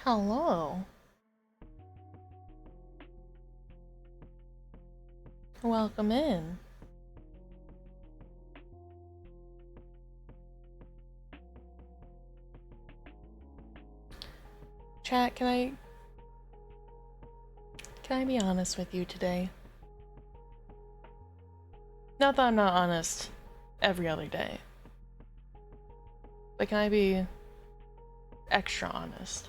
Hello. Welcome in. Chat, can I be honest with you today? Not that I'm not honest every other day. But can I be extra honest?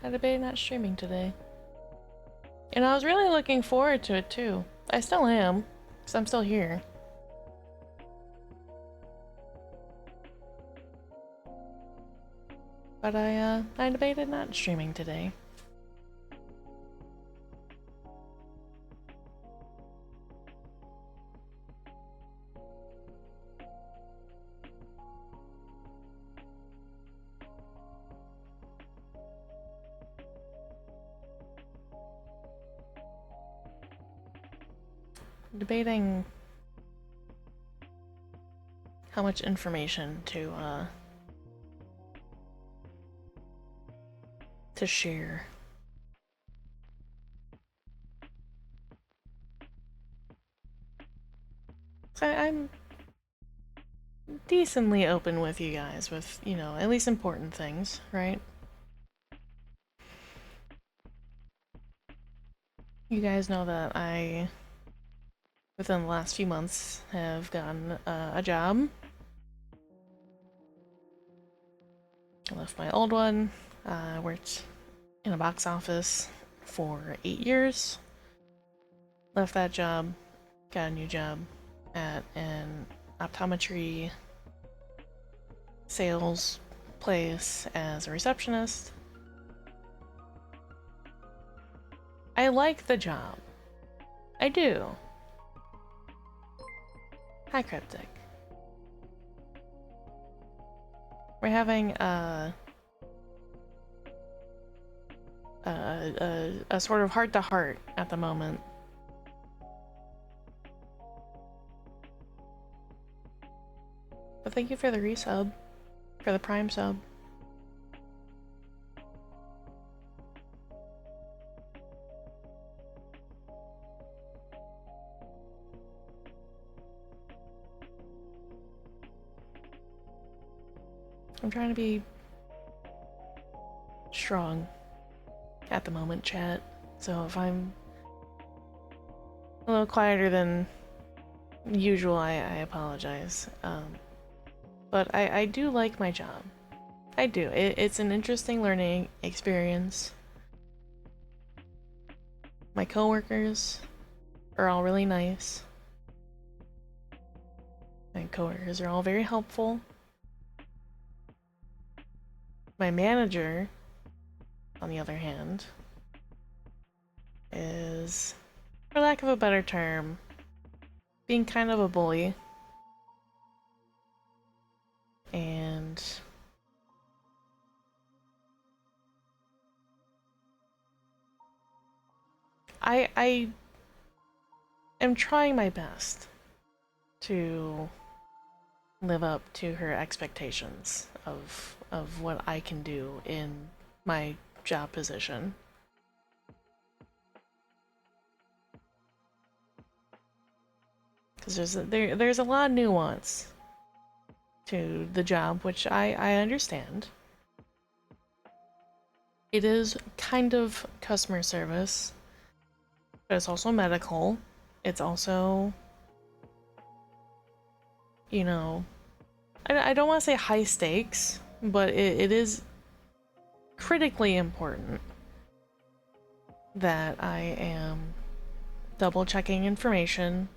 I debated not streaming today. And I was really looking forward to it too. I still am, because I'm still here. But I debated not streaming today. Debating how much information to share. So I'm decently open with you guys with, at least important things, right? You guys know that within the last few months, have gotten a job. I left my old one, worked in a box office for 8 years. Left that job, got a new job at an optometry sales place as a receptionist. I like the job. I do. Hi, Cryptic. We're having a sort of heart-to-heart at the moment. But thank you for the resub. For the Prime sub. I'm trying to be strong at the moment, chat. So if I'm a little quieter than usual, I apologize. But I do like my job. I do. It's an interesting learning experience. My coworkers are all really nice. My coworkers are all very helpful. My manager, on the other hand, is, for lack of a better term, being kind of a bully. And I am trying my best to live up to her expectations of what I can do in my job position. Because there's a lot of nuance to the job, which I understand. It is kind of customer service, but it's also medical. It's also, I don't want to say high stakes, but it is critically important that I am double checking information,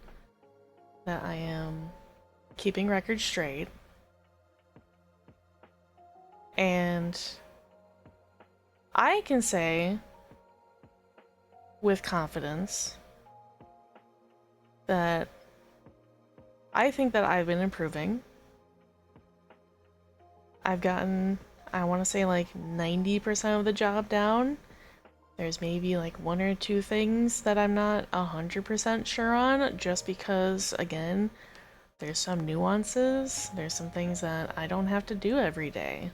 that I am keeping records straight, and I can say with confidence that I think that I've been improving. I've gotten, I want to say, like 90% of the job down. There's maybe like one or two things that I'm not 100% sure on, just because, again, there's some nuances, there's some things that I don't have to do every day.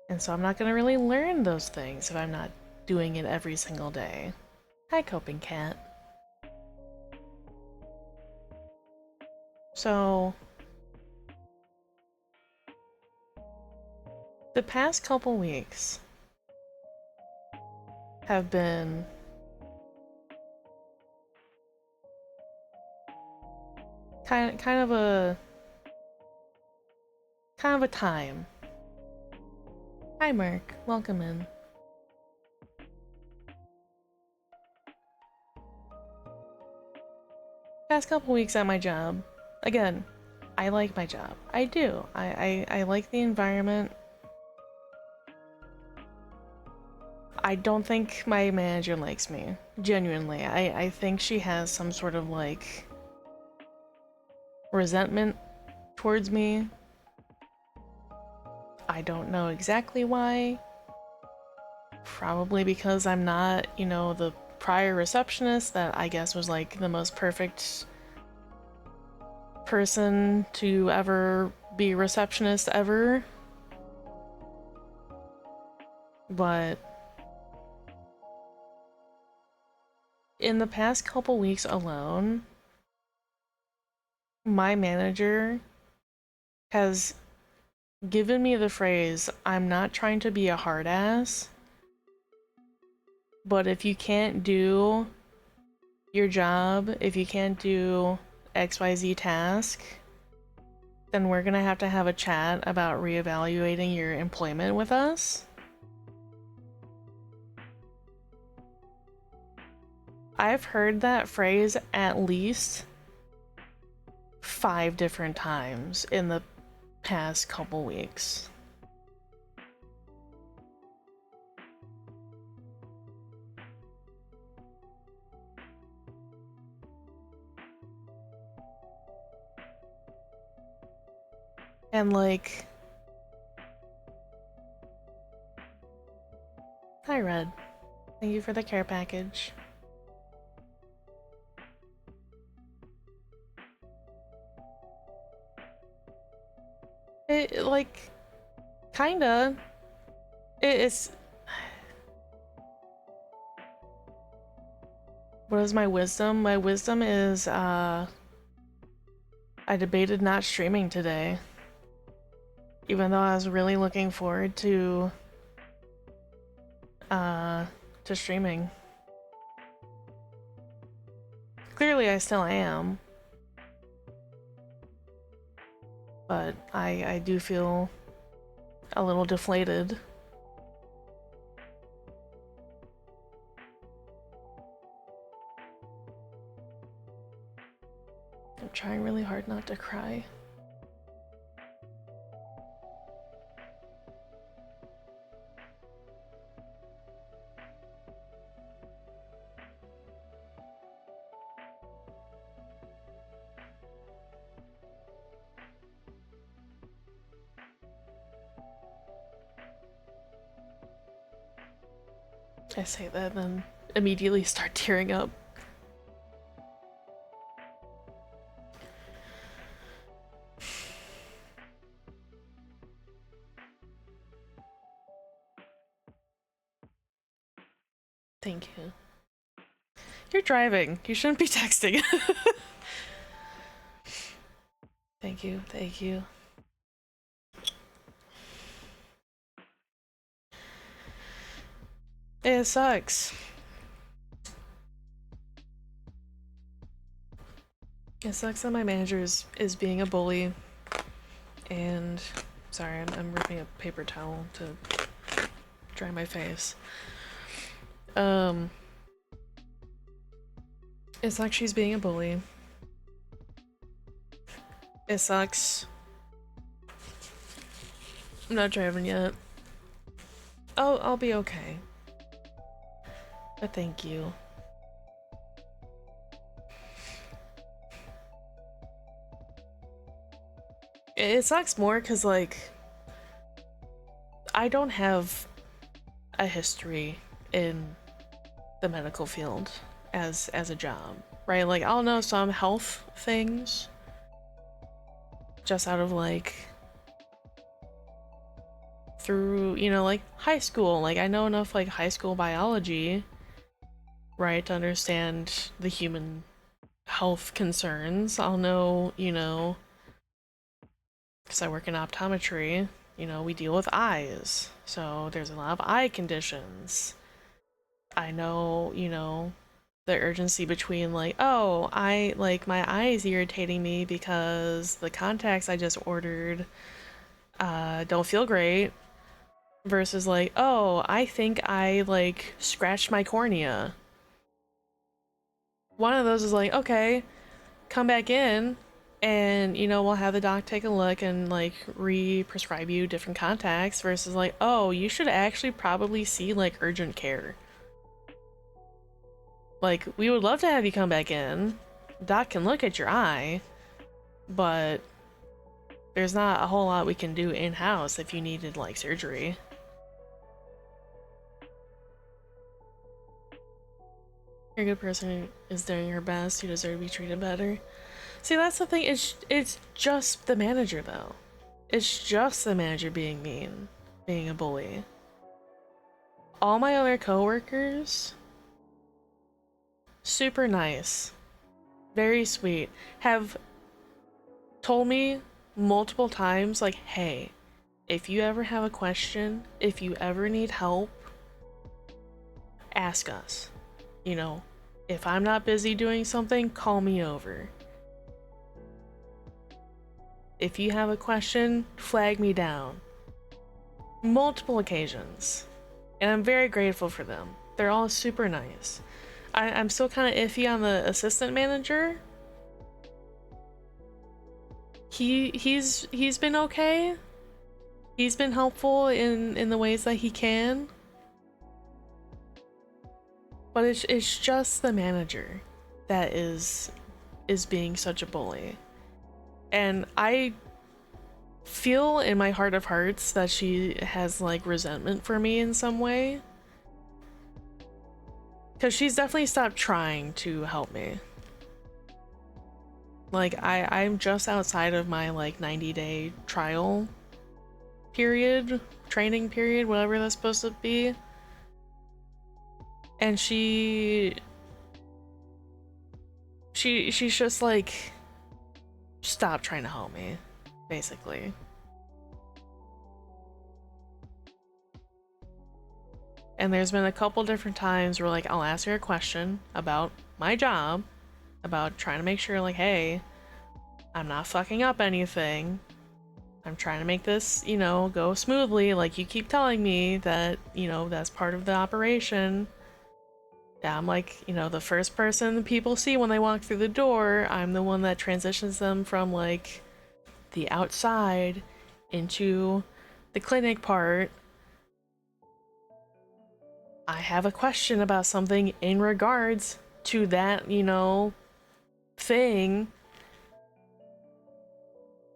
And so I'm not gonna really learn those things if I'm not doing it every single day. Hi, Coping Cat. So the past couple weeks have been kind of a time. Hi, Mark. Welcome in. Past couple weeks at my job. Again, I like my job. I do. I like the environment. I don't think my manager likes me. Genuinely. I think she has some sort of like resentment towards me. I don't know exactly why. Probably because I'm not, you know, the prior receptionist that I guess was like the most perfect person to ever be a receptionist ever. But in the past couple weeks alone, my manager has given me the phrase, I'm not trying to be a hard ass, but if you can't do your job, if you can't do XYZ task, then we're gonna have to have a chat about reevaluating your employment with us. I've heard that phrase at least 5 different times in the past couple weeks. And like, hi Red, thank you for the care package. It like, kinda. It's. What is my wisdom? My wisdom is, I debated not streaming today. Even though I was really looking forward to streaming. Clearly I still am. But I do feel a little deflated. I'm trying really hard not to cry. I say that and then immediately start tearing up. Thank you. You're driving. You shouldn't be texting. Thank you, thank you. It sucks. It sucks that my manager is being a bully. And sorry, I'm ripping a paper towel to dry my face. It sucks she's being a bully. It sucks. I'm not driving yet. Oh, I'll be okay. But thank you. It sucks more because, like, I don't have a history in the medical field as a job. right? Like, I'll know some health things just out of like through, you know, like high school. Like, I know enough like high school biology, right, to understand the human health concerns. I'll know, you know, because I work in optometry, you know, we deal with eyes. So there's a lot of eye conditions. I know, you know, the urgency between like, oh, I like my eye is irritating me because the contacts I just ordered don't feel great versus like, oh, I think I like scratched my cornea. One of those is like, okay, come back in and you know we'll have the doc take a look and like re-prescribe you different contacts versus like, oh, you should actually probably see like urgent care. Like, we would love to have you come back in. Doc can look at your eye, but there's not a whole lot we can do in-house if you needed like surgery. You're a good person who is doing her best. You deserve to be treated better. See, that's the thing. It's just the manager though. It's just the manager being mean, being a bully. All my other coworkers, super nice, very sweet, have told me multiple times like, hey, if you ever have a question, if you ever need help, ask us. You know, if I'm not busy doing something, call me over. If you have a question, flag me down. Multiple occasions. And I'm very grateful for them. They're all super nice. I'm still kind of iffy on the assistant manager. He's been okay. He's been helpful in the ways that he can. But it's just the manager that is being such a bully. And I feel in my heart of hearts that she has like resentment for me in some way. Because she's definitely stopped trying to help me. Like, I'm just outside of my like 90-day trial period, training period, whatever that's supposed to be. And she's just like, stop trying to help me, basically. And there's been a couple different times where like I'll ask her a question about my job, about trying to make sure like, hey, I'm not fucking up anything. I'm trying to make this, you know, go smoothly. Like, you keep telling me that, you know, that's part of the operation. Yeah, I'm like, you know, the first person people see when they walk through the door. I'm the one that transitions them from like the outside into the clinic part. I have a question about something in regards to that, you know, thing.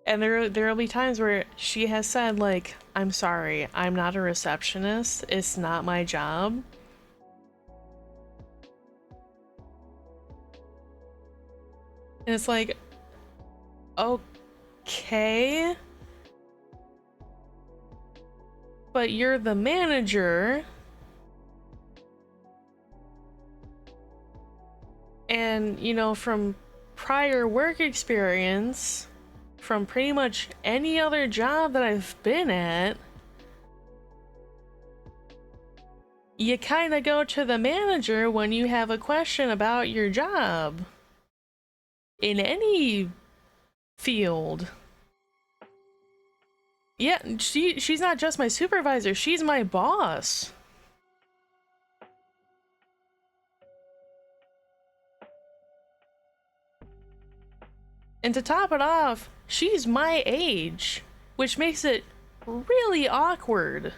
And there'll be times where she has said like, I'm sorry, I'm not a receptionist. It's not my job. And it's like, okay, but you're the manager. And, you know, from prior work experience, from pretty much any other job that I've been at, you kind of go to the manager when you have a question about your job. In any field. Yeah, she's not just my supervisor, she's my boss. And to top it off, she's my age, which makes it really awkward.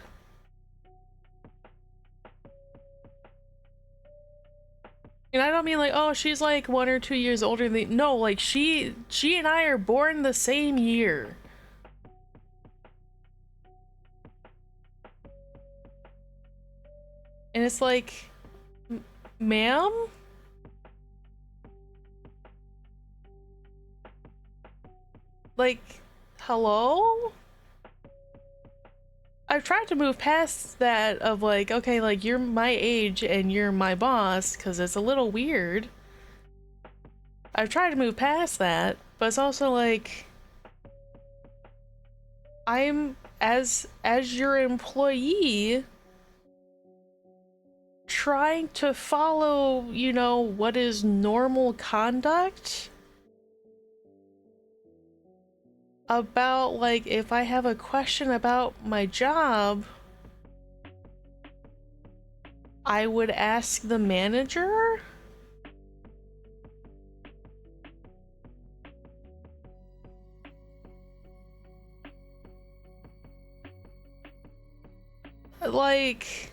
And I don't mean like, oh, she's like 1 or 2 years older than me. No, like she and I are born the same year. And it's like, ma'am? Like, hello? I've tried to move past that of like, okay, like you're my age and you're my boss, because it's a little weird. I've tried to move past that, but it's also like I'm as your employee trying to follow, you know, what is normal conduct about like if I have a question about my job, I would ask the manager. Like,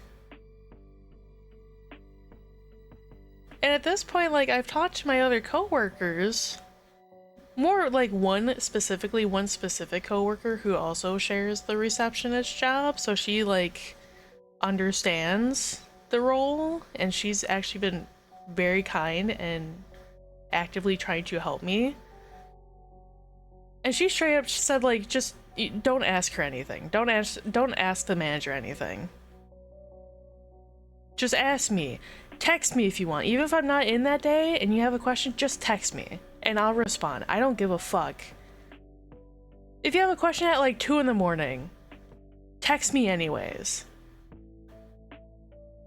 and at this point, like, I've talked to my other coworkers, more like one specific coworker who also shares the receptionist job, so she like understands the role, and she's actually been very kind and actively trying to help me. And she straight up said like, just don't ask her anything. Don't ask the manager anything. Just ask me. Text me if you want. Even if I'm not in that day and you have a question, just text me and I'll respond. I don't give a fuck. If you have a question at like 2 in the morning, text me anyways.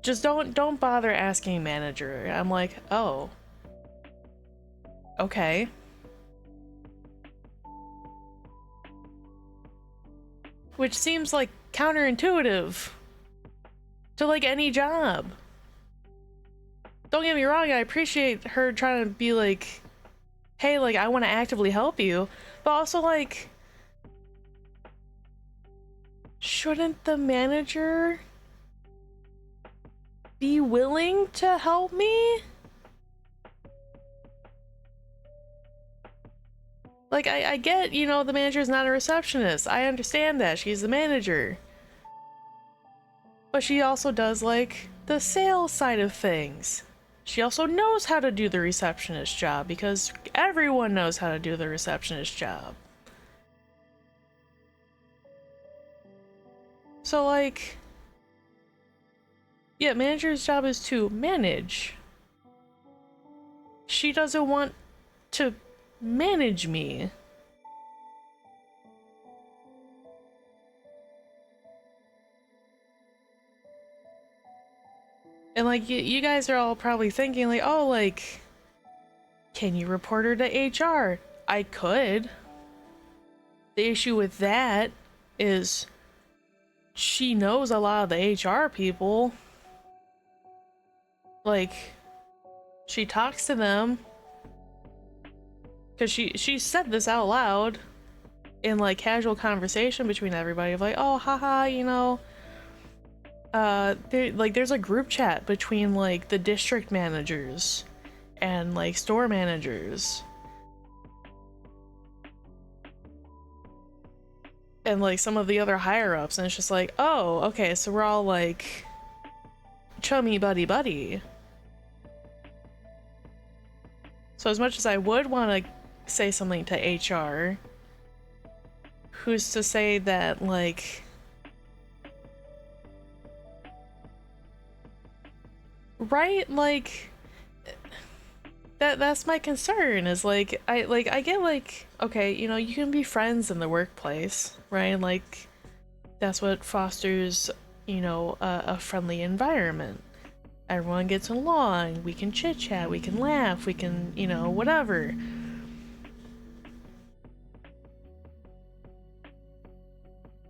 Just don't bother asking manager. I'm like, oh. Okay. Which seems like counterintuitive to like any job. Don't get me wrong, I appreciate her trying to be like, hey, like I want to actively help you, but also like, shouldn't the manager be willing to help me? Like, I get, you know, the manager's not a receptionist. I understand that. She's the manager. But she also does, like, the sales side of things. She also knows how to do the receptionist job, because everyone knows how to do the receptionist job. So, like, yeah, manager's job is to manage. She doesn't want to manage me. And like you guys are all probably thinking like, oh, like, can you report her to HR? I could. The issue with that is she knows a lot of the HR people. Like, she talks to them. Because she said this out loud in like casual conversation between everybody of like, oh, haha, you know, there's a group chat between like the district managers and like store managers and like some of the other higher ups, and it's just like, oh, okay, so we're all like chummy buddy. So as much as I would want to say something to HR, who's to say that like right, like that's my concern is like I get like, okay, you know, you can be friends in the workplace, right? Like that's what fosters, you know, a friendly environment. Everyone gets along, we can chit chat, we can laugh, we can, you know, whatever.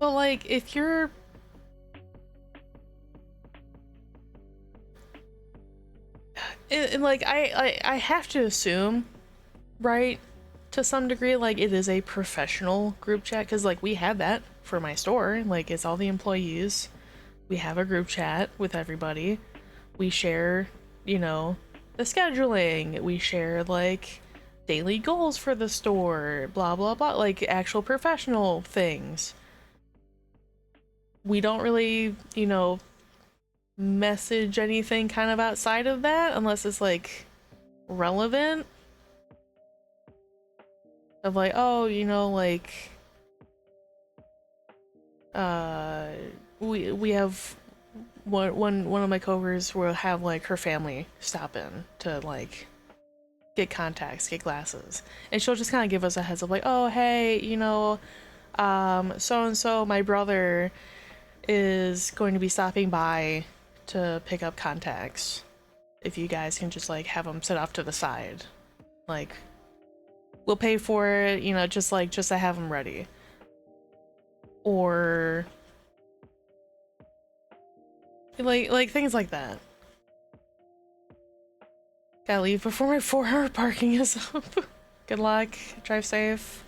But like if you're and like I have to assume, right, to some degree, like it is a professional group chat, because like we have that for my store, like it's all the employees, we have a group chat with everybody, we share, you know, the scheduling, we share like daily goals for the store, blah blah blah, like actual professional things. We don't really, you know, message anything kind of outside of that unless it's like relevant. of like, oh, you know, like we have one of my coworkers will have like her family stop in to like get contacts, get glasses, and she'll just kind of give us a heads up like, oh hey, you know, so and so, my brother is going to be stopping by to pick up contacts. If you guys can just like have them sit off to the side, like we'll pay for it, you know, just to have them ready. Or like things like that. Gotta leave before my 4-hour parking is up. Good luck, drive safe.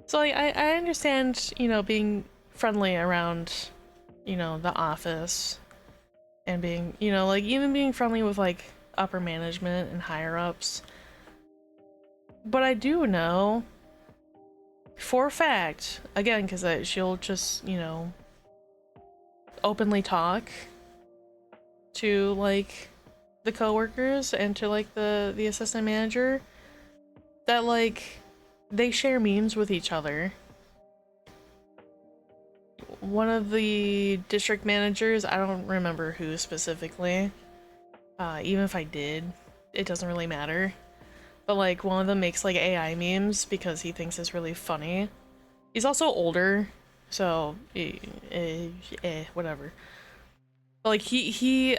So like, I understand, you know, being friendly around, you know, the office and being, you know, like even being friendly with like upper management and higher ups. But I do know for a fact, again, because she'll just, you know, openly talk to like the coworkers and to like the assistant manager, that like they share memes with each other. One of the district managers, I don't remember who specifically, even if I did, it doesn't really matter, but like one of them makes like AI memes because he thinks it's really funny. He's also older, so whatever. But like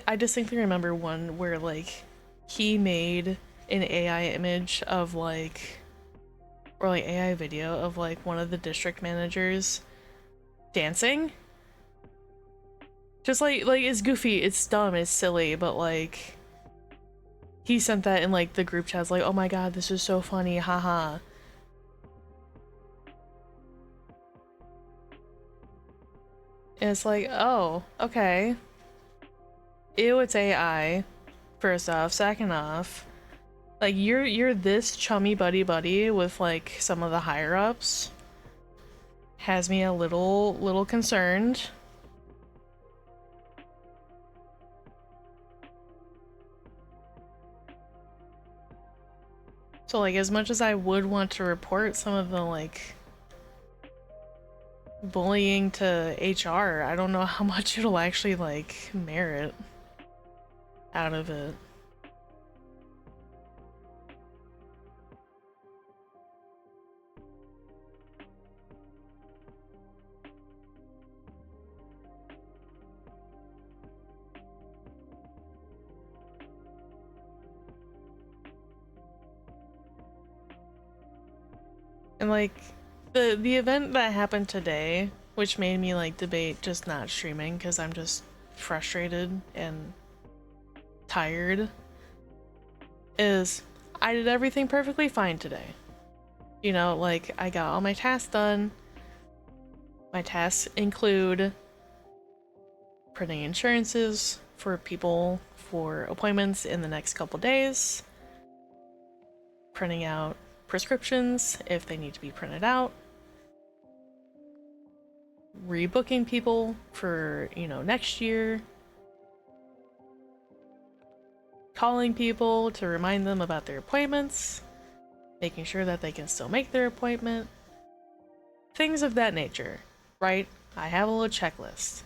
I distinctly remember one where like he made an AI image of like, or like AI video of like one of the district managers dancing. Just like it's goofy, it's dumb, it's silly, but like he sent that in like the group chats like, oh my god, this is so funny, haha. And it's like, oh, okay. Ew, it's AI. First off, second off, like you're this chummy buddy with like some of the higher ups. Has me a little concerned. So like as much as I would want to report some of the like bullying to HR, I don't know how much it'll actually like merit out of it. And like the event that happened today, which made me like debate just not streaming because I'm just frustrated and tired, is I did everything perfectly fine today. You know, like I got all my tasks done. My tasks include printing insurances for people for appointments in the next couple days, printing out prescriptions if they need to be printed out, rebooking people for, you know, next year, calling people to remind them about their appointments, making sure that they can still make their appointment, things of that nature, right? I have a little checklist.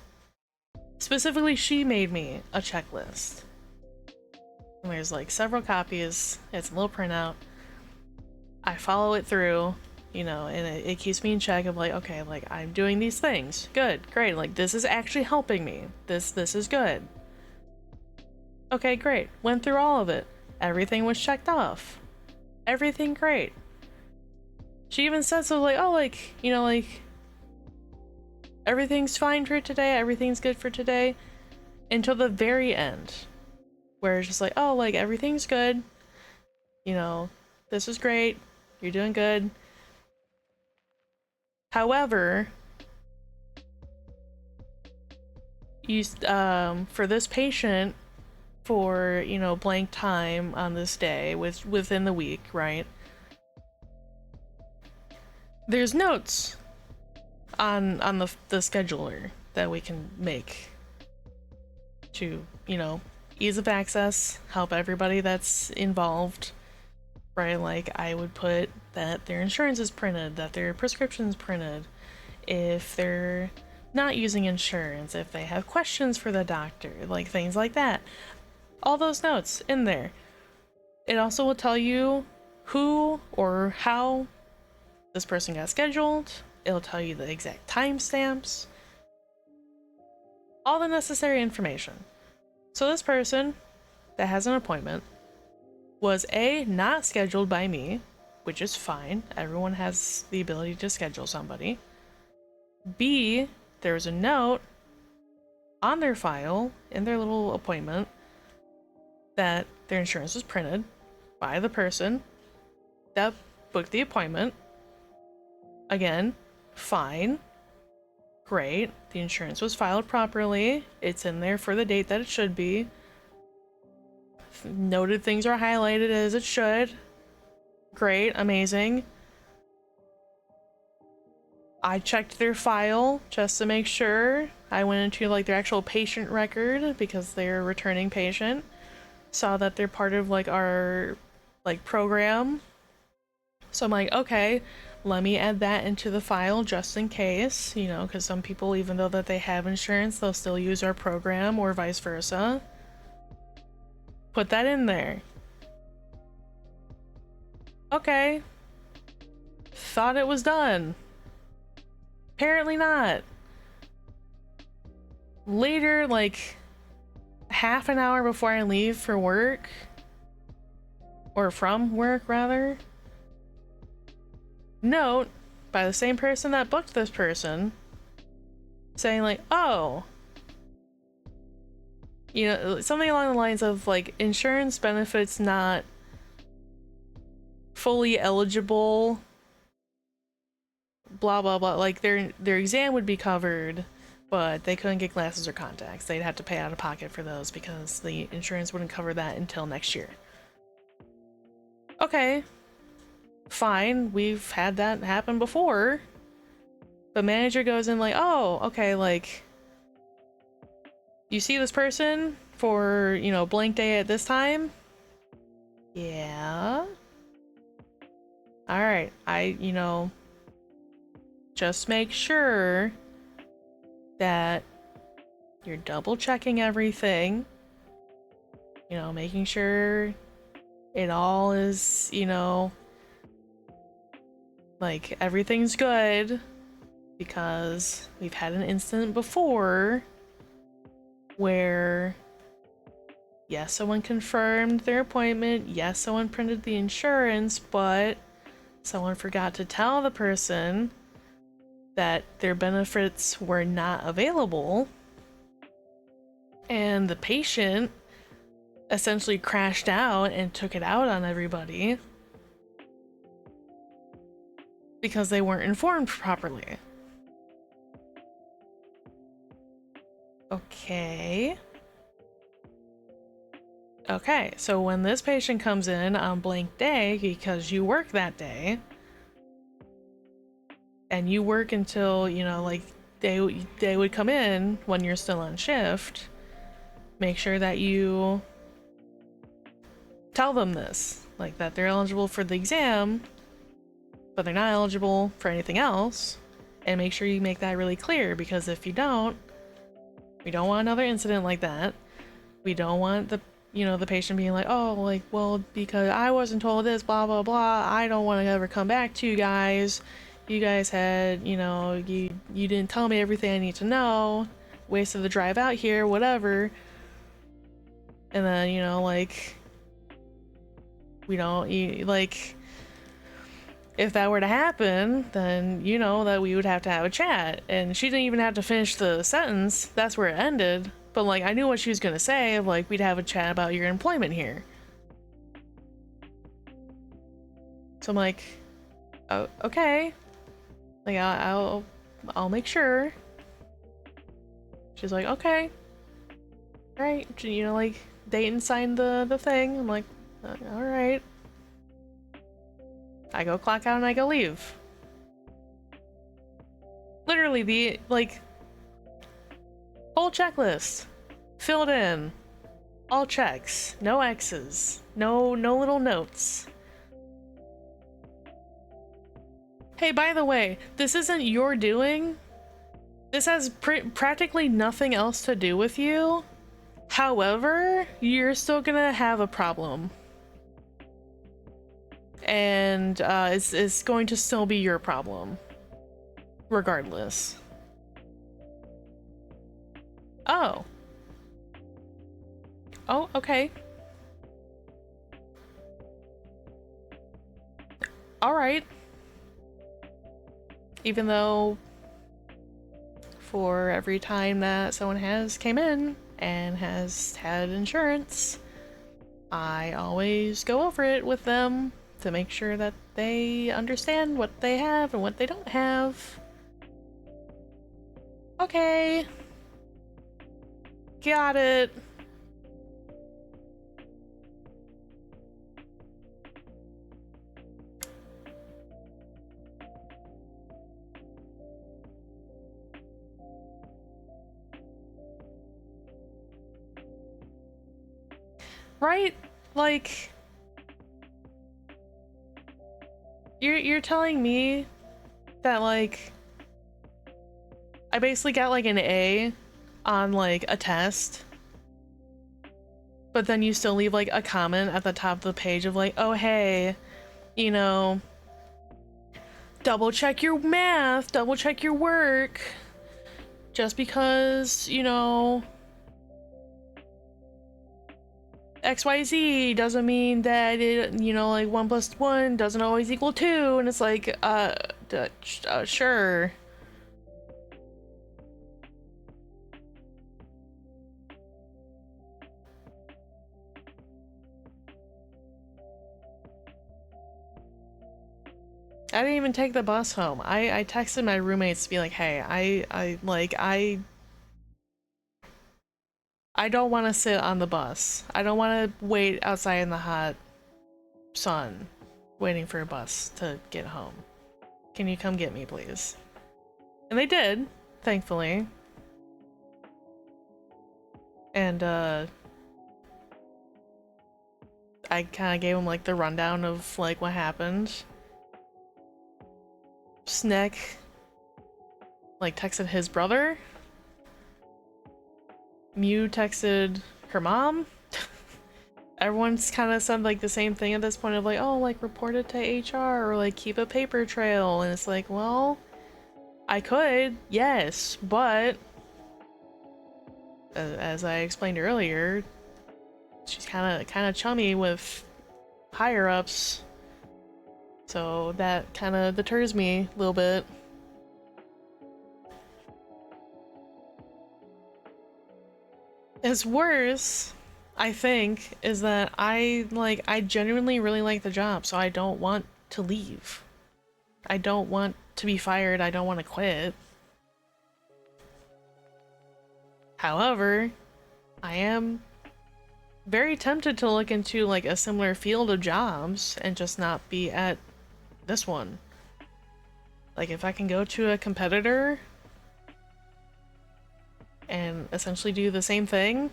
Specifically, she made me a checklist. And there's like several copies, it's a little printout. I follow it through, you know, and it keeps me in check of like, okay, like I'm doing these things. Good, great, like this is actually helping me. This is good. Okay, great. Went through all of it. Everything was checked off. Everything great. She even said so like, oh, like, you know, like everything's fine for today, everything's good for today, until the very end, where it's just like, oh, like everything's good, you know, this is great, you're doing good. However, you for this patient, for, you know, blank time on this day within the week, right? There's notes on the scheduler that we can make to, you know, ease of access, help everybody that's involved, right? Like, I would put that their insurance is printed, that their prescription's printed, if they're not using insurance, if they have questions for the doctor, like things like that. All those notes in there. It also will tell you who or how this person got scheduled. It'll tell you the exact timestamps, all the necessary information. So this person that has an appointment was A, not scheduled by me, which is fine. Everyone has the ability to schedule somebody. B, there was a note on their file in their little appointment that their insurance was printed by the person that booked the appointment. Again, fine. Great. The insurance was filed properly. It's in there for the date that it should be. Noted things are highlighted as it should. Great. Amazing. I checked their file just to make sure. I went into like their actual patient record because they're a returning patient. Saw that they're part of like our like program. So I'm like, okay, let me add that into the file just in case, you know, because some people, even though that they have insurance, they'll still use our program or vice versa. Put that in there. Okay. Thought it was done. Apparently not. Later, like half an hour before I leave for work, or from work rather, note by the same person that booked this person saying like, oh, you know, something along the lines of like insurance benefits not fully eligible, blah blah blah. Like their exam would be covered, but they couldn't get glasses or contacts. They'd have to pay out of pocket for those because the insurance wouldn't cover that until next year. Okay, fine, we've had that happen before. The manager goes in like, oh, okay, like, you see this person for, you know, blank day at this time? Yeah. Alright, you know, just make sure that you're double checking everything. You know, making sure it all is, you know, like everything's good, because we've had an incident before where yes, someone confirmed their appointment, yes, someone printed the insurance, but someone forgot to tell the person that their benefits were not available, and the patient essentially crashed out and took it out on everybody because they weren't informed properly. Okay. Okay, so when this patient comes in on blank day because you work that day, and you work until, you know, like they would come in when you're still on shift, make sure that you tell them this, like that they're eligible for the exam, but they're not eligible for anything else, and make sure you make that really clear, because if you don't, we don't want another incident like that. We don't want the, you know, the patient being like, oh, like, well, because I wasn't told this, blah, blah, blah, I don't want to ever come back to you guys. You guys had, you know, you didn't tell me everything I need to know. Wasted the drive out here, whatever. And then, you know, like, we don't, like, if that were to happen, then you know that we would have to have a chat. And she didn't even have to finish the sentence. That's where it ended. But, like, I knew what she was gonna say. Like, we'd have a chat about your employment here. So I'm like, oh, okay. Like, I'll make sure. She's like, okay. Right. You know, like, Dayton signed the thing. I'm like, alright. I go clock out and I go leave. Literally, the, like, whole checklist filled in. All checks. No X's. No little notes. Hey, by the way, this isn't your doing. This has practically nothing else to do with you. However, you're still gonna have a problem. And it's going to still be your problem. Regardless. Oh. Oh, okay. Alright. Even though for every time that someone has came in and has had insurance, I always go over it with them to make sure that they understand what they have and what they don't have. Okay. Got it. Right? Like, you're telling me that, like, I basically got like an A on like a test, but then you still leave like a comment at the top of the page of like, oh hey, you know, double check your math, double check your work. Just because, you know, XYZ doesn't mean that it, you know, like 1 + 1 doesn't always equal 2, and it's like, sure. I didn't even take the bus home. I texted my roommates to be like, hey, I don't want to sit on the bus. I don't want to wait outside in the hot sun waiting for a bus to get home. Can you come get me, please? And they did, thankfully. And, I kind of gave them, like, the rundown of, like, what happened. Sneck, like, texted his brother. Mew texted her mom. Everyone's kind of said like the same thing at this point of like, oh, like report it to HR or like keep a paper trail, and it's like, well, I could, yes, but as I explained earlier, she's kind of chummy with higher ups, so that kind of deters me a little bit. It's worse, I think, is that I genuinely really like the job, so I don't want to leave. I don't want to be fired, I don't want to quit. However, I am very tempted to look into like a similar field of jobs and just not be at this one. Like if I can go to a competitor and essentially do the same thing,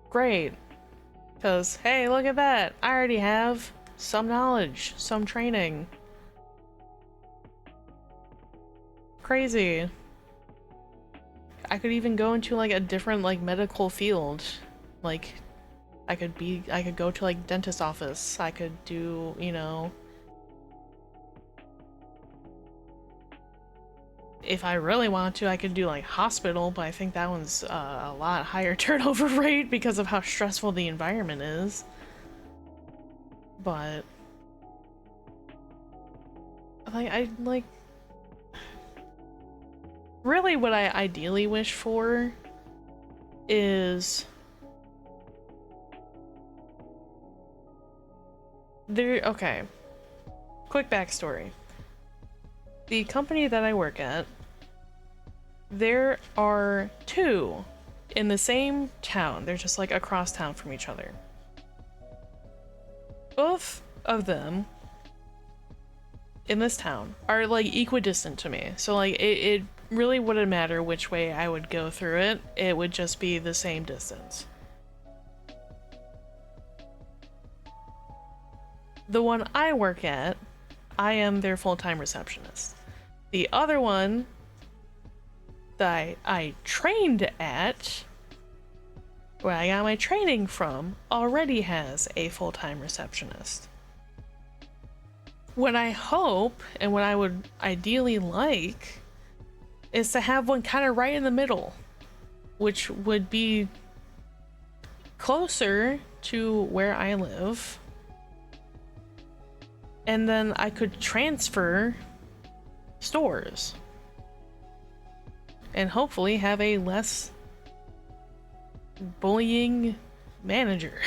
great. Because, hey, look at that! I already have some knowledge, some training. Crazy. I could even go into like a different like medical field. Like, I could go to like dentist office. I could do, you know, if I really want to, I could do like hospital, but I think that one's a lot higher turnover rate because of how stressful the environment is. But I like really what I ideally wish for is okay. Quick backstory. The company that I work at, there are two in the same town. They're just like across town from each other. Both of them in this town are like equidistant to me. So like it really wouldn't matter which way I would go through it. It would just be the same distance. The one I work at, I am their full-time receptionist. The other one that I trained at, where I got my training from, already has a full-time receptionist. What I hope, and what I would ideally like, is to have one kind of right in the middle, which would be closer to where I live. And then I could transfer stores and hopefully have a less bullying manager.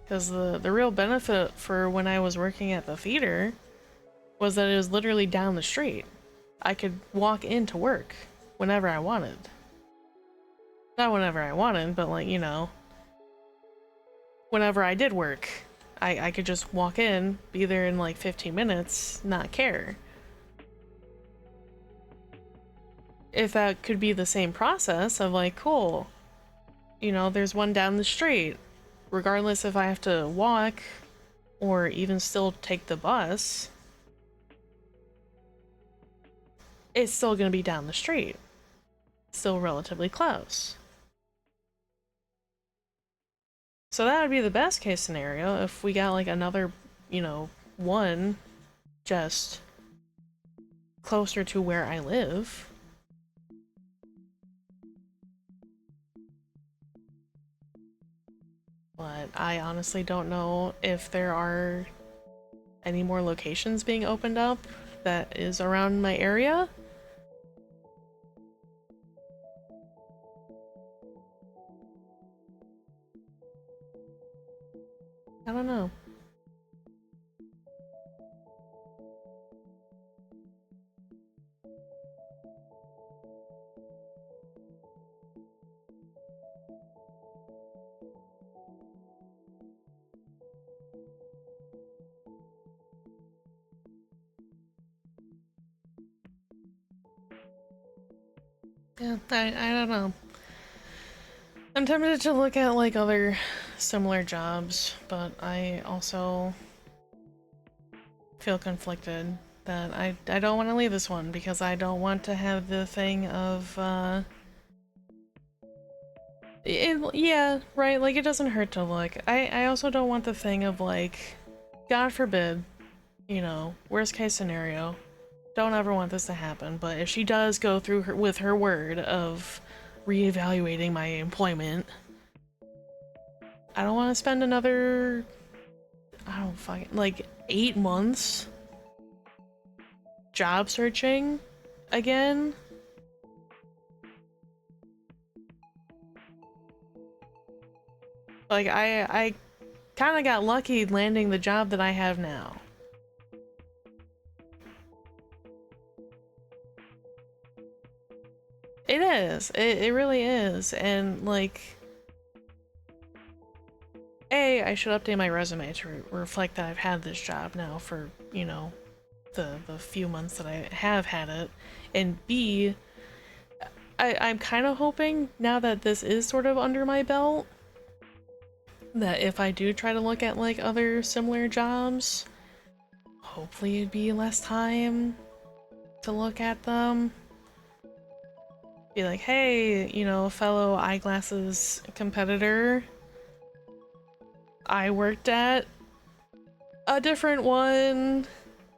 Because the real benefit for when I was working at the theater was that it was literally down the street. I could walk into work whenever I wanted. Not whenever I wanted, but like, you know, whenever I did work, I could just walk in, be there in like 15 minutes, not care. If that could be the same process of like, cool, you know, there's one down the street, regardless if I have to walk or even still take the bus, it's still gonna be down the street. Still relatively close. So that would be the best case scenario if we got like another, you know, one just closer to where I live. But I honestly don't know if there are any more locations being opened up that is around my area. I don't know. Yeah, I don't know. I'm tempted to look at like other similar jobs, but I also feel conflicted that I don't want to leave this one because I don't want to have the thing of yeah, right, like it doesn't hurt to look. I also don't want the thing of like, God forbid, you know, worst case scenario, don't ever want this to happen, but if she does go through her with her word of reevaluating my employment, I don't want to spend another, I don't fucking, like 8 months job searching again. Like I kind of got lucky landing the job that I have now. It is. It really is. And like, I should update my resume to reflect that I've had this job now for, you know, the few months that I have had it. And B, I'm kind of hoping now that this is sort of under my belt that if I do try to look at like other similar jobs, hopefully it'd be less time to look at them. Be like, hey, you know, fellow eyeglasses competitor, I worked at a different one.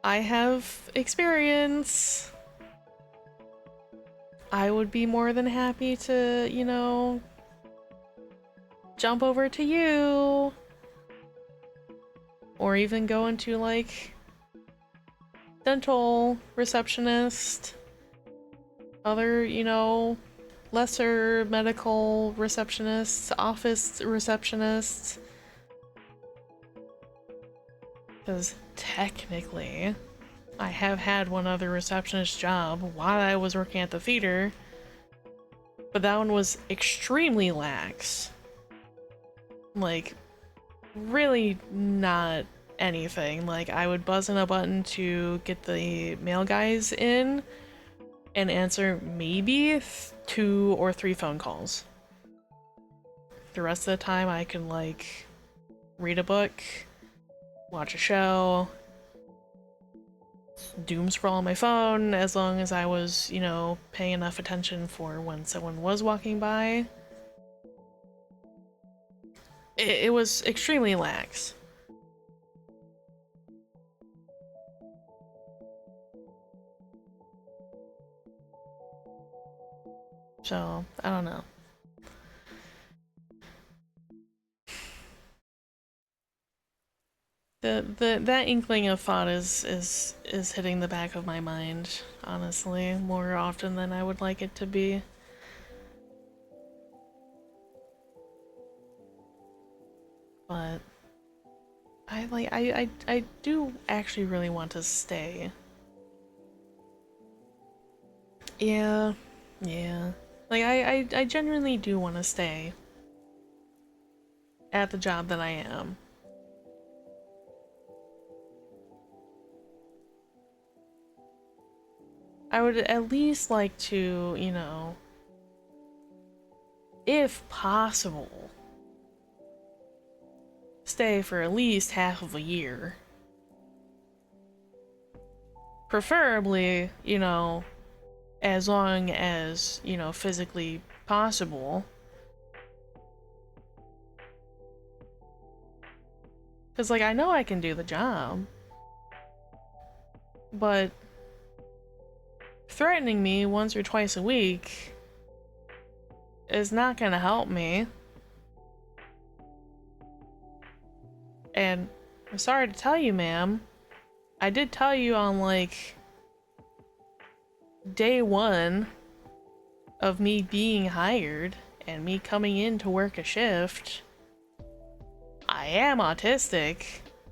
I have experience. I would be more than happy to, you know, jump over to you. Or even go into like dental receptionist, other, you know, lesser medical receptionists, office receptionists. Because technically, I have had one other receptionist job while I was working at the theater, but that one was extremely lax. Like, really not anything. Like, I would buzz in a button to get the mail guys in and answer maybe 2 or 3 phone calls. The rest of the time I can, like, read a book, watch a show, doom scroll on my phone, as long as I was, you know, paying enough attention for when someone was walking by. It was extremely lax. So, I don't know. That inkling of thought is hitting the back of my mind, honestly, more often than I would like it to be. But I do actually really want to stay. Yeah. Yeah. Like I genuinely do want to stay at the job that I am. I would at least like to, you know, if possible, stay for at least half of a year. Preferably, you know, as long as, you know, physically possible. Because, like, I know I can do the job, but threatening me once or twice a week is not gonna help me. And I'm sorry to tell you, ma'am, I did tell you on, like, day 1 of me being hired and me coming in to work a shift, I am autistic.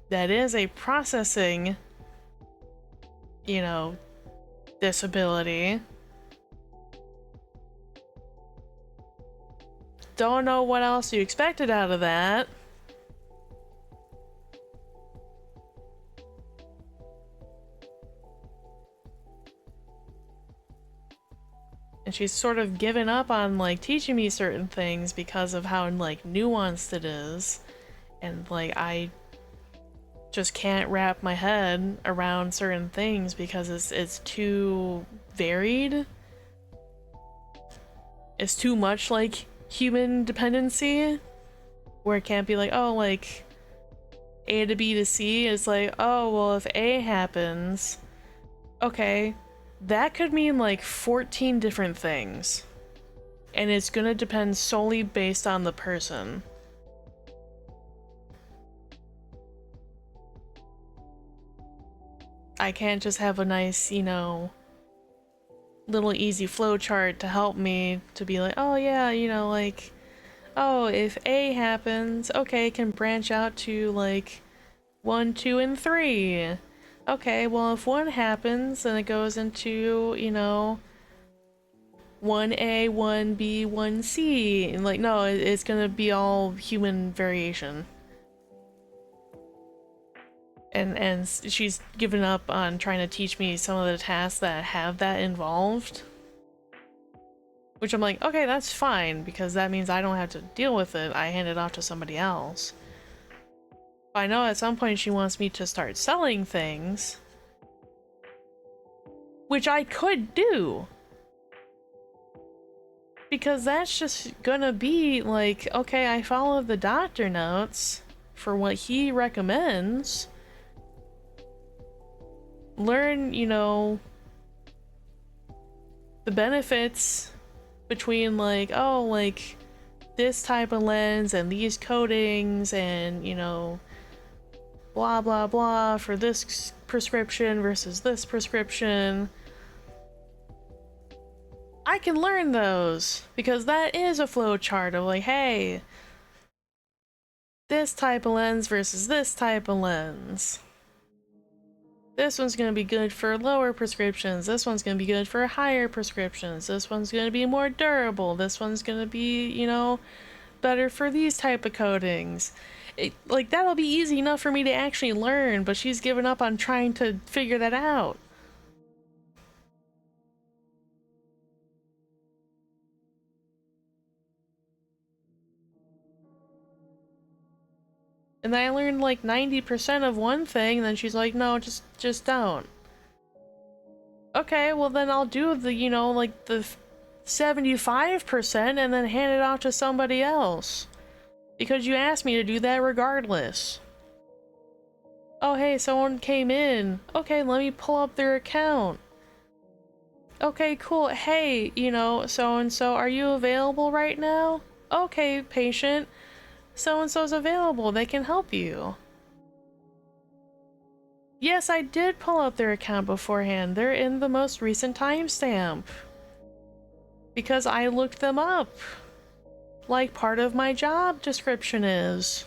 That is a processing, you know, disability. Don't know what else you expected out of that. And she's sort of given up on, like, teaching me certain things because of how, like, nuanced it is. And, like, I just can't wrap my head around certain things because it's too varied. It's too much like human dependency, where it can't be like, oh, like A to B to C. It's like, oh, well, if A happens, okay, that could mean like 14 different things, and it's gonna depend solely based on the person. I can't just have a nice, you know, little easy flow chart to help me to be like, oh yeah, you know, like, oh, if A happens, okay, it can branch out to like 1, 2, and 3. Okay, well, if 1 happens, then it goes into, you know, 1A, 1B, 1C. And like, no, it's gonna be all human variation. And she's given up on trying to teach me some of the tasks that have that involved. Which I'm like, okay, that's fine, because that means I don't have to deal with it. I hand it off to somebody else. But I know at some point she wants me to start selling things, which I could do. Because that's just gonna be like, okay, I follow the doctor notes for what he recommends. Learn, you know, the benefits between, like, oh, like, this type of lens and these coatings and, you know, blah blah blah for this prescription versus this prescription. I can learn those because that is a flow chart of like, hey, this type of lens versus this type of lens. This one's gonna be good for lower prescriptions. This one's gonna be good for higher prescriptions. This one's gonna be more durable. This one's gonna be, you know, better for these type of coatings. Like, that'll be easy enough for me to actually learn, but she's given up on trying to figure that out. And I learned like 90% of one thing, and then she's like, no, just don't. Okay, well then I'll do the, you know, like the 75% and then hand it off to somebody else. Because you asked me to do that regardless. Oh hey, someone came in. Okay, let me pull up their account. Okay, cool. Hey, you know, so-and-so, are you available right now? Okay, patient. So-and-so's available. They can help you. Yes, I did pull up their account beforehand. They're in the most recent timestamp. Because I looked them up. Like part of my job description is.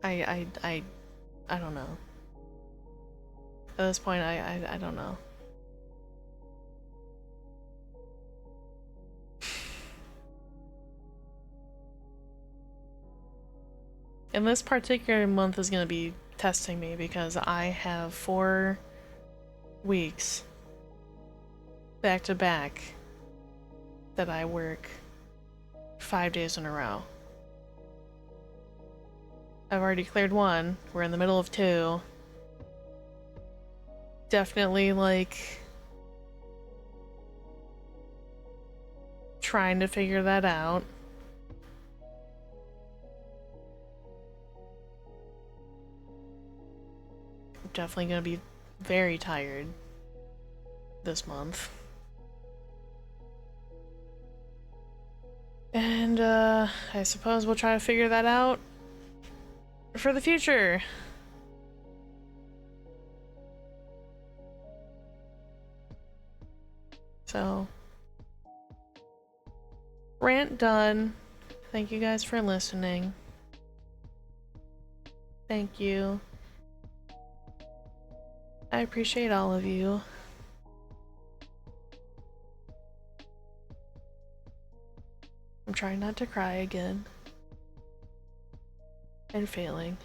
I don't know. At this point, I don't know. And this particular month is going to be testing me because I have 4 weeks back to back that I work 5 days in a row. I've already cleared 1. We're in the middle of 2. Definitely, like, trying to figure that out. I'm definitely gonna be very tired this month. And, I suppose we'll try to figure that out for the future. So, rant done. Thank you guys for listening. Thank you. I appreciate all of you. I'm trying not to cry again. And failing.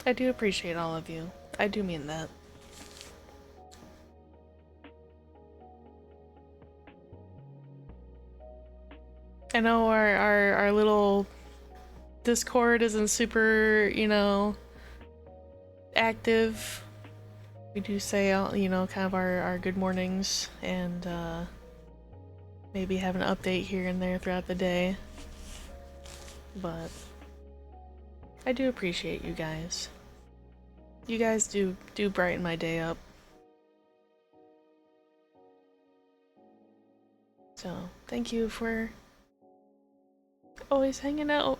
I do appreciate all of you. I do mean that. I know our little Discord isn't super, you know, active. We do say, you know, kind of our good mornings and maybe have an update here and there throughout the day. But I do appreciate you guys. You guys do brighten my day up. So, thank you for always hanging out.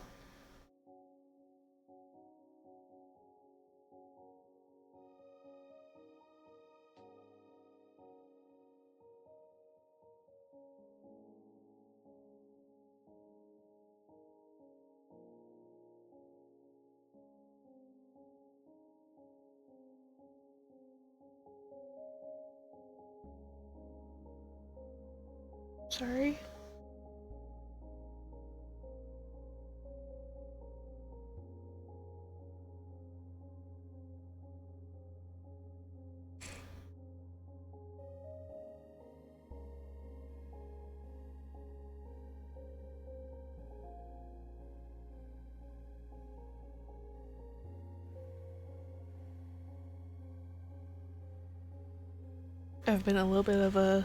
Sorry. I've been a little bit of a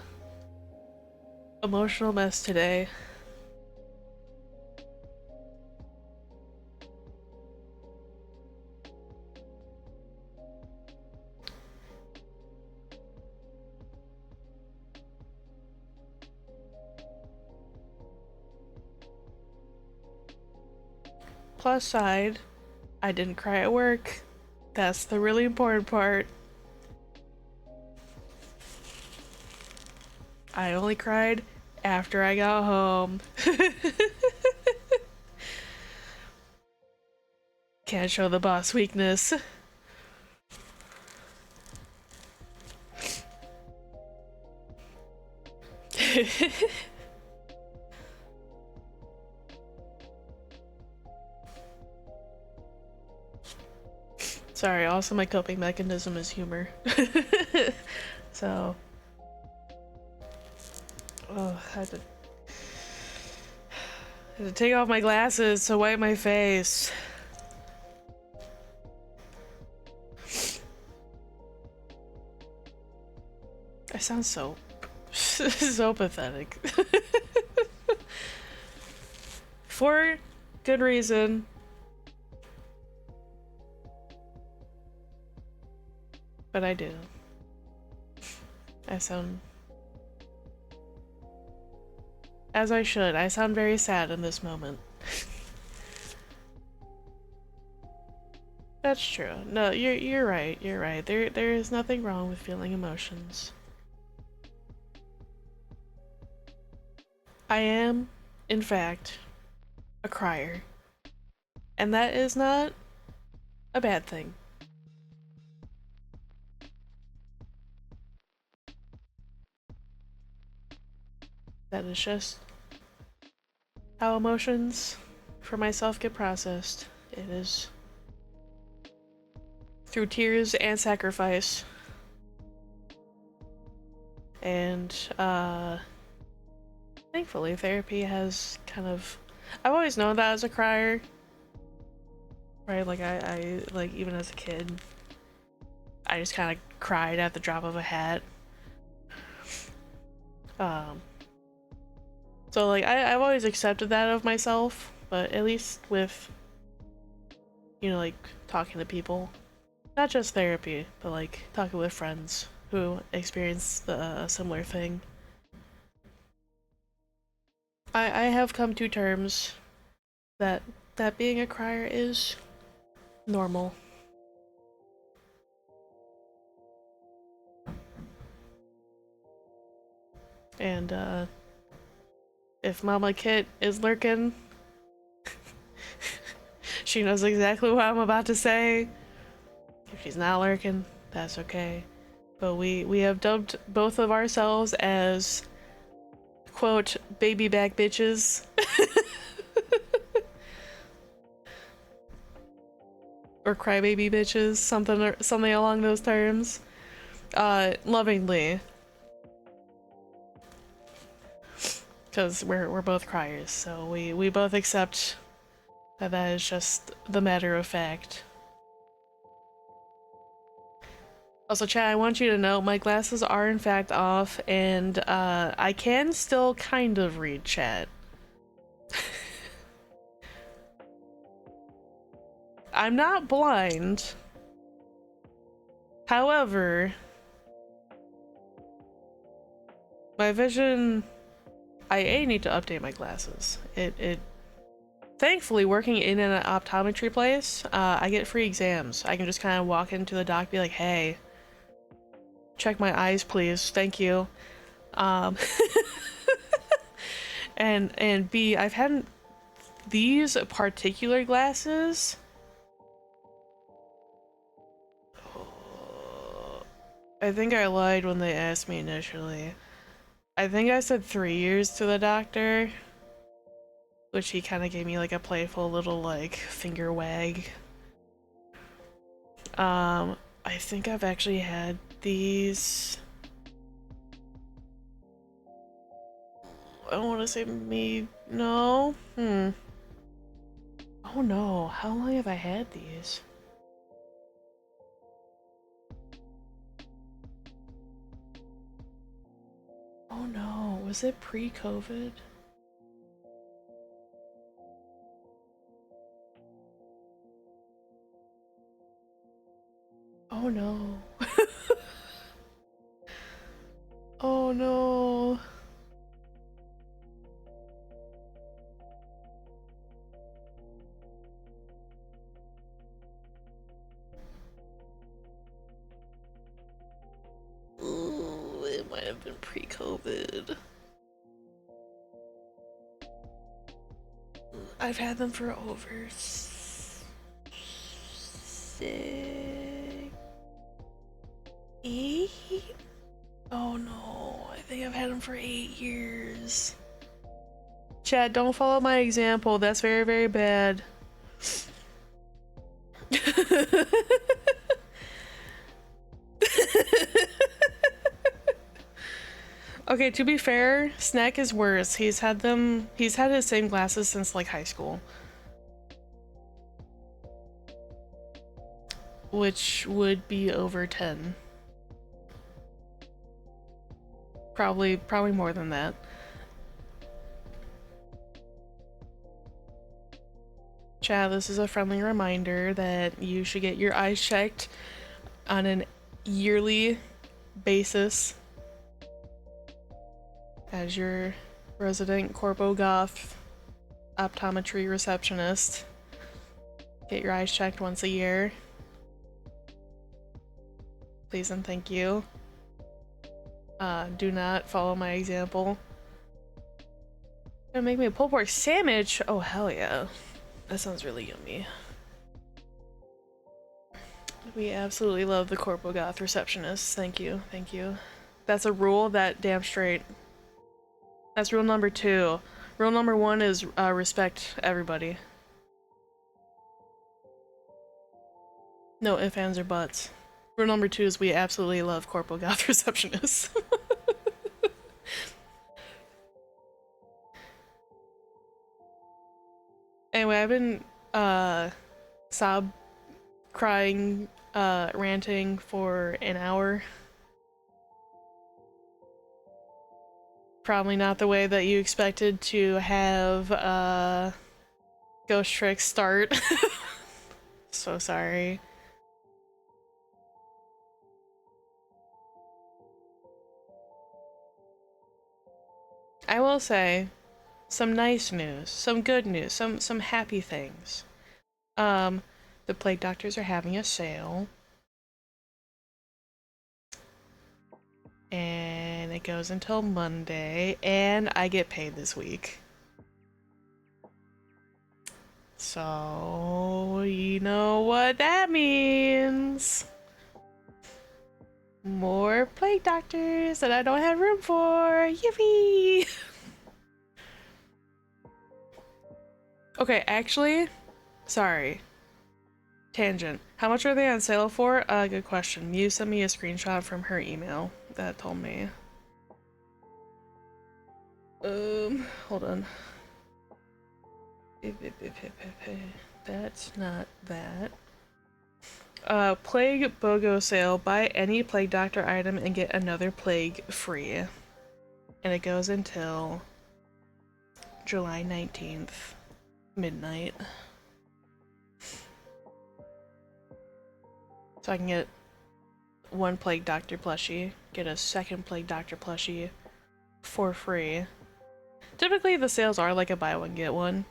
emotional mess today. Plus side, I didn't cry at work. That's the really important part. I only cried after I got home. Can't show the boss weakness. Sorry, also my coping mechanism is humor. So, oh, I had to take off my glasses to wipe my face. I sound so so pathetic. For good reason. But I do. I sound... as I should. I sound very sad in this moment. That's true. No, you're right. You're right. There is nothing wrong with feeling emotions. I am, in fact, a crier. And that is not a bad thing. That is just how emotions for myself get processed. It is through tears and sacrifice. And thankfully therapy has kind of... I've always known that as a crier. Right, like I like even as a kid, I just kind of cried at the drop of a hat. So like I've always accepted that of myself, but at least with, you know, like talking to people, not just therapy, but like talking with friends who experience a similar thing, I have come to terms that being a crier is normal. And if Mama Kit is lurking, she knows exactly what I'm about to say. If she's not lurking, that's okay. But we have dubbed both of ourselves as, quote, baby back bitches. Or crybaby bitches, something along those terms. Lovingly. Because we're both criers, so we both accept that is just the matter of fact. Also, chat, I want you to know my glasses are in fact off, and I can still kind of read chat. I'm not blind. However, my vision... I need to update my glasses. Thankfully, working in an optometry place, I get free exams. I can just kind of walk into the doc and be like, hey, check my eyes, please. Thank you. And B, I've had these particular glasses. I think I lied when they asked me initially. I think I said 3 years to the doctor, which he kind of gave me like a playful little like finger wag. I think I've actually had these... I want to say me... no? Oh no, how long have I had these? Oh no, was it pre-COVID? Oh no. Oh no. Ooh, it might have been pre-COVID. I've had them for over 8? Oh no, I think I've had them for 8 years. Chad, don't follow my example. That's very, very bad. Okay, to be fair, Snack is worse. He's had his same glasses since like high school. Which would be over 10. Probably more than that. Chad, this is a friendly reminder that you should get your eyes checked on an yearly basis as your resident Corpo Goth optometry receptionist. Get your eyes checked once a year. Please and thank you. Do not follow my example. Gonna make me a pulled pork sandwich? Oh hell yeah. That sounds really yummy. We absolutely love the Corpo Goth receptionists. Thank you, thank you. That's a rule, that damn straight. That's rule number 2. Rule number 1 is respect everybody. No ifs, ands, or buts. Rule number 2 is we absolutely love Corpo Goth receptionists. Anyway, I've been sob crying, ranting for an hour. Probably not the way that you expected to have Ghost Trick start. So sorry. I will say some nice news, some good news, some happy things. The Plague Doctors are having a sale. And it goes until Monday, and I get paid this week. So, you know what that means. More Plague Doctors that I don't have room for. Yippee! Okay, actually, sorry. Tangent. How much are they on sale for? Good question. Mew sent me a screenshot from her email that told me. Hold on. That's not that. Plague BOGO sale. Buy any Plague Doctor item and get another Plague free. And it goes until July 19th, midnight. So I can get one Plague Doctor plushie, get a second Plague Doctor plushie for free. Typically the sales are like a buy one get one.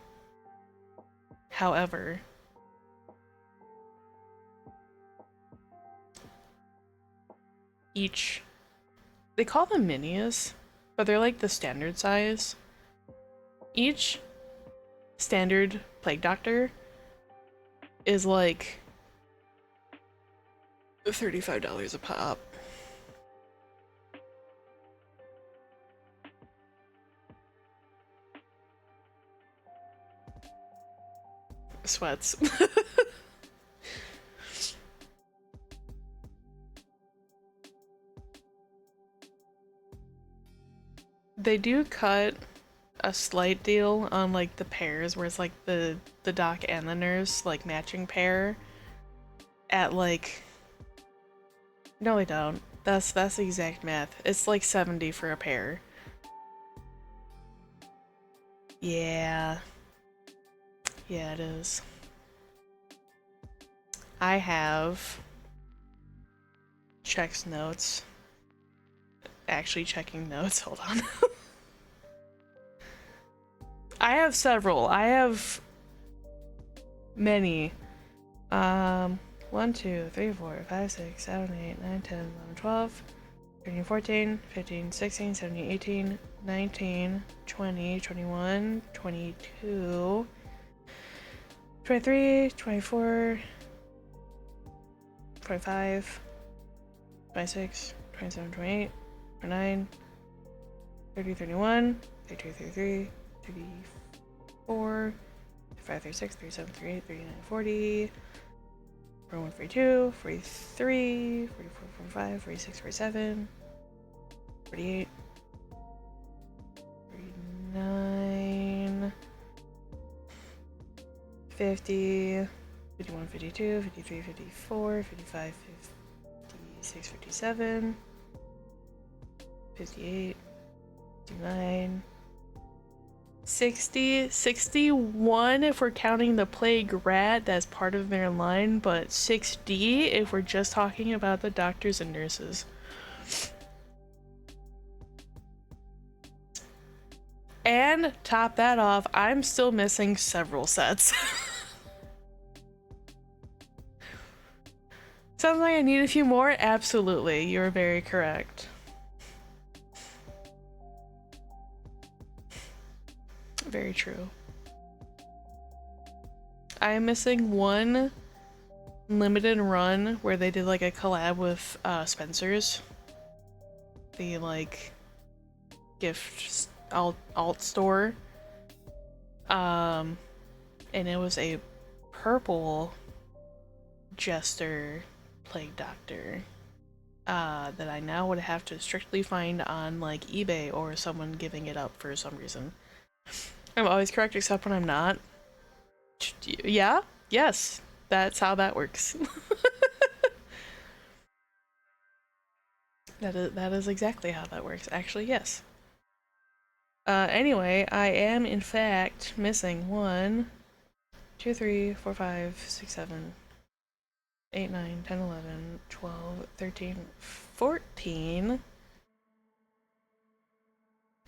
However, they call them minis, but they're like the standard size. Each standard Plague Doctor is like $35 a pop. Sweats. They do cut a slight deal on like the pairs where it's like the doc and the nurse like matching pair at like, no they don't. That's the exact math. It's like 70 for a pair. Yeah. Yeah, it is. I have checks notes. Actually checking notes. Hold on. I have several. I have many. 1, 2, 3, 4, 5, 6, 7, 8, 9, 10, 11, 12, 13, 14, 15, 16, 17, 18, 19, 20, 21, 22, 23, 24, 25, 26, 27, 28, 29, 30, 31, 32, 33, 34, 35, 36, 37, 38, 39, 40, 41, 42, 43, 44, 45, 46, 47, 48, 49, 50, 51, 52, 53, 54, 55, 56, 57, 58, 59, 60, 61 if we're counting the plague rat that's part of their line, but 6D if we're just talking about the doctors and nurses. And top that off, I'm still missing several sets. Sounds like I need a few more? Absolutely, you're very correct. Very true. I am missing one limited run where they did like a collab with Spencer's. The like gift alt store. And it was a purple Jester Plague Doctor that I now would have to strictly find on like eBay or someone giving it up for some reason. I'm always correct except when I'm not. Yeah? Yes. That's how that works. That is exactly how that works. Actually, yes. Anyway, I am in fact missing 1, 2, 3, 4, 5, 6, 7, 8, 9, 10, 11, 12, 13, 14.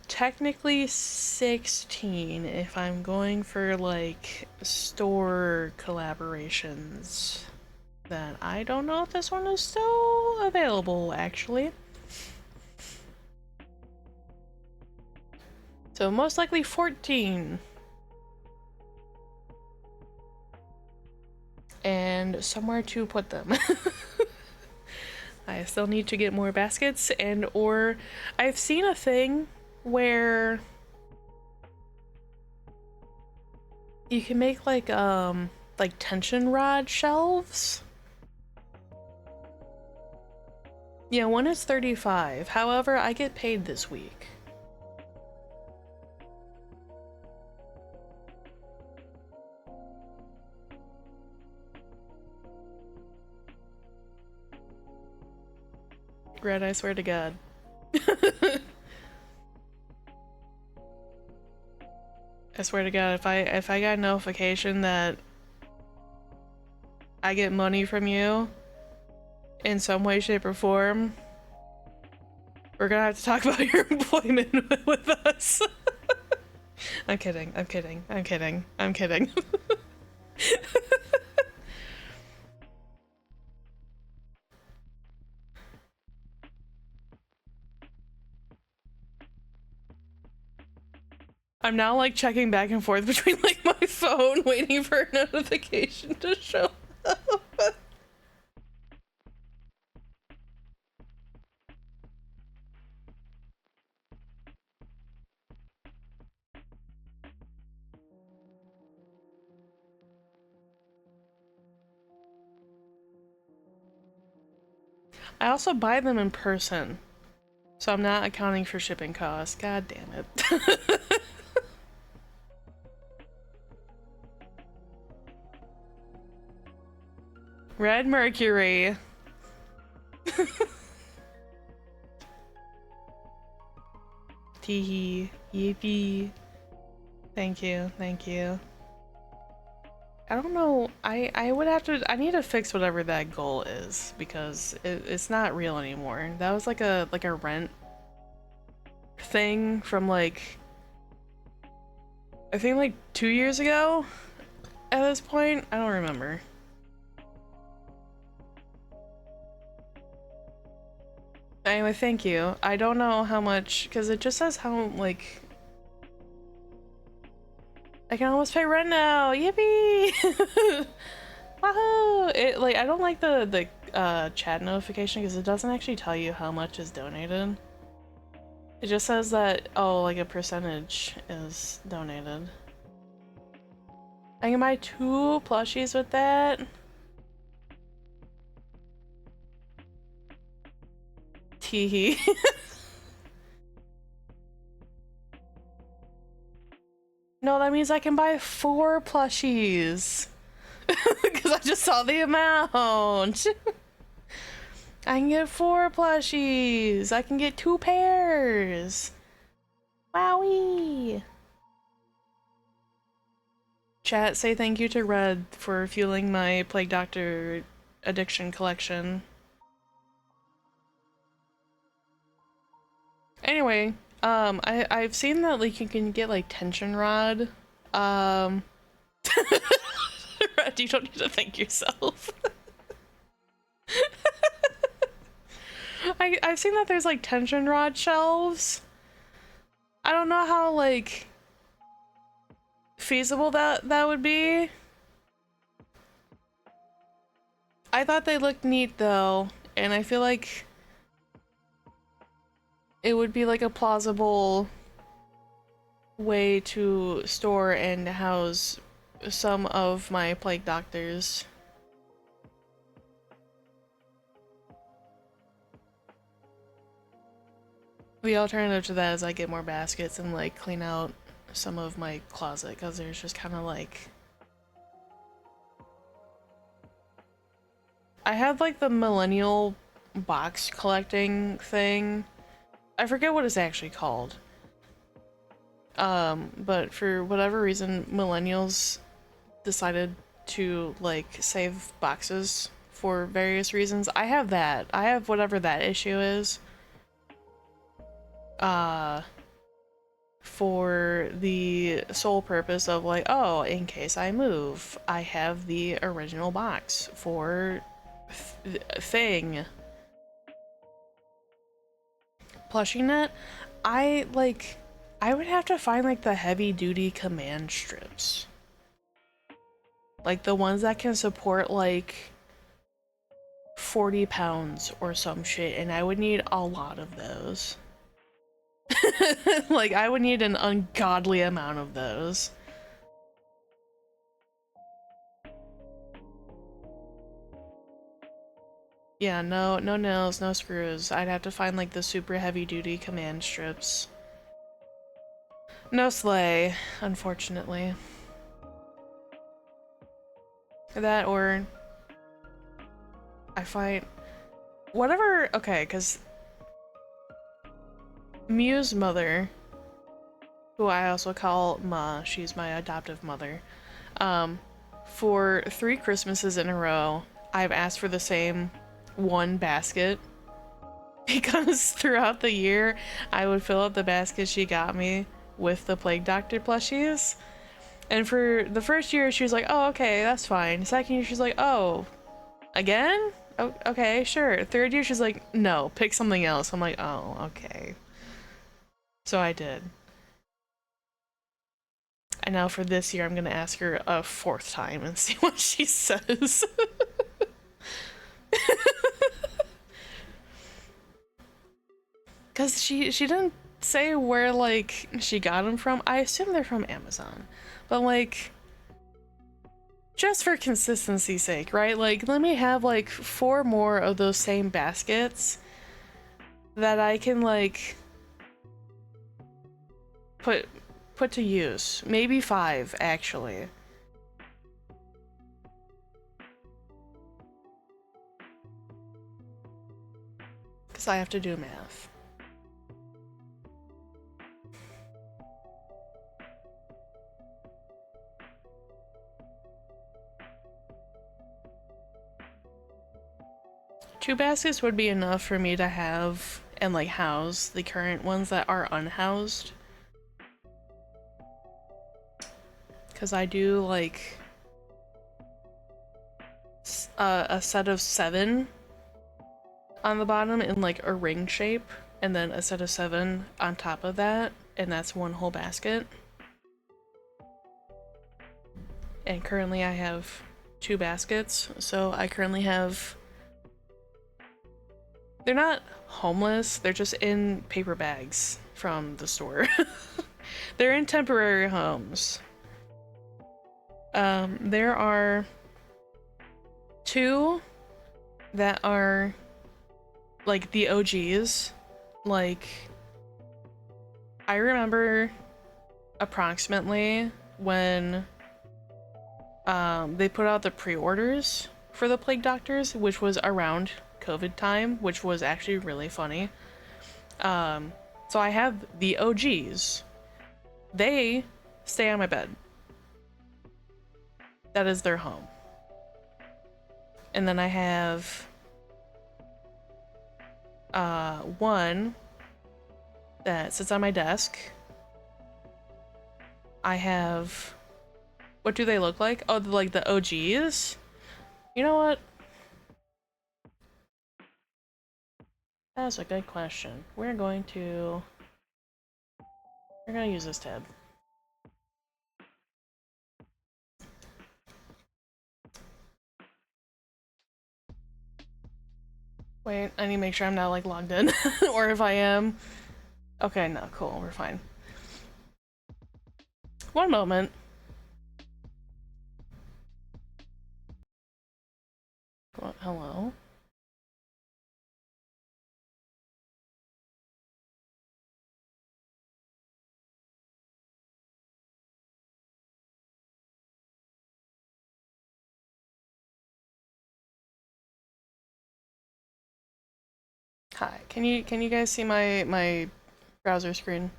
Technically 16 if I'm going for like store collaborations. Then I don't know if this one is still available actually. So most likely 14. And somewhere to put them. I still need to get more baskets and or I've seen a thing where you can make like tension rod shelves. Yeah, one is 35. However, I get paid this week. Red, I swear to God. I swear to God, if I got a notification that I get money from you in some way, shape, or form, we're gonna have to talk about your employment with us. I'm kidding. I'm kidding. I'm kidding. I'm kidding. I'm now like checking back and forth between like my phone, waiting for a notification to show up. I also buy them in person, so I'm not accounting for shipping costs. God damn it. Red Mercury. Teehee. Yippee. Thank you, thank you. I don't know, I would have to, I need to fix whatever that goal is, because it's not real anymore. That was like a rent thing from like, I think like 2 years ago at this point? I don't remember. Anyway, thank you. I don't know how much, because it just says how, like, I can almost pay rent now! Yippee! Wahoo! It, like, I don't like the chat notification because it doesn't actually tell you how much is donated. It just says that, oh, like a percentage is donated. I can buy 2 plushies with that? Teehee. No, that means I can buy 4 plushies. Because I just saw the amount. I can get 4 plushies. I can get 2 pairs. Wowee. Chat, say thank you to Red for fueling my Plague Doctor addiction collection. Anyway, I've seen that like you can get like tension rod. Red, you don't need to thank yourself. I've seen that there's like tension rod shelves. I don't know how like feasible that would be. I thought they looked neat though, and I feel like it would be like a plausible way to store and house some of my Plague Doctors. The alternative to that is I get more baskets and like clean out some of my closet because there's just kind of like, I had like the millennial box collecting thing. I forget what it's actually called. But for whatever reason, millennials decided to like save boxes for various reasons. I have that. I have whatever that issue is. For the sole purpose of like, oh, in case I move, I have the original box for thing. PlushieNet, I would have to find like the heavy duty command strips. Like the ones that can support like 40 pounds or some shit, and I would need a lot of those. Like, I would need an ungodly amount of those. Yeah, no nails, no screws. I'd have to find like the super heavy duty command strips. No sleigh, unfortunately. That or I find whatever. Okay, because Mew's mother, who I also call Ma, she's my adoptive mother. For 3 Christmases in a row, I've asked for the same one basket because throughout the year I would fill up the basket she got me with the Plague Doctor plushies. And for the first year she was like, oh, okay, that's fine. Second year she's like, oh, again? Oh, okay, sure. Third year she's like, no, pick something else. I'm like, oh, okay. So I did. And now for this year I'm gonna ask her a 4th time and see what she says. Cause she didn't say where like she got them from. I assume they're from Amazon, but like just for consistency's sake, right? Like let me have like 4 more of those same baskets that I can like put to use. Maybe 5 actually. Cause I have to do math. 2 baskets would be enough for me to have and like house the current ones that are unhoused. Because I do like a set of 7 on the bottom in like a ring shape, and then a set of 7 on top of that, and that's one whole basket. And currently I have 2 baskets, so I currently have... They're not homeless, they're just in paper bags from the store. They're in temporary homes. There are 2 that are like the OGs. Like, I remember approximately when they put out the pre-orders for the Plague Doctors, which was around COVID time, which was actually really funny. So I have the OGs. They stay on my bed. That is their home. And then I have one that sits on my desk. I have... What do they look like? Oh, like the OGs? You know what? That's a good question. We're gonna use this tab. Wait, I need to make sure I'm not like logged in. Or if I am. Okay, no, cool, we're fine. One moment. What, hello? Hi, can you guys see my browser screen?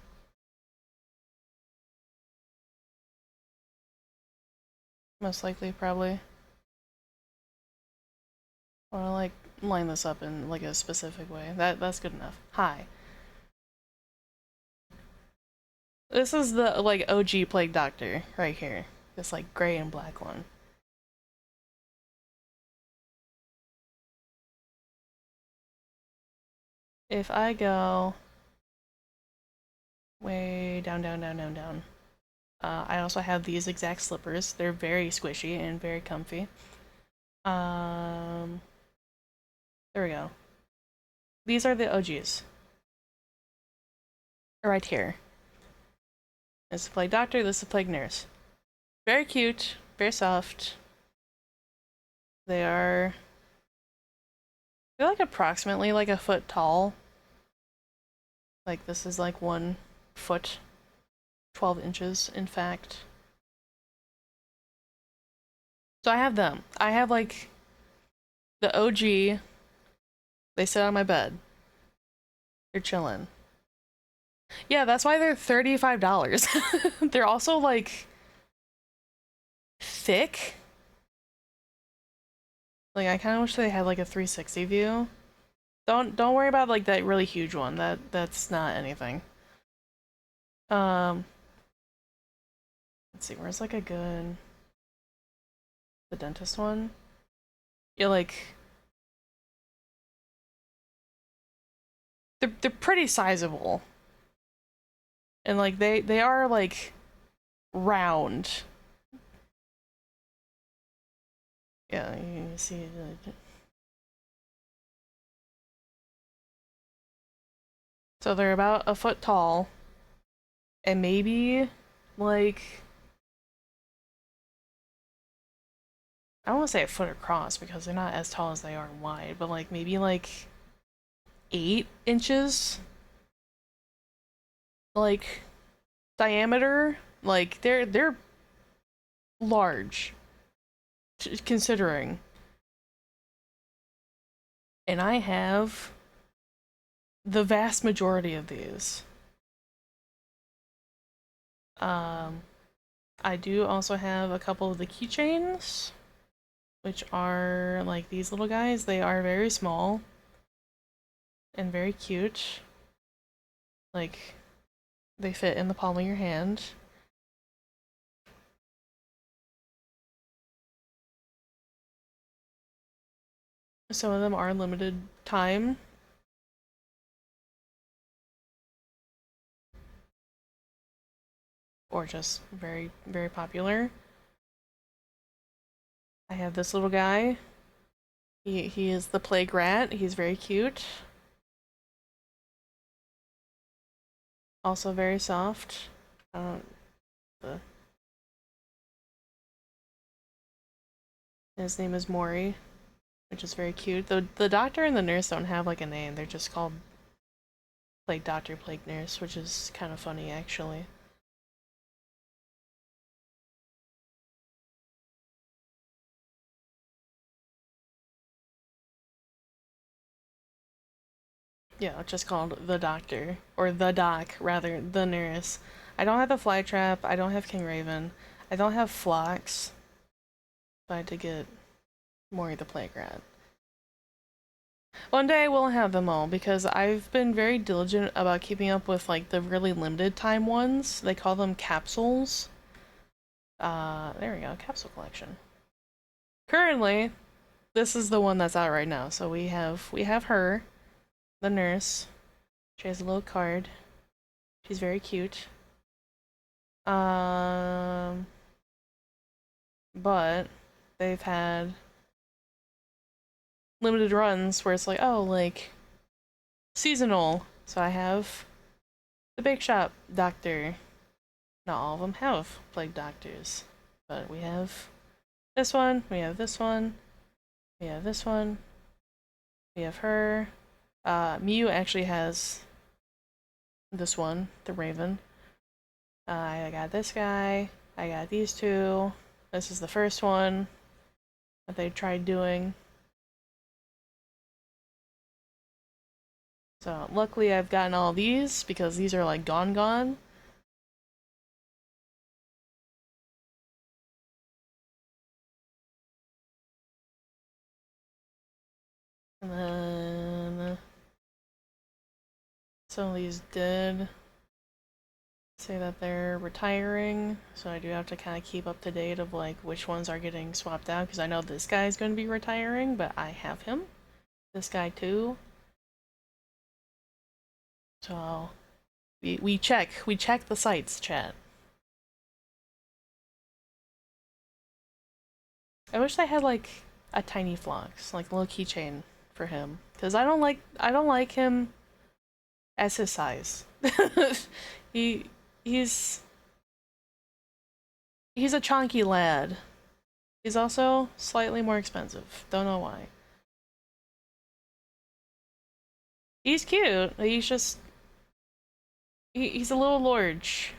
Most likely, probably. I wanna like line this up in like a specific way. That's good enough. Hi. This is the like OG Plague Doctor right here. This like gray and black one. If I go way down, down, down, down, down. I also have these exact slippers. They're very squishy and very comfy. There we go. These are the OGs. Right here. This is Plague Doctor, this is Plague Nurse. Very cute, very soft. They're like approximately like a foot tall. Like this is like 1 foot, 12 inches in fact. So I have them. I have like the OG. They sit on my bed. They're chilling. Yeah, that's why they're $35. They're also like thick. Like I kind of wish they had like a 360 view. Don't worry about like that really huge one. That's not anything. Let's see, where's like a good... The dentist one? Yeah, like... They're pretty sizable. And like they are like round. Yeah, you see the... So they're about a foot tall. And maybe like... I don't want to say a foot across because they're not as tall as they are wide, but like maybe like 8 inches like diameter. Like they're large considering. And I have the vast majority of these. I do also have a couple of the keychains, which are like these little guys. They are very small and very cute. Like, they fit in the palm of your hand. Some of them are limited time. Or just very, very popular. I have this little guy. He is the plague rat. He's very cute. Also very soft. The His name is Maury, which is very cute. The doctor and the nurse don't have like a name. They're just called Plague Doctor, Plague Nurse, which is kind of funny actually. Yeah, it's just called the doctor, or the doc, rather, the nurse. I don't have the Flytrap, I don't have King Raven, I don't have Phlox, so I had to get Maury the Plague Rat. One day I will have them all, because I've been very diligent about keeping up with, like, the really limited time ones. They call them capsules. There we go, capsule collection. Currently, this is the one that's out right now, so we have her, the nurse. She has a little card. She's very cute. But they've had limited runs where it's like, oh, like, seasonal. So I have the Bake Shop Doctor. Not all of them have Plague Doctors, but we have this one, we have this one, we have this one, we have her. Mew actually has this one, the Raven. I got this guy, I got these two. This is the first one that they tried doing. So luckily I've gotten all these because these are like gone. And then some of these did say that they're retiring, so I do have to kind of keep up to date of like which ones are getting swapped out, because I know this guy's going to be retiring, but I have him. This guy too. So we check the sites, chat. I wish I had like a tiny Phlox, like a little keychain for him, because I don't like him as his size. He's a chunky lad. He's also slightly more expensive. Don't know why. He's cute. He's just he's a little large.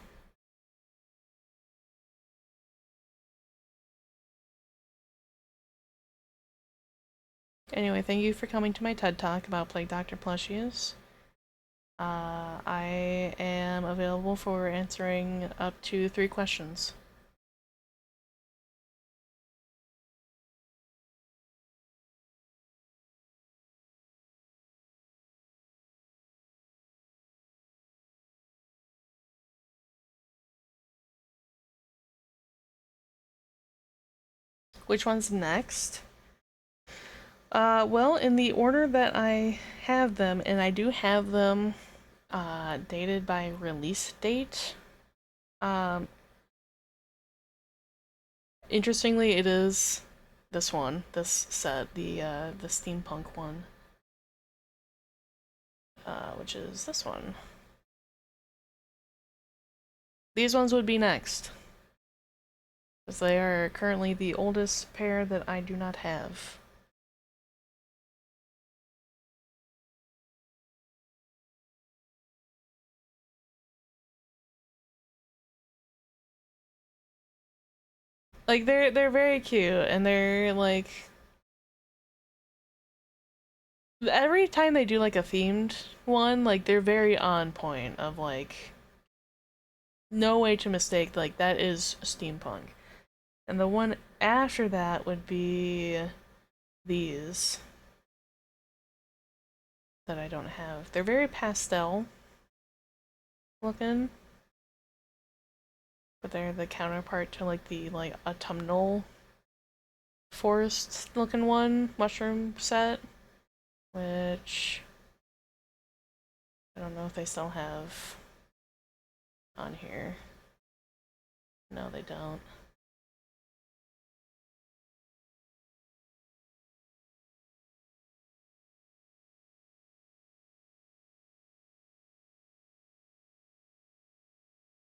Anyway, thank you for coming to my TED Talk about Plague Doctor plushies. I am available for answering up to 3 questions. Which one's next? Well, in the order that I have them, and I do have them dated by release date. Interestingly, it is this one, this set, the steampunk one, which is this one. These ones would be next, because they are currently the oldest pair that I do not have. Like they're very cute, and they're like every time they do like a themed one, like they're very on point of like no way to mistake, like that is steampunk. And the one after that would be these that I don't have. They're very pastel looking, but they're the counterpart to like the autumnal forest looking one, mushroom set, which I don't know if they still have on here. No, they don't.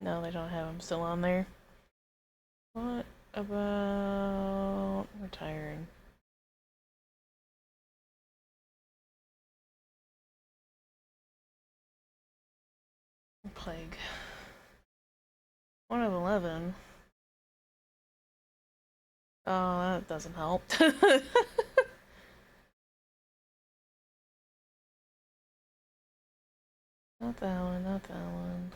No, they don't have them still on there. What about retired? Plague. 1 of 11. Oh, that doesn't help. Not that one, not that one.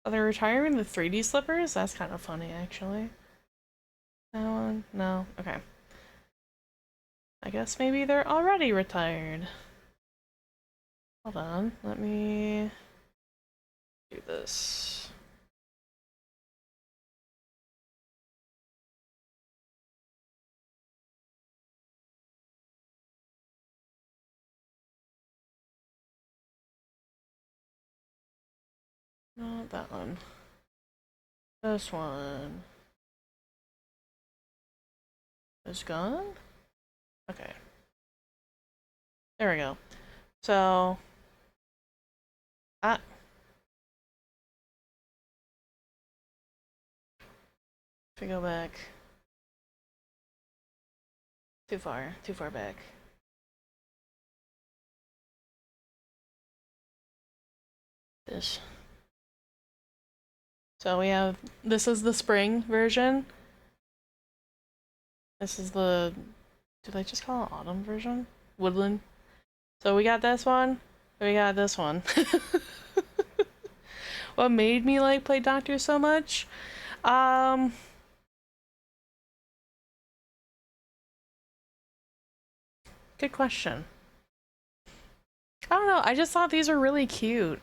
Oh, they're retiring the 3D slippers? That's kind of funny, actually. That one? No? Okay. I guess maybe they're already retired. Hold on, let me do this. Not that one. This one is gone? Okay. There we go. So, if we go back too far back. This. So we have, this is the spring version. This is the, did I just call it autumn version? Woodland. So we got this one, we got this one. What made me like Plague Doctor so much? Good question. I don't know, I just thought these were really cute.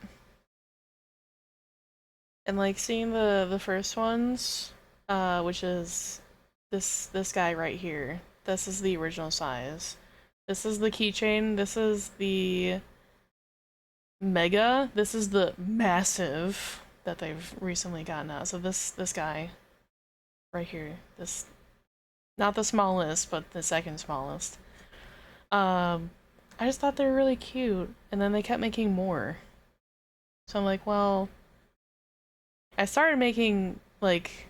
And like seeing the first ones, which is this guy right here. This is the original size. This is the keychain. This is the mega. This is the massive that they've recently gotten out. So this guy right here. This, not the smallest, but the second smallest. I just thought they were really cute, and then they kept making more. So I'm like, well, I started making like,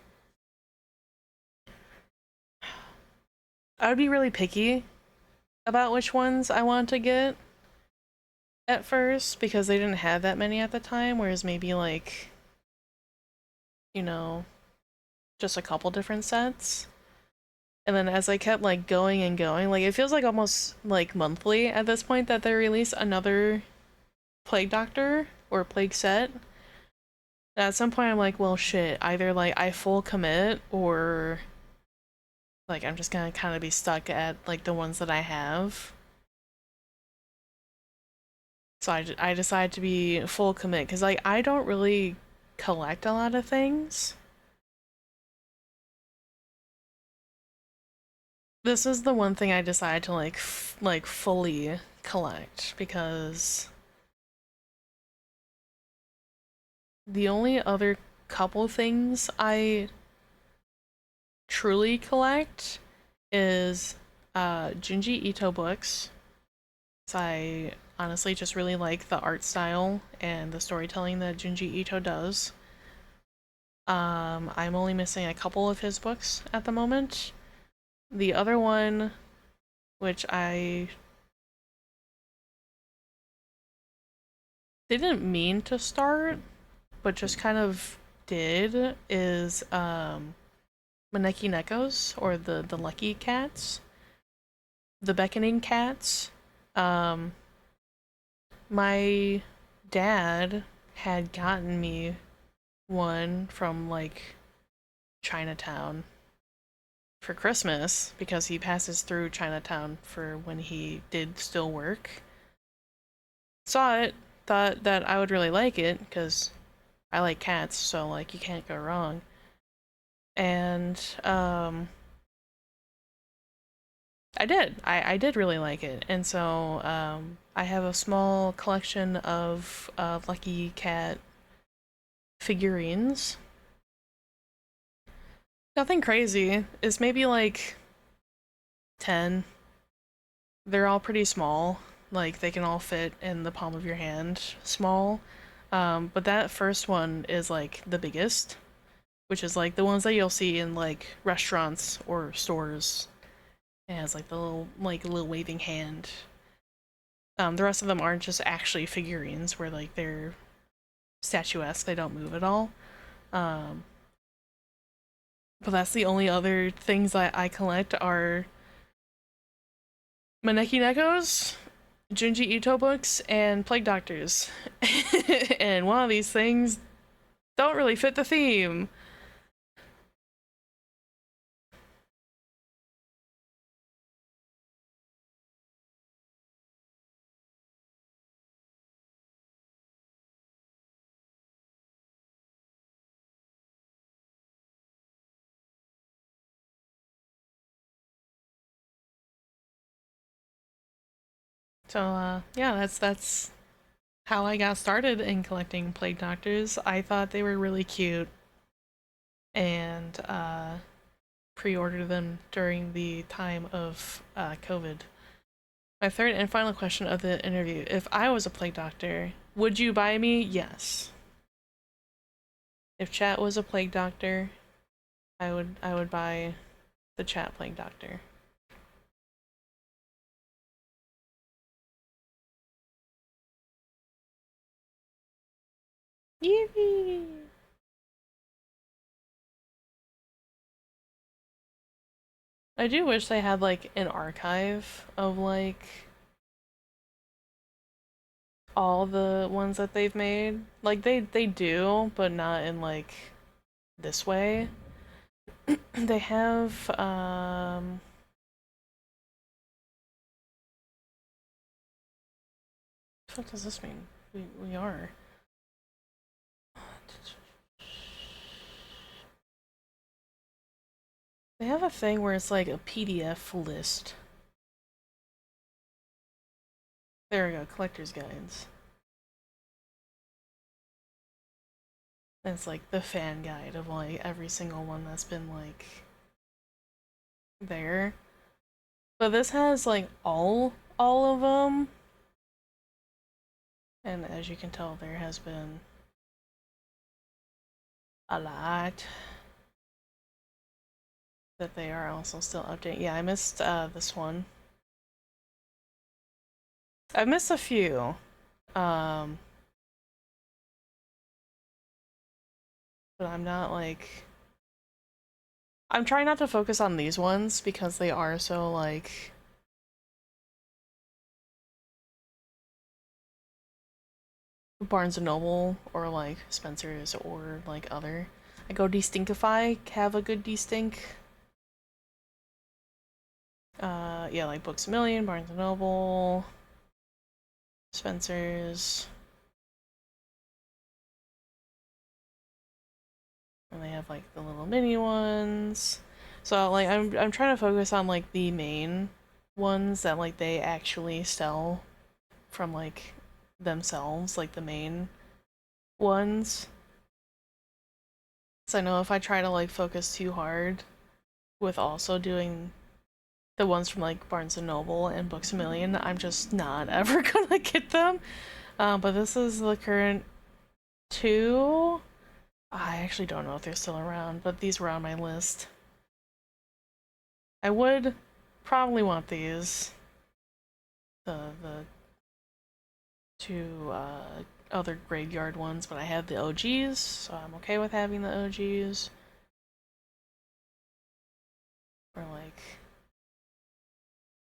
I would be really picky about which ones I want to get at first because they didn't have that many at the time, whereas maybe like, you know, just a couple different sets. And then as I kept like going and going, like it feels like almost like monthly at this point that they release another Plague Doctor or Plague set. And at some point I'm like, well shit, either like I full commit or like I'm just gonna kind of be stuck at like the ones that I have. So I decided to be full commit because like I don't really collect a lot of things. This is the one thing I decided to like fully collect because the only other couple things I truly collect is Junji Ito books. So I honestly just really like the art style and the storytelling that Junji Ito does. I'm only missing a couple of his books at the moment. The other one, which I didn't mean to start, but just kind of did, is Maneki Nekos, or the Lucky Cats. The Beckoning Cats. My dad had gotten me one from like Chinatown for Christmas because he passes through Chinatown for when he did still work. Saw it, thought that I would really like it because I like cats, so like you can't go wrong. And I did. I did really like it. And so I have a small collection of Lucky Cat figurines. Nothing crazy. It's maybe like 10. They're all pretty small. Like they can all fit in the palm of your hand small. But that first one is like the biggest, which is like the ones that you'll see in like restaurants or stores. It has like the little waving hand. The rest of them aren't just actually figurines where like they're statuesque, they don't move at all. Um, but that's the only other things I collect are Maneki Nekos, Junji Ito books, and Plague Doctors. And one of these things don't really fit the theme. So yeah, that's how I got started in collecting Plague Doctors. I thought they were really cute and pre-ordered them during the time of COVID. My third and final question of the interview: if I was a Plague Doctor, would you buy me? Yes. If Chat was a Plague Doctor, I would buy the Chat Plague Doctor. Yippee! I do wish they had like an archive of like all the ones that they've made. Like they do, but not in like this way. They have what does this mean? We are. They have a thing where it's like a PDF list. There we go, collector's guides. And it's like the fan guide of like every single one that's been like there. But this has like all of them. And as you can tell, there has been a lot that they are also still updating. Yeah, I missed this one. I missed a few. Um, but I'm not like I'm trying not to focus on these ones because they are so like Barnes and Noble or like Spencer's or like other. I go Destinkify, have a good Destink. Yeah, like Books a Million, Barnes and Noble, Spencer's. And they have like the little mini ones. So like I'm trying to focus on like the main ones that like they actually sell from like themselves, like the main ones. So I know if I try to like focus too hard with also doing the ones from like Barnes and Noble and Books a Million, I'm just not ever gonna get them. But this is the current two. I actually don't know if they're still around, but these were on my list. I would probably want these. The two other graveyard ones, but I have the OGs, so I'm okay with having the OGs. Or like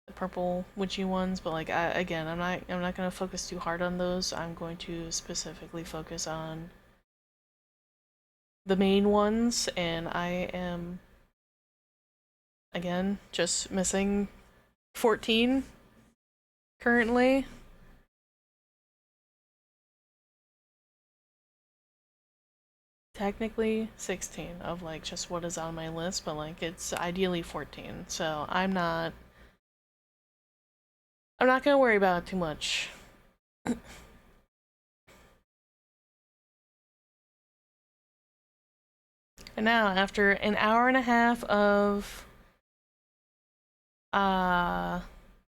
the purple witchy ones, but like again, I'm not gonna focus too hard on those. I'm going to specifically focus on the main ones, and I am, again, just missing 14 currently. Technically 16 of like just what is on my list, but like it's ideally 14. So I'm not gonna worry about it too much. And now, after an hour and a half of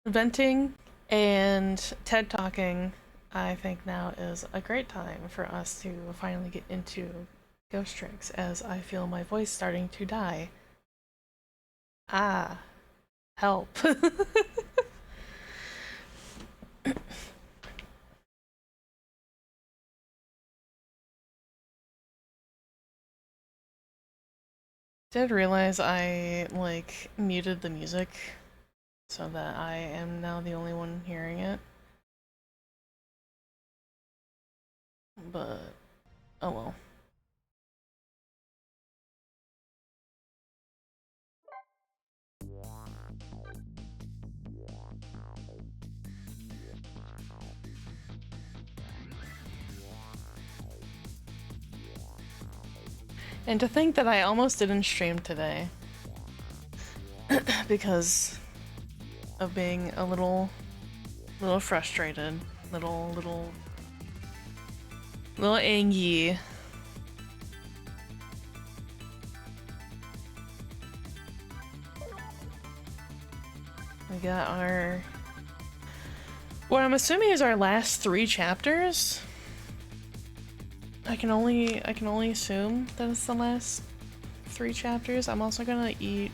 venting and TED talking, I think now is a great time for us to finally get into Ghost Tricks, as I feel my voice starting to die. Ah, help. Did realize I like muted the music so that I am now the only one hearing it. But oh well. And to think that I almost didn't stream today because of being a little frustrated, little angry. We got our what I'm assuming is our last 3 chapters. I can only assume that it's the last 3 chapters. I'm also gonna eat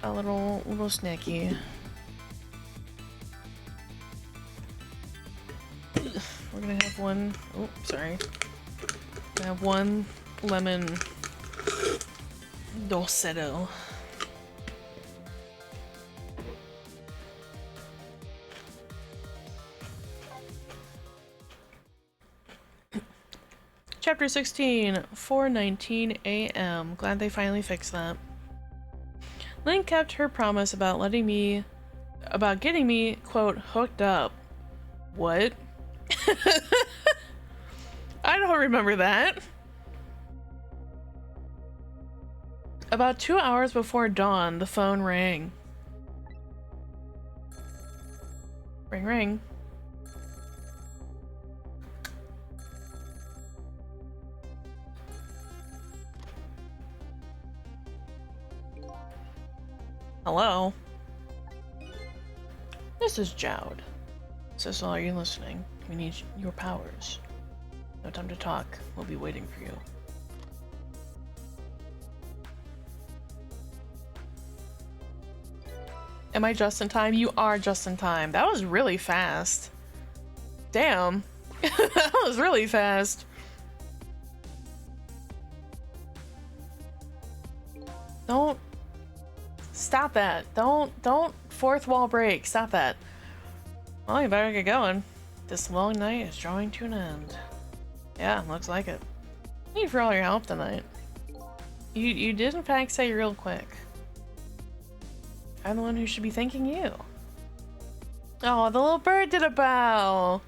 a little snacky. We're gonna have one. Oh, sorry. I have one lemon dulcetto. Chapter 16, 4:19 a.m. Glad they finally fixed that. Link kept her promise about getting me, quote, hooked up. What? I don't remember that. About 2 hours before dawn, the phone rang. Ring, ring. Hello? This is Jowd. Sissel, are you listening? We need your powers. No time to talk. We'll be waiting for you. Am I just in time? You are just in time. That was really fast. Damn. That was really fast. Don't. Stop that. Don't fourth wall break. Stop that. Well, you better get going. This long night is drawing to an end. Yeah, looks like it. Thank you for all your help tonight. You did in fact say real quick. I'm the one who should be thanking you. Oh, the little bird did a bow.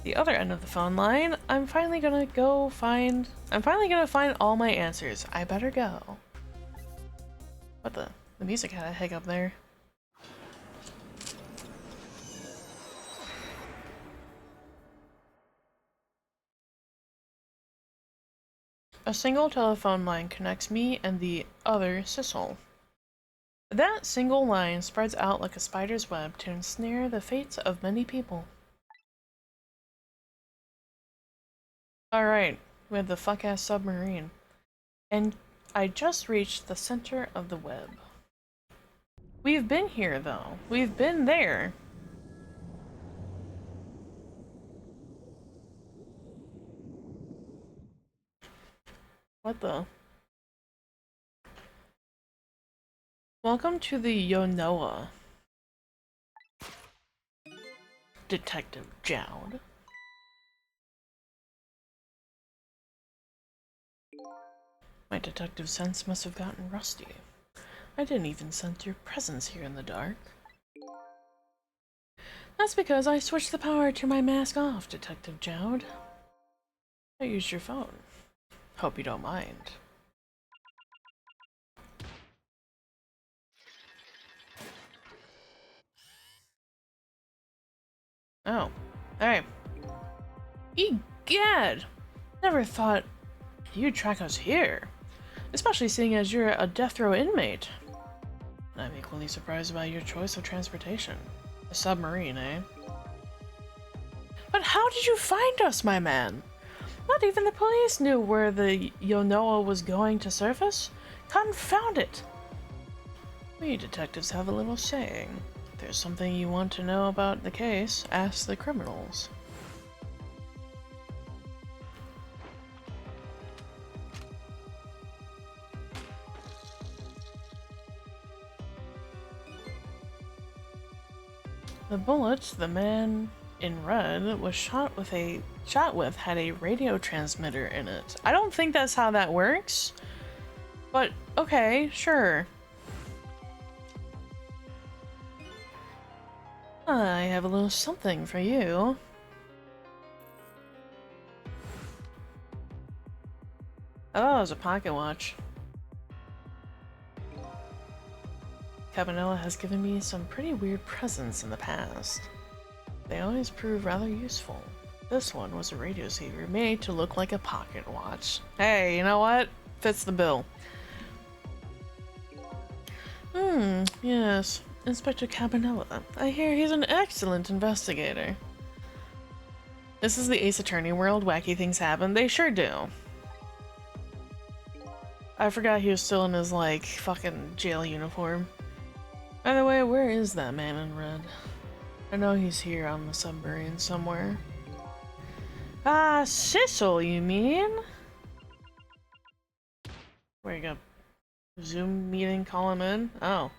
The other end of the phone line. I'm finally gonna find all my answers. I better go. What the music had a hiccup there. A single telephone line connects me and the other Sissel. That single line spreads out like a spider's web to ensnare the fates of many people. Alright, we have the fuck-ass submarine. And I just reached the center of the web. We've been here, though. We've been there. What the? Welcome to the Yonoa. Detective Jowd. My detective sense must have gotten rusty. I didn't even sense your presence here in the dark. That's because I switched the power to my mask off, Detective Jowd. I used your phone. Hope you don't mind. Oh. Alright. Egad! Never thought you'd track us here. Especially seeing as you're a death row inmate. I'm equally surprised by your choice of transportation. A submarine, eh? But how did you find us, my man? Not even the police knew where the Yonoa was going to surface. Confound it! We detectives have a little saying. If there's something you want to know about the case, ask the criminals. The bullet the man in red was shot with had a radio transmitter in it. I don't think that's how that works, but okay, sure. I have a little something for you. Oh, it was a pocket watch. Cabanela has given me some pretty weird presents in the past. They always prove rather useful. This one was a radio receiver made to look like a pocket watch. Hey, you know what? Fits the bill. Yes. Inspector Cabanela. I hear he's an excellent investigator. This is the Ace Attorney world. Wacky things happen. They sure do. I forgot he was still in his, like, fucking jail uniform. By the way, where is that man in red? I know he's here on the submarine somewhere. Ah, Sissel, you mean? Where you go? Zoom meeting, call him in? Oh.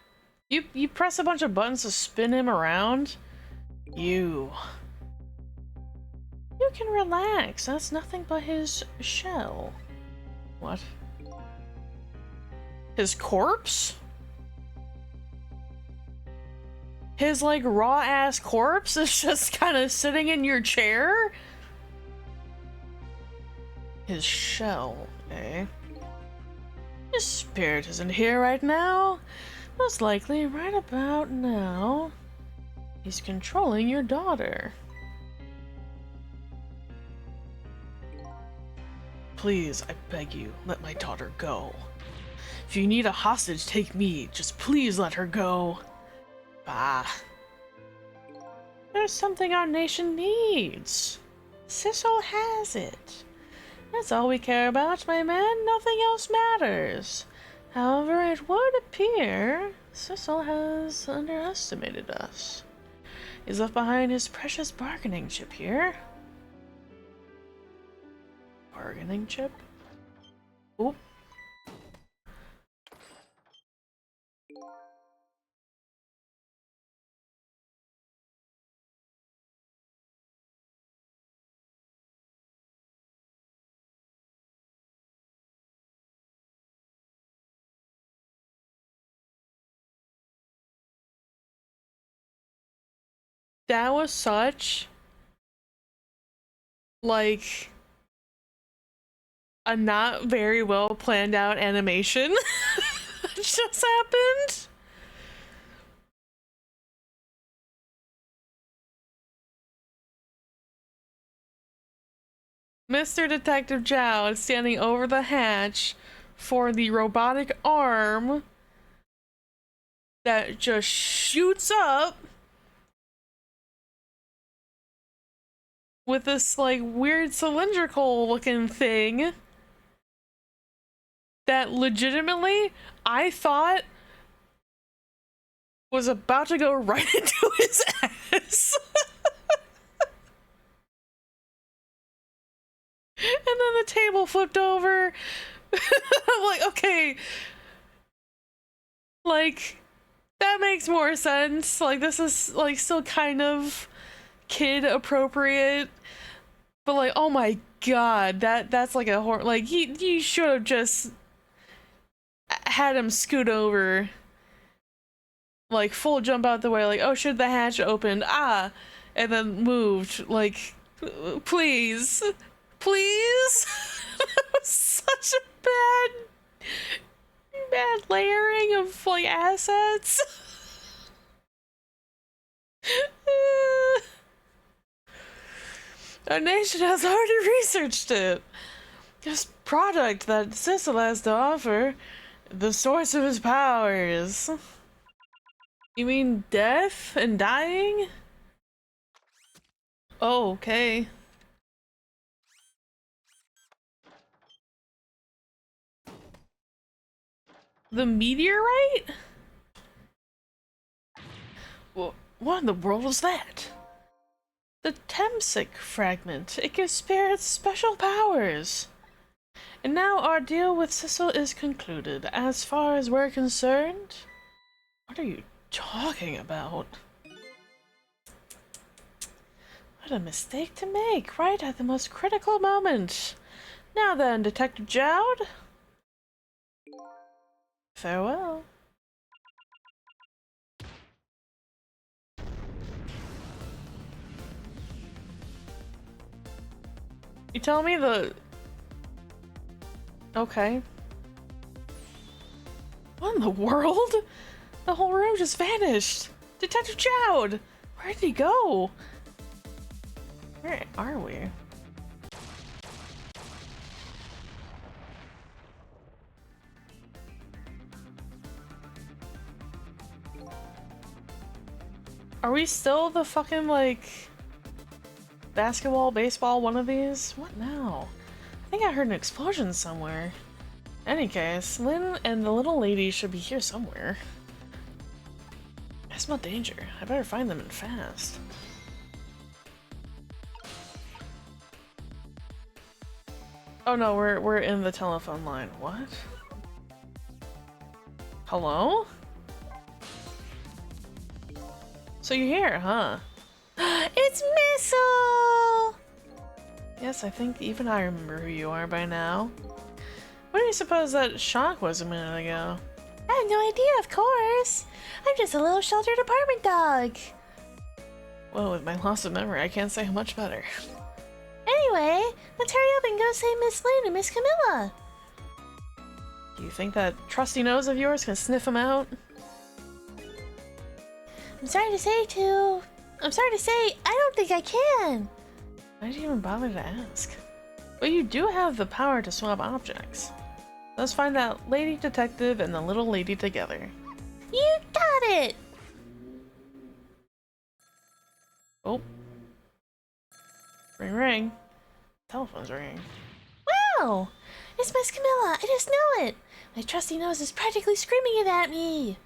You press a bunch of buttons to spin him around? You can relax. That's nothing but his shell. What? His corpse? His, like, raw-ass corpse is just kind of sitting in your chair? His shell, eh? His spirit isn't here right now. Most likely, right about now, he's controlling your daughter. Please, I beg you, let my daughter go. If you need a hostage, take me. Just please let her go. Bah. There's something our nation needs. Sissel has it. That's all we care about, my man. Nothing else matters. However, it would appear Sissel has underestimated us. He's left behind his precious bargaining chip here. Bargaining chip? Oop. That was such, like, a not very well planned out animation. Just happened. Mr. Detective Jowd standing over the hatch for the robotic arm that just shoots up with this, like, weird cylindrical looking thing that legitimately I thought was about to go right into his ass. And then the table flipped over. I'm like, okay. Like, that makes more sense. Like, this is, like, still kind of kid appropriate. But, like, oh my god, that's like a horror. Like, he should have just had him scoot over, like full jump out the way, like, oh shit, the hatch opened, and then moved, like, please, please. That was such a bad layering of, like, assets. Our nation has already researched it. This product that Cecil has to offer, the source of his powers. You mean death and dying? Oh, okay. The meteorite? What in the world was that? The Temsic fragment. It gives spirits special powers. And now our deal with Cecil is concluded. As far as we're concerned... What are you talking about? What a mistake to make, right at the most critical moment. Now then, Detective Jowd. Farewell. You tell me the... Okay. What in the world? The whole room just vanished. Detective Jowd! Where did he go? Where are we? Are we still the fucking, like, basketball, baseball, one of these? What now? I think I heard an explosion somewhere. Any case, Lynn and the little lady should be here somewhere. I smell danger. I better find them and fast. Oh no, we're in the telephone line. What? Hello? So you're here, huh? It's Missile! Yes, I think even I remember who you are by now. What do you suppose that shock was a minute ago? I have no idea, of course. I'm just a little sheltered apartment dog. Well, with my loss of memory, I can't say how much better. Anyway, let's hurry up and go save Miss Lynn and Miss Camilla. Do you think that trusty nose of yours can sniff him out? I'm sorry to say, I don't think I can. Why did you even bother to ask? But you do have the power to swap objects. Let's find that lady detective and the little lady together. You got it! Oh. Ring ring. Telephone's ringing. Wow! It's Miss Camilla, I just know it! My trusty nose is practically screaming it at me!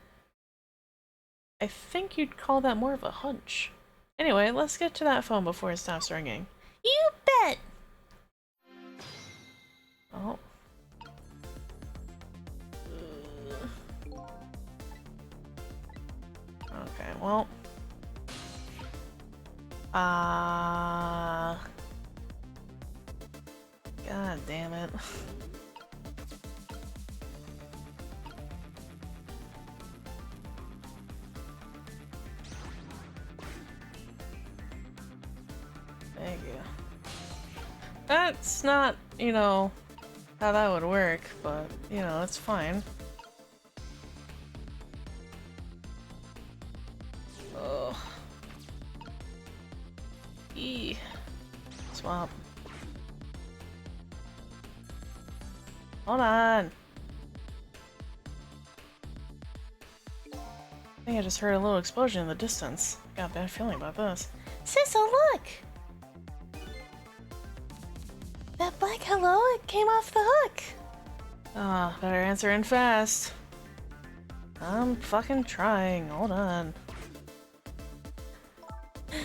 I think you'd call that more of a hunch. Anyway, let's get to that phone before it stops ringing. You bet! Oh. Okay, well. God damn it. Thank you. That's not, you know, how that would work, but, you know, it's fine. Ugh. E. Swap. Hold on. I think I just heard a little explosion in the distance. Got a bad feeling about this. Cecil, look! That black hello, it came off the hook. Ah, better answer in fast. I'm fucking trying. Hold on.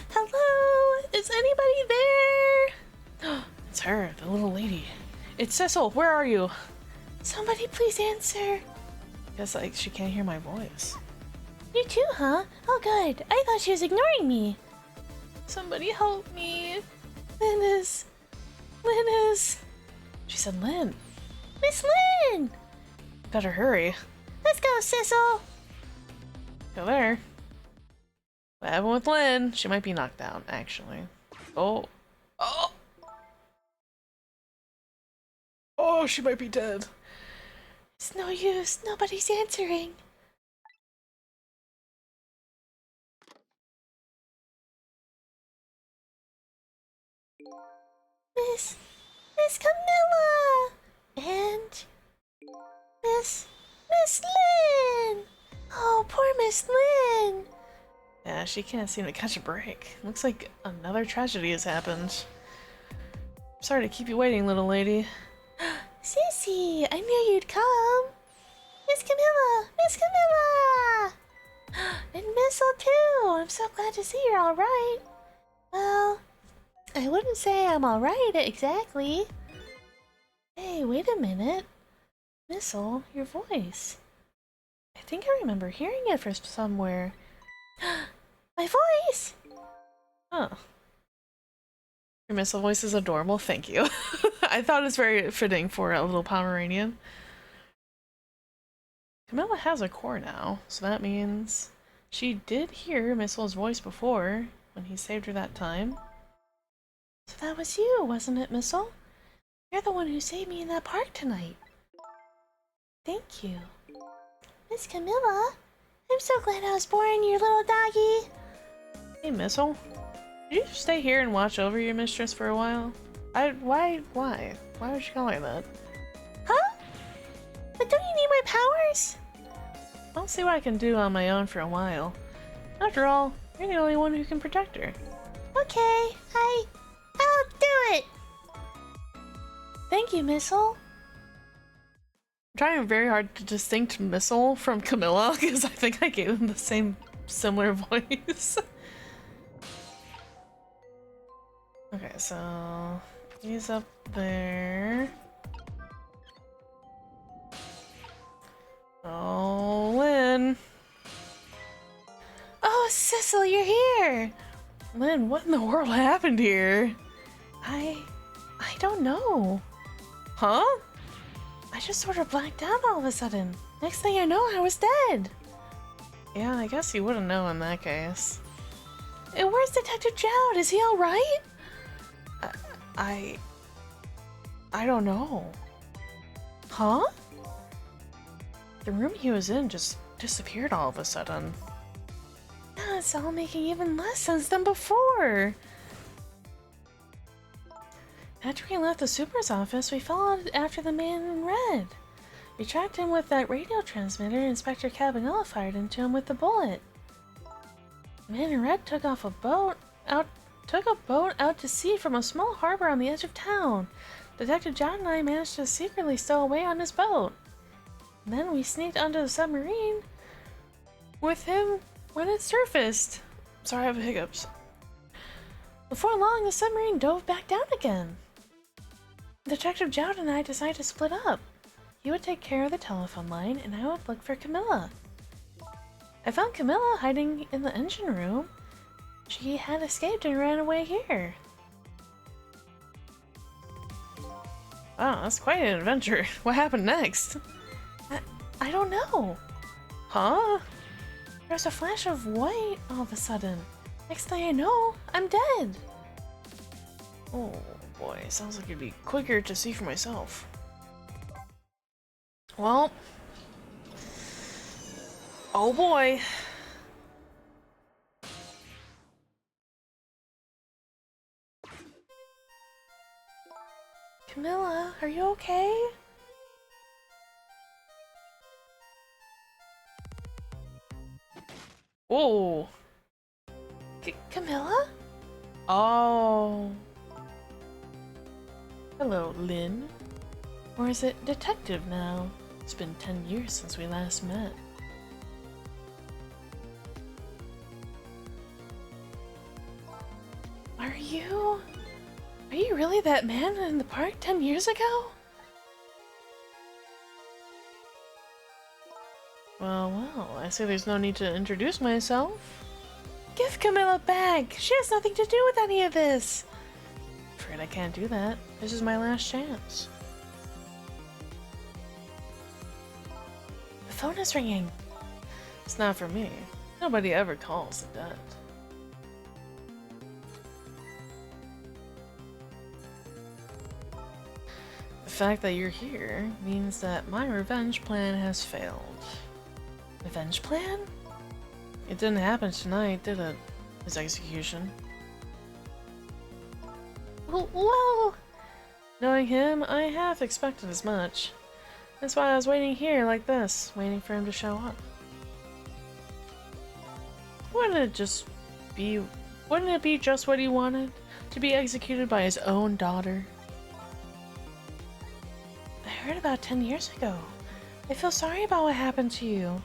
Hello? Is anybody there? It's her, the little lady. It's Cecil, where are you? Somebody please answer. Guess like she can't hear my voice. You too, huh? Oh good. I thought she was ignoring me. Somebody help me. Lynn is... She said Lynn. Miss Lynn! Better hurry. Let's go, Sissel! Go there. What happened with Lynn? She might be knocked out, actually. Oh. Oh! Oh, she might be dead. It's no use. Nobody's answering. Miss Camilla! And Miss Lynn! Oh, poor Miss Lynn! Yeah, she can't seem to catch a break. Looks like another tragedy has happened. Sorry to keep you waiting, little lady. Sissy, I knew you'd come. Miss Camilla! Miss Camilla! And Missile too! I'm so glad to see you're alright. Well, I wouldn't say I'm alright exactly. Hey, wait a minute. Missile, your voice. I think I remember hearing it from somewhere. My voice! Huh. Your Missile voice is adorable, thank you. I thought it was very fitting for a little Pomeranian. Camilla has a core now, so that means she did hear Missile's voice before, when he saved her that time. So that was you, wasn't it, Missile? You're the one who saved me in that park tonight. Thank you. Miss Camilla, I'm so glad I was born, your little doggy. Hey, Missile. Did you stay here and watch over your mistress for a while? Why? Why would you call her that? Huh? But don't you need my powers? I'll see what I can do on my own for a while. After all, you're the only one who can protect her. Okay, I'll do it. Thank you, Missile. I'm trying very hard to distinct Missile from Camilla because I think I gave them the same similar voice. Okay, so he's up there. Oh, Lynn. Oh, Sissel, you're here. Lynn, what in the world happened here? I don't know. Huh? I just sort of blacked out all of a sudden. Next thing I know, I was dead. Yeah, I guess you wouldn't know in that case. And where's Detective Jowd? Is he alright? I don't know. Huh? The room he was in just disappeared all of a sudden. Yeah, it's all making even less sense than before. After we left the super's office, we followed after the man in red. We tracked him with that radio transmitter Inspector Cabanilla fired into him with the bullet. The man in red took a boat out to sea from a small harbor on the edge of town. Detective Jowd and I managed to secretly stow away on his boat. And then we sneaked onto the submarine with him when it surfaced. Sorry, I have hiccups. Before long, the submarine dove back down again. Detective Jowd and I decided to split up. He would take care of the telephone line, and I would look for Camilla. I found Camilla hiding in the engine room. She had escaped and ran away here. Wow, that's quite an adventure. What happened next? I don't know. Huh? There's a flash of white all of a sudden. Next thing I know, I'm dead. Oh boy, sounds like it'd be quicker to see for myself. Well. Oh boy. Camilla, are you okay? Whoa. Camilla? Oh. Hello, Lynn. Or is it Detective now? It's been 10 years since we last met. Are you really that man in the park 10 years ago? Well, I say there's no need to introduce myself. Give Camilla back! She has nothing to do with any of this! Afraid I can't do that. This is my last chance. phone is ringing. It's not for me. Nobody ever calls the dead. The fact that you're here means that my revenge plan has failed. Revenge plan? It didn't happen tonight, did it? His execution. Well, Knowing him, I half expected as much. That's why I was waiting here like this, waiting for him to show up. Wouldn't it be just what he wanted? To be executed by his own daughter? I heard about 10 years ago. I feel sorry about what happened to you.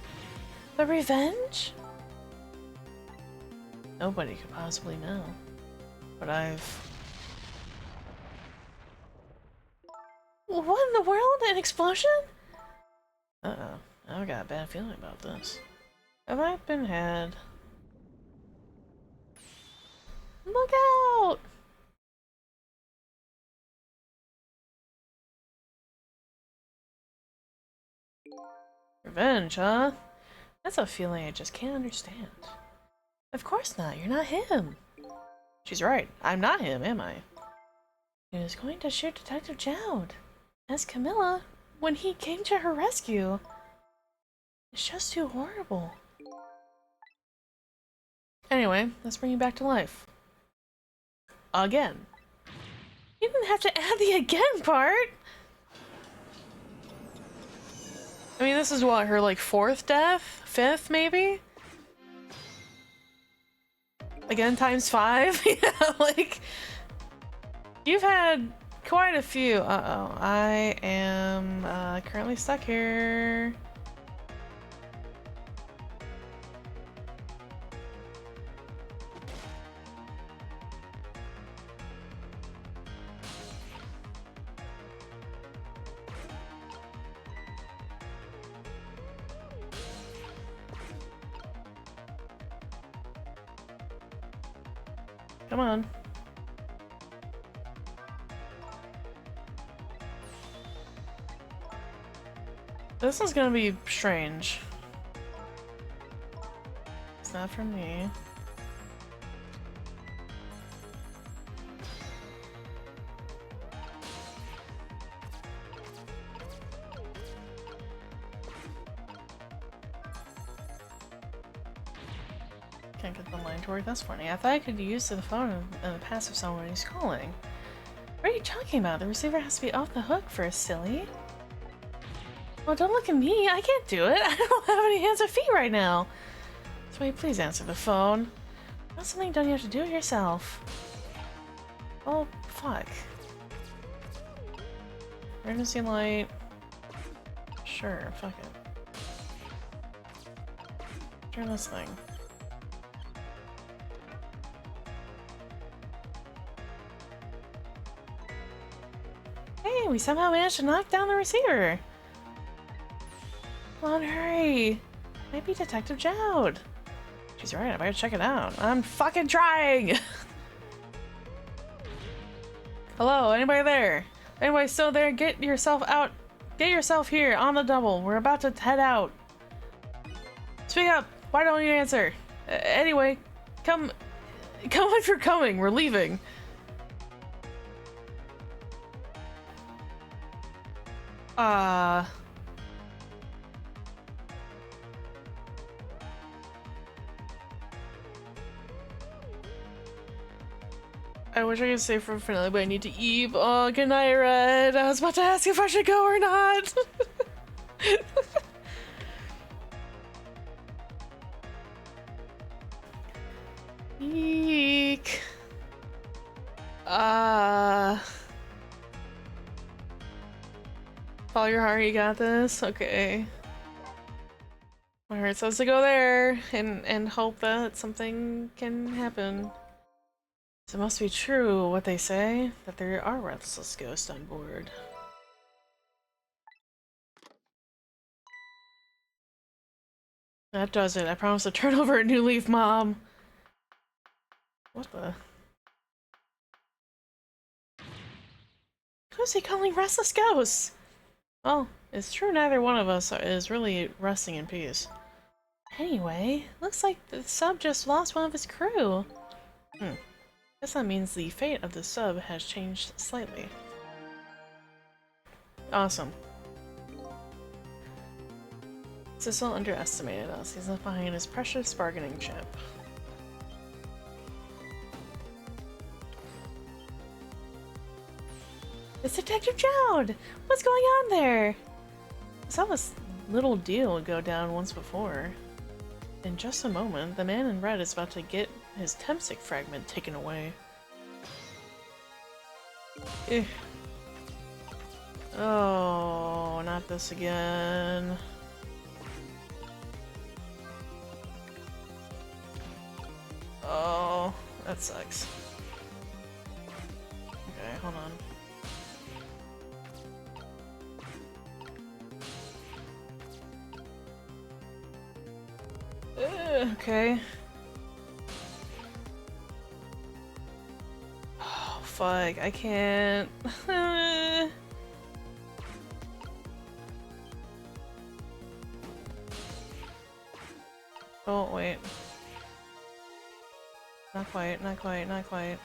But revenge? Nobody could possibly know. But I've... What in the world? An explosion? Uh-oh. I've got a bad feeling about this. Have I been had? Look out! Revenge, huh? That's a feeling I just can't understand. Of course not. You're not him. She's right. I'm not him, am I? He was going to shoot Detective Jowd as Camilla when he came to her rescue. It's just too horrible. Anyway, let's bring you back to life. Again. You didn't have to add the again part! I mean, this is what, her like 4th death? 5th, maybe? Again, times 5? Yeah, like... You've had quite a few. Uh-oh. I am currently stuck here. Come on. This is gonna be strange. It's not for me. Can't get the line to work. That's funny. I thought I could use the phone in the passive sound when he's calling. What are you talking about? The receiver has to be off the hook first, silly. Well, don't look at me. I can't do it. I don't have any hands or feet right now. So wait, please answer the phone. That's something done you have to do it yourself. Oh, fuck. Emergency light. Sure, fuck it. Turn this thing. Hey, we somehow managed to knock down the receiver. Come on, hurry. Might be Detective Jowd. She's right, I better check it out. I'm fucking trying! Hello, anybody there? Anybody still there? Get yourself out. Get yourself here on the double. We're about to head out. Speak up. Why don't you answer? Anyway, come if you're coming. We're leaving. I wish I could stay for finale, but I need to Eve. Oh, good night, Red. I was about to ask if I should go or not. Eek. Follow your heart, you got this? Okay. My heart says to go there and hope that something can happen. So it must be true what they say, that there are restless ghosts on board. That does it. I promise to turn over a new leaf, Mom. What the? Who's he calling restless ghosts? Well, it's true neither one of us is really resting in peace. Anyway, looks like the sub just lost one of his crew. Guess that means the fate of the sub has changed slightly. Awesome. Sissel underestimated us. He's left behind his precious bargaining chip. It's Detective Jowd! What's going on there? I saw this little deal go down once before. In just a moment, the man in red is about to get his Temsic fragment taken away. Eh. Oh, not this again. Oh, that sucks. Okay, hold on. Okay. Oh, fuck, I can't. Oh, wait. Not quite, not quite, not quite.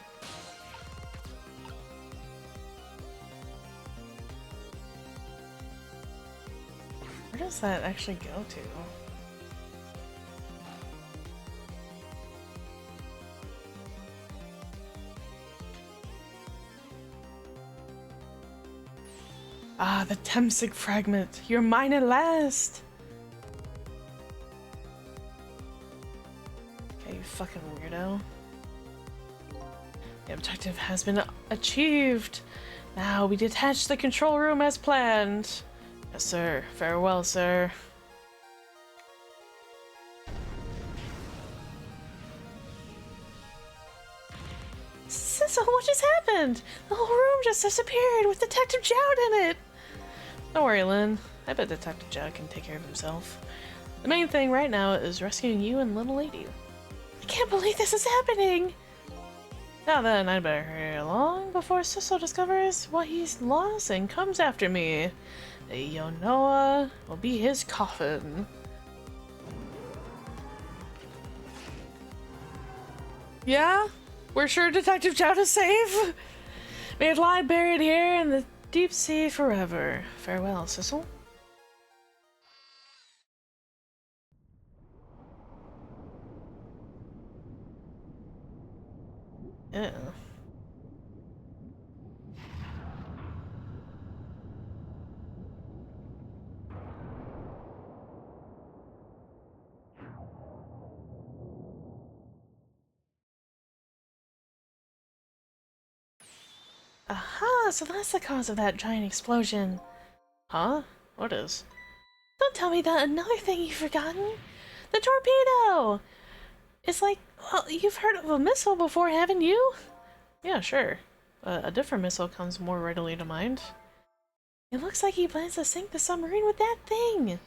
Where does that actually go to? Ah, the Temsic fragment! You're mine at last! Okay, you fucking weirdo. The objective has been achieved! Now we detach the control room as planned! Yes, sir. Farewell, sir. Sissel, what just happened? The whole room just disappeared with Detective Jowd in it! Don't worry, Lynn. I bet Detective Jowd can take care of himself. The main thing right now is rescuing you and Little Lady. I can't believe this is happening! Now then, I'd better hurry along before Sissel discovers what he's lost and comes after me. The Yonoa will be his coffin. Yeah? We're sure Detective Jowd is safe? May it lie buried here in the deep sea forever. Farewell, Sissel. Yeah. Aha, so that's the cause of that giant explosion. Huh? What is? Don't tell me that another thing you've forgotten. The torpedo! It's like, well, you've heard of a missile before, haven't you? Yeah, sure. A different missile comes more readily to mind. It looks like he plans to sink the submarine with that thing.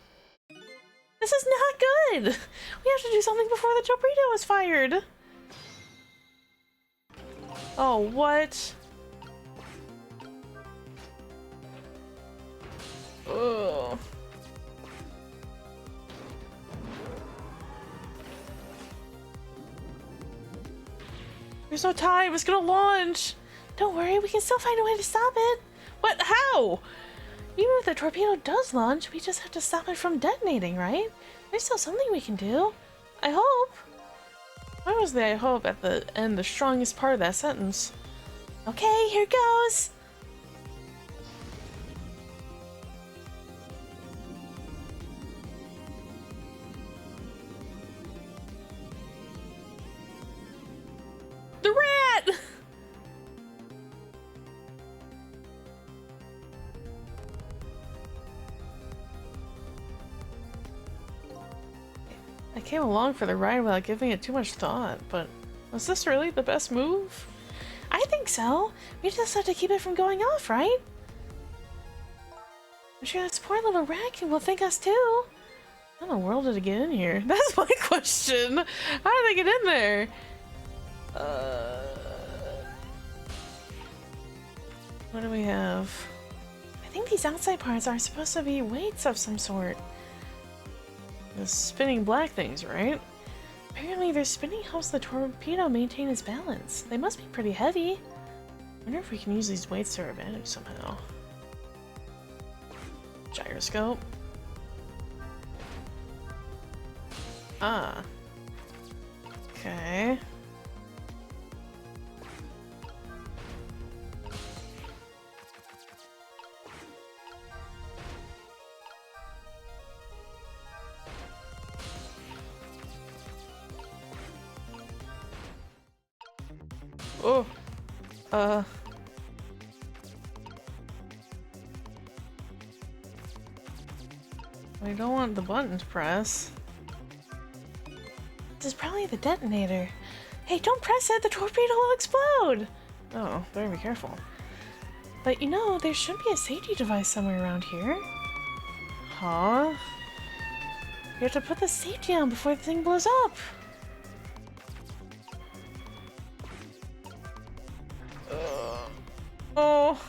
This is not good! We have to do something before the torpedo is fired! Oh, what? Ugh. There's no time, it's gonna launch! Don't worry, we can still find a way to stop it! What? How? Even if the torpedo does launch, we just have to stop it from detonating, right? There's still something we can do. I hope. Why was the I hope at the end the strongest part of that sentence? Okay, here goes! The rat! I came along for the ride without giving it too much thought, but was this really the best move? I think so. We just have to keep it from going off, right? I'm sure this poor little rat will thank us too. How in the world did it get in here? That's my question. How did they get in there? What do we have? I I think these outside parts are supposed to be weights of some sort. The spinning black things, right? Apparently their spinning helps the torpedo maintain its balance. They must be pretty heavy. I wonder if we can use these weights to our advantage somehow. Gyroscope. Ah. Okay. Oh. We don't want the button to press. This is probably the detonator. Hey, don't press it, the torpedo will explode! Oh, better be careful. But you know, there should be a safety device somewhere around here. Huh? You have to put the safety on before the thing blows up. Oh.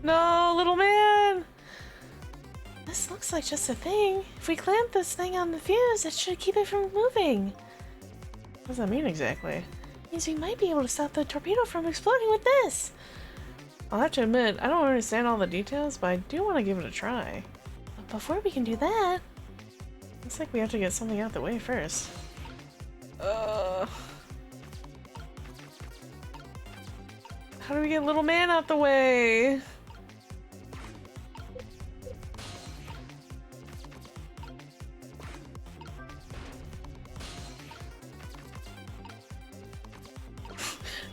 No, little man! This looks like just a thing. If we clamp this thing on the fuse, it should keep it from moving. What does that mean exactly? Means we might be able to stop the torpedo from exploding with this. I'll have to admit, I don't understand all the details, but I do want to give it a try. But before we can do that... Looks like we have to get something out the way first. How do we get little man out the way?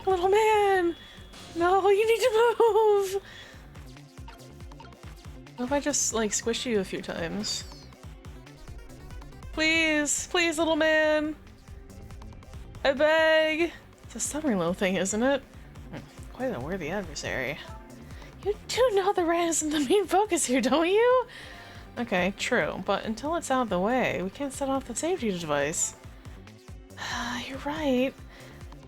Little man! No, you need to move! What if I just, like, squish you a few times? Please! Please, little man! I beg! It's a Summerlow thing, isn't it? Quite a worthy adversary. You do know the rat isn't the main focus here, don't you? Okay, true, but until it's out of the way, we can't set off the safety device. You're right.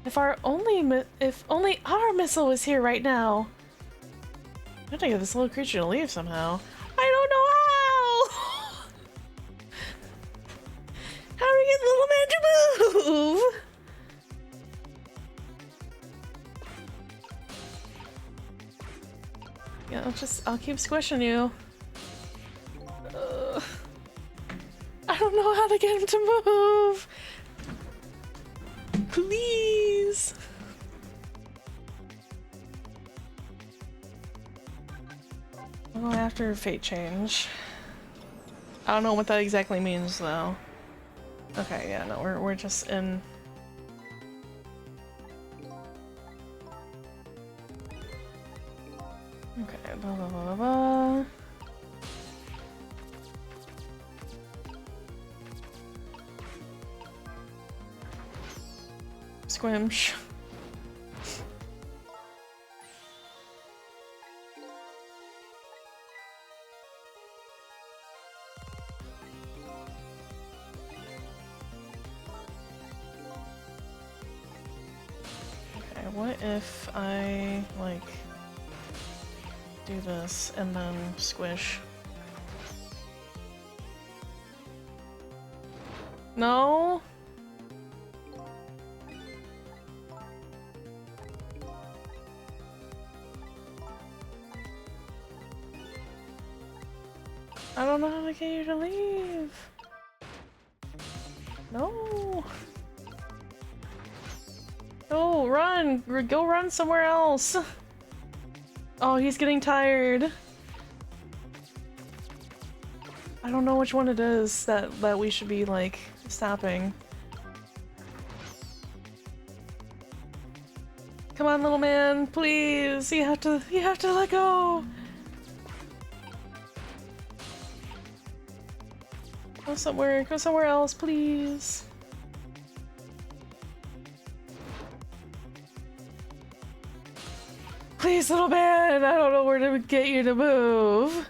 If only our missile was here right now. I have to get this little creature to leave somehow. I don't know how! How do we get the little man to move? Yeah, I'll keep squishing you. I don't know how to get him to move. Please. I'll go after fate change. I don't know what that exactly means though. Okay, yeah, no, we're just in. Okay, blah blah blah blah blah. Squimsh. Okay, what if I, like, do this and then squish? No? I don't know how to get you to leave. No. No, run! Go run somewhere else. Oh, he's getting tired. I don't know which one it is that we should be, like, stopping. Come on, little man, please. You have to let go. Go somewhere else, please. Please, little man, I don't know where to get you to move.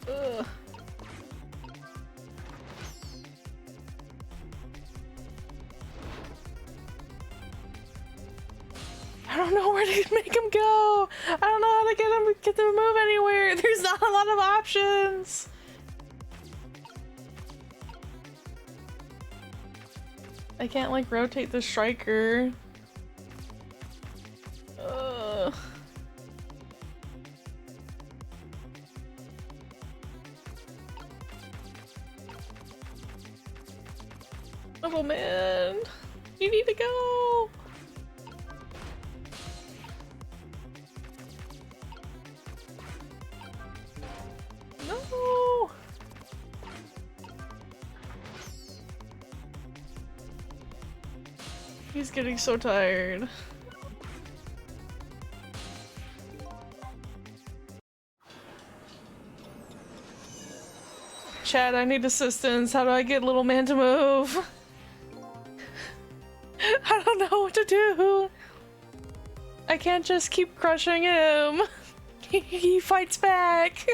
Ugh. I don't know where to make him go. I don't know how to get them to move anywhere. There's not a lot of options. I can't like rotate the striker. Ugh. Oh man, you need to go. No. He's getting so tired. Chad, I need assistance. How do I get little man to move? I don't know what to do. I can't just keep crushing him. He fights back.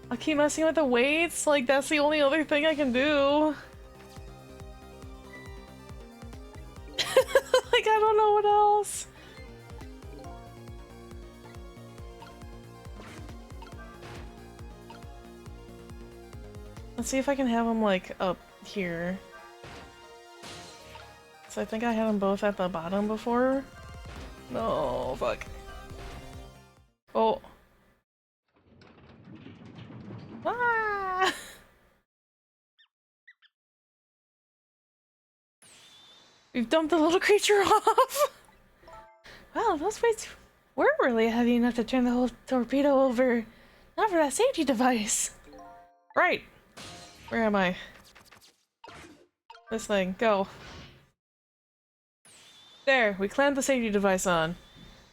I'll keep messing with the weights, like that's the only other thing I can do. Like I don't know what else. Let's see if I can have them like up here. So I think I had them both at the bottom before. No, fuck. Oh. Ah! We've dumped the little creature off! Wow, those weights were really heavy enough to turn the whole torpedo over. Not for that safety device. Right. Where am I? This thing, go. There, we clamped the safety device on.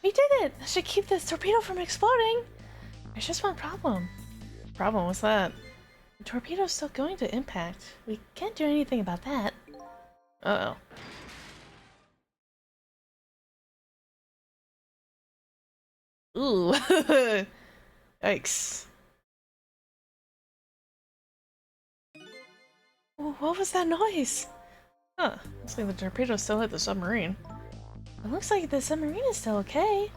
We did it! That should keep this torpedo from exploding! There's just one problem. Problem? What's that? The torpedo's still going to impact. We can't do anything about that. Uh-oh. Ooh. Yikes. What was that noise? Huh. Looks like the torpedo still hit the submarine. It looks like the submarine is still okay.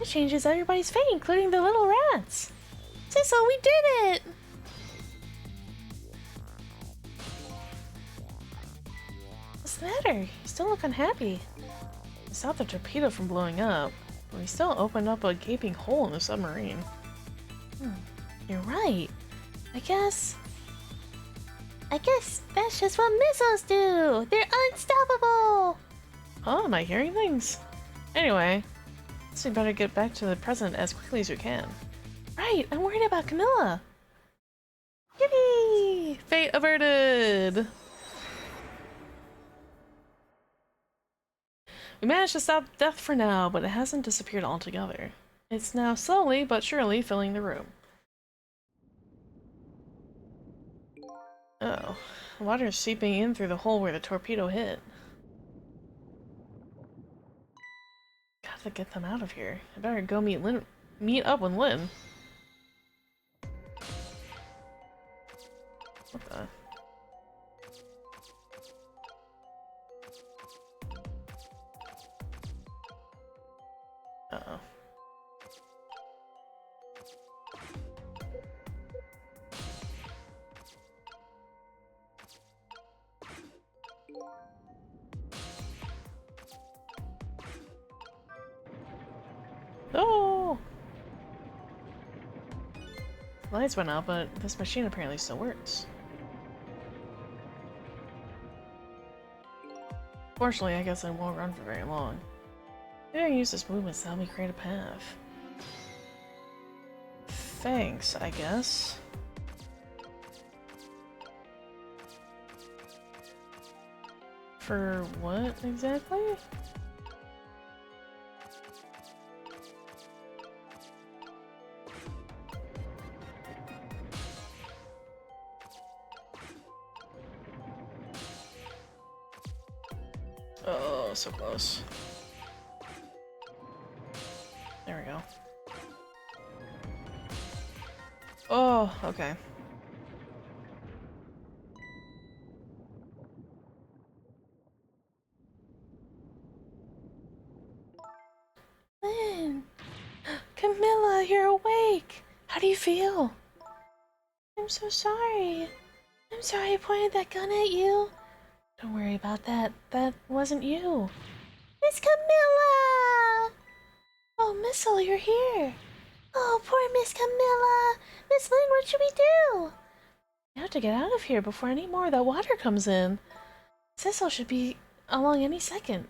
It changes everybody's fate, including the little rats. Sissel, we did it! What's the matter? You still look unhappy. We stopped the torpedo from blowing up, but we still opened up a gaping hole in the submarine. You're right. I guess that's just what missiles do! They're unstoppable! Oh, am I hearing things? Anyway, we better get back to the present as quickly as we can. Right, I'm worried about Camilla! Yippee! Fate averted! We managed to stop death for now, but it hasn't disappeared altogether. It's now slowly but surely filling the room. Oh, water is seeping in through the hole where the torpedo hit. Gotta get them out of here. I better go meet up with Lynn. What the? Uh-oh. Oh! lights went out, but this machine apparently still works. Fortunately, I guess I won't run for very long. Maybe I can use this movement to help me create a path. Thanks, I guess. For what exactly? Oh, so close. There we go. Oh, okay. Lynn! Camilla, you're awake! How do you feel? I'm so sorry. I'm sorry I pointed that gun at you. Don't worry about that. That wasn't you. Miss Camilla! Oh, Missile, you're here. Oh, poor Miss Camilla. Miss Lynn, what should we do? We have to get out of here before any more of that water comes in. Sissel should be along any second.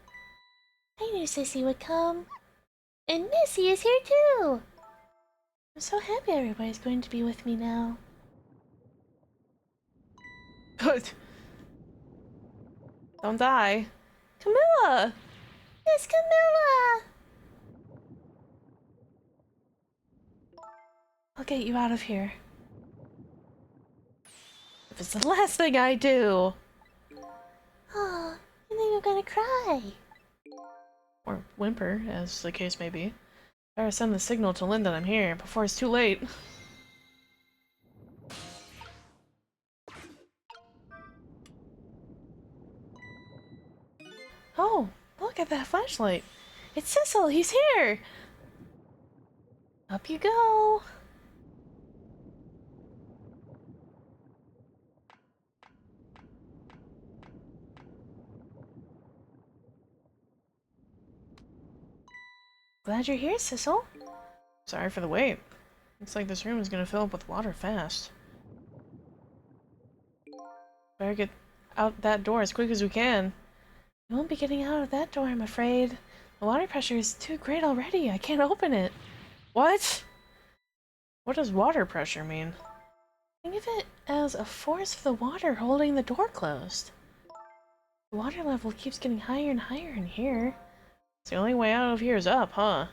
I knew Sissy would come. And Missy is here too! I'm so happy everybody's going to be with me now. Good. Don't die. Camilla! Miss Camilla! I'll get you out of here. If it's the last thing I do! Oh, I think I'm gonna cry. Or whimper, as the case may be. Better send the signal to Lynn that I'm here before it's too late. Oh, look at that flashlight. It's Sissel, he's here! Up you go! Glad you're here, Sissel. Sorry for the wait. Looks like this room is gonna fill up with water fast. Better get out that door as quick as we can. We won't be getting out of that door, I'm afraid. The water pressure is too great already. I can't open it. What? What does water pressure mean? Think of it as a force of the water holding the door closed. The water level keeps getting higher and higher in here. So the only way out of here is up, huh?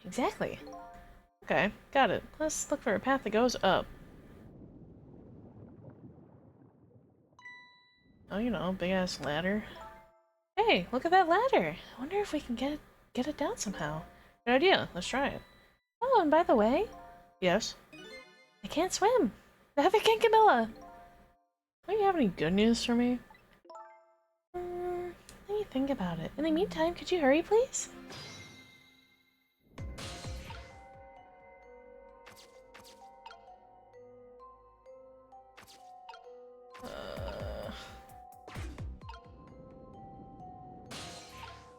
Exactly. Okay, got it. Let's look for a path that goes up. Oh, you know, big-ass ladder. Hey, look at that ladder! I wonder if we can get it down somehow. Good idea, let's try it. Oh, and by the way, Yes? I can't swim. Neither can Camilla. Don't you have any good news for me? Let me think about it. In the meantime, could you hurry, please?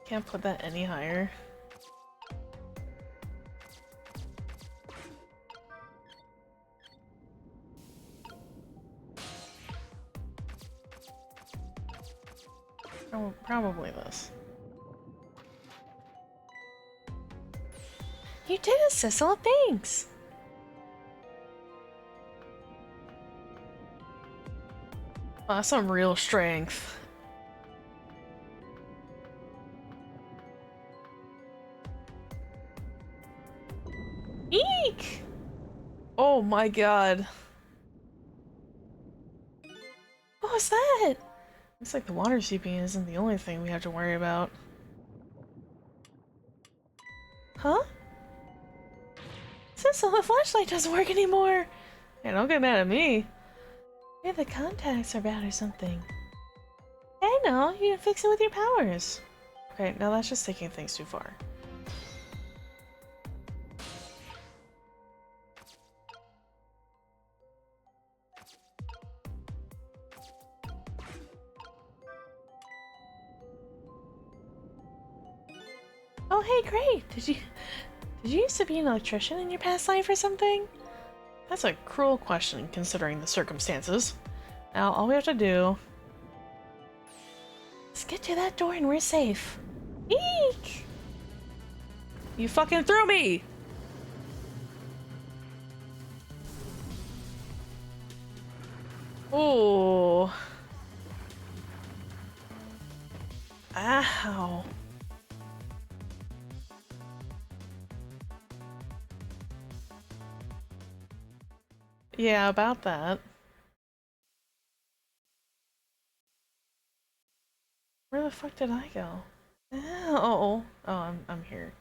Can't put that any higher. Probably this. You did it, Sissel. Thanks. Oh, that's some real strength. Eek! Oh my god. What was that? Looks like the water seeping isn't the only thing we have to worry about. Huh? Sissel, the flashlight doesn't work anymore. Hey, don't get mad at me. Maybe the contacts are bad or something. I know, you can fix it with your powers. Okay, now that's just taking things too far. Oh, hey, great. Did you used to be an electrician in your past life or something? That's a cruel question, considering the circumstances. Now, all we have to do... Let's get to that door and we're safe. Eek! You fucking threw me! Oh. Ow. Yeah, about that. Where the fuck did I go? Ow. Oh, I'm here.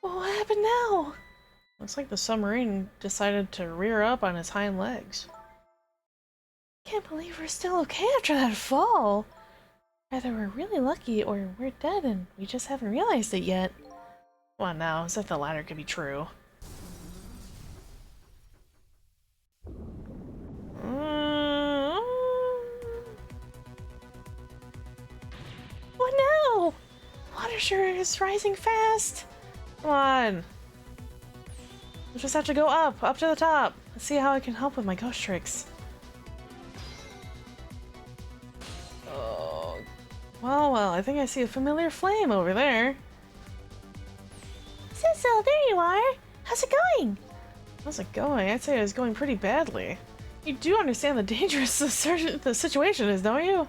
Well, what happened now? Looks like the submarine decided to rear up on its hind legs. Can't believe we're still okay after that fall. Either we're really lucky or we're dead and we just haven't realized it yet. Come on now, as if the latter could be true. What now? Water sure is rising fast. Come on. We just have to go up to the top. Let's see how I can help with my ghost tricks. Oh, well, I think I see a familiar flame over there. Cecil, there you are. How's it going? How's it going? I'd say it's going pretty badly. You do understand the dangerous the situation is, don't you?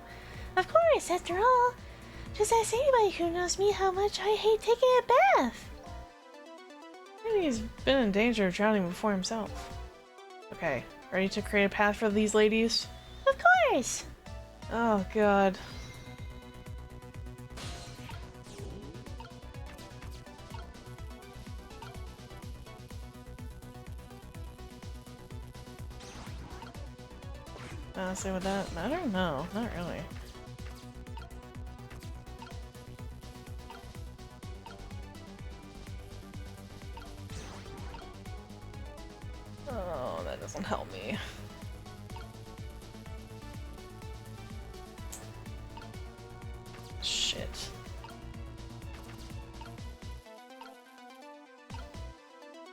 Of course, after all. Just ask anybody who knows me how much I hate taking a bath. Maybe he's been in danger of drowning before himself. Okay, ready to create a path for these ladies? Of course! Oh god. Honestly, would that matter? No, not really. Oh, that doesn't help me. Shit.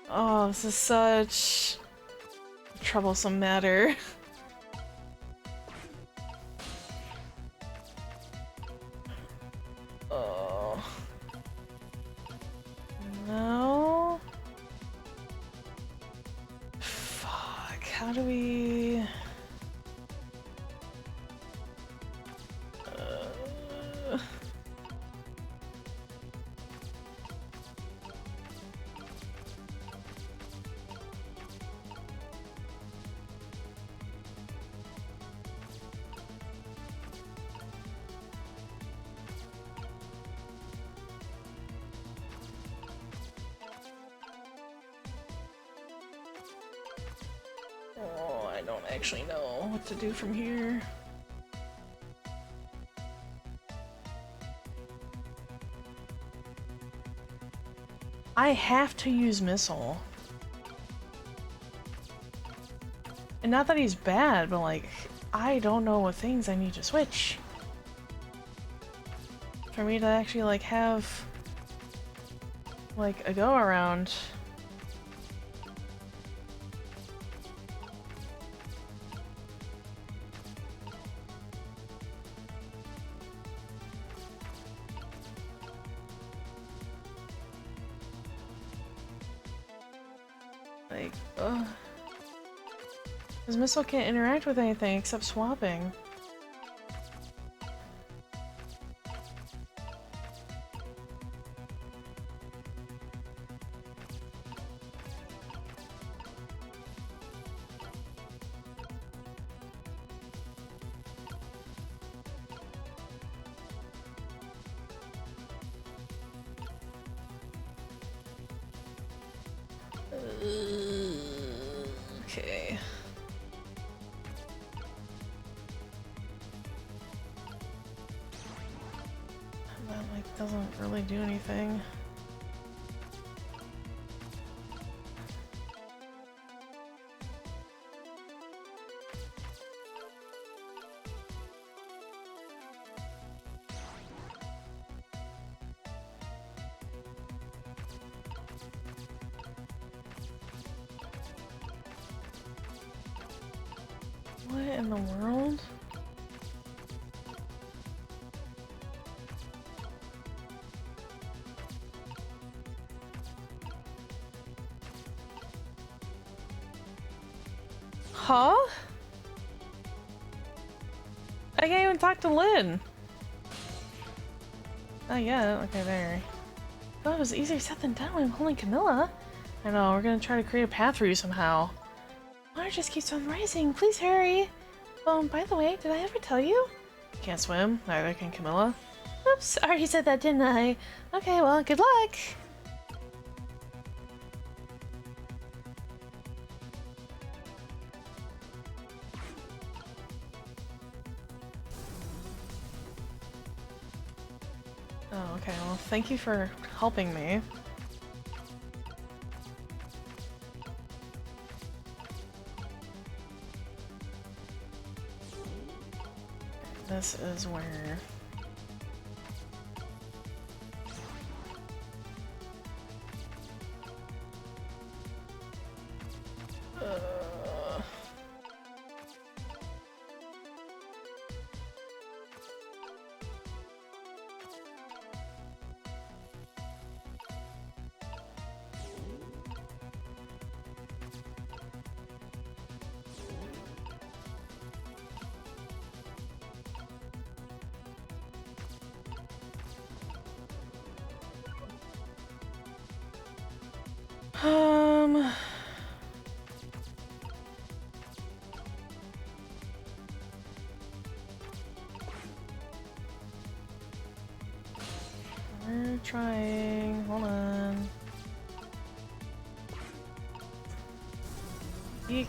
Oh, this is such a troublesome matter. Oh. No. Fuck, how do we... Oh, I don't actually know what to do from here. I have to use missile. And not that he's bad, but like, I don't know what things I need to switch. For me to actually like have like a go around. Like, ugh. His missile can't interact with anything except swapping. Okay. That like doesn't really do anything. What in the world? Huh? I can't even talk to Lynn. Oh yeah, okay, there. Oh, it was easier said than done when I'm holding Camilla. I know, we're gonna try to create a path for you somehow. Water just keeps on rising, please hurry! By the way, did I ever tell you? Can't swim, neither can Camilla. Oops, I already said that, didn't I? Okay, well, good luck! Oh, okay, well, thank you for helping me. This is where... We're trying. Hold on. Eek.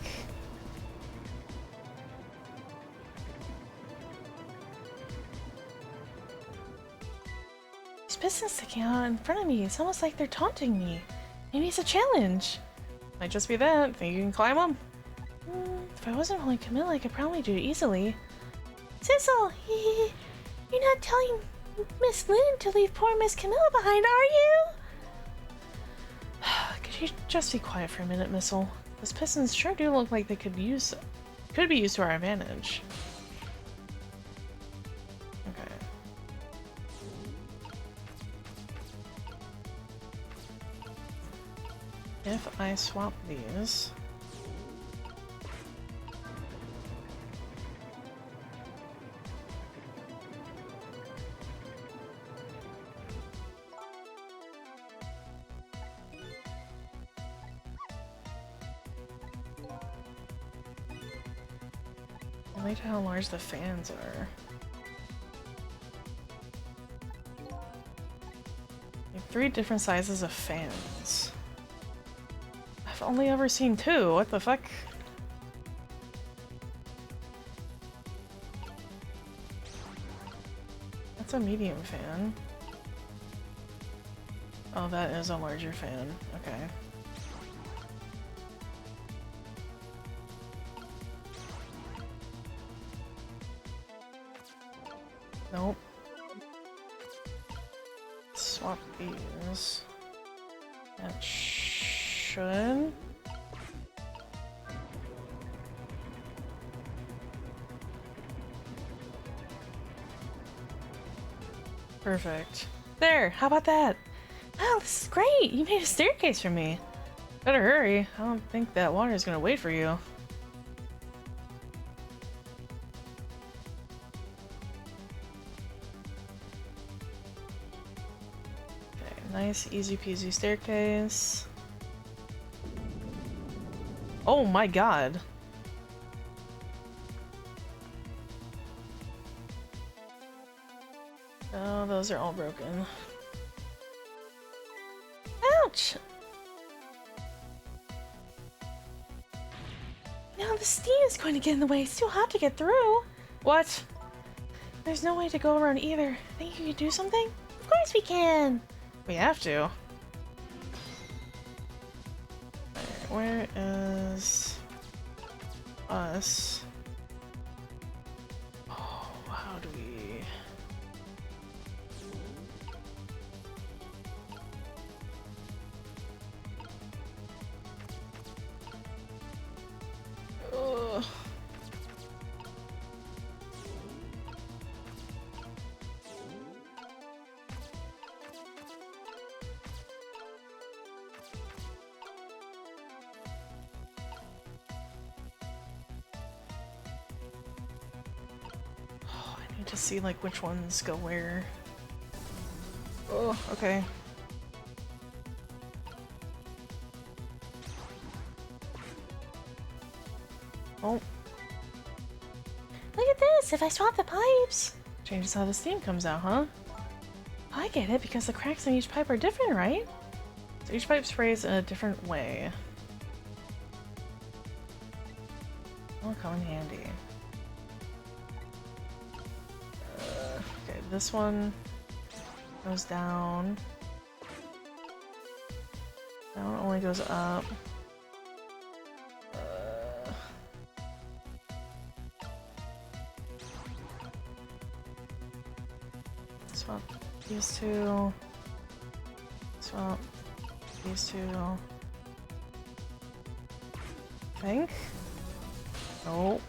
There's pistons sticking out in front of me. It's almost like they're taunting me. Maybe it's a challenge. Might just be that. Think you can climb them? If I wasn't holding Camilla, I could probably do it easily. Sissel! You're not telling Miss Lynn to leave poor Miss Camilla behind, are you? Could you just be quiet for a minute, Missile? Those pistons sure do look like they could be used to our advantage. Okay. If I swap these... I like how large the fans are. Like 3 different sizes of fans. I've only ever seen 2. What the fuck? That's a medium fan. Oh, that is a larger fan. Okay. Nope. Swap these. That should... Perfect. There! How about that? Wow, this is great! You made a staircase for me! Better hurry. I don't think that water is gonna wait for you. Nice, easy peasy staircase. Oh my god. Oh, those are all broken. Ouch! Now the steam is going to get in the way. It's too hot to get through. What? There's no way to go around either. Think you could do something? Of course we can! We have to. Where is us? Oh, how do we... Ugh. need to see like which ones go where. Oh, okay. Oh. Look at this! If I swap the pipes! Changes how the steam comes out, huh? I get it, because the cracks in each pipe are different, right? So each pipe sprays in a different way. That'll come in handy. Okay, this one goes down. That one only goes up. Swap these two. Swap these two. Think? Nope.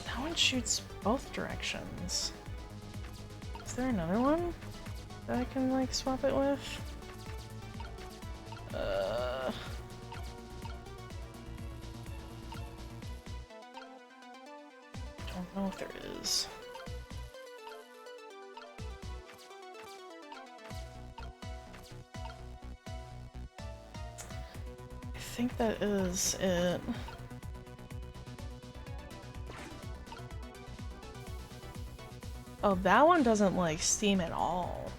That one shoots both directions. Is there another one that I can like swap it with? Don't know if there is. I think that is it. Oh, that one doesn't like steam at all.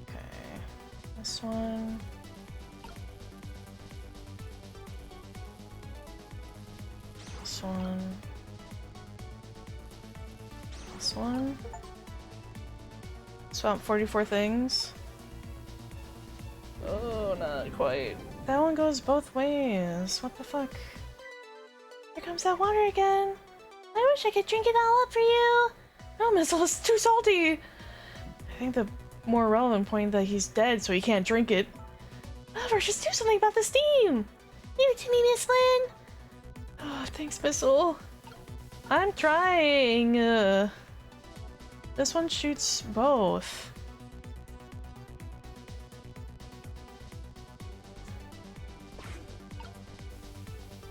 Okay, this one. This one. This one. Swap 44 things. Oh, not quite. That one goes both ways. What the fuck? Here comes that water again. I wish I could drink it all up for you. No, Missile, it's too salty. I think the more relevant point that he's dead, so he can't drink it. However, just do something about the steam. Leave it to me, Miss Lynn. Oh, thanks, Missile. I'm trying. This one shoots both.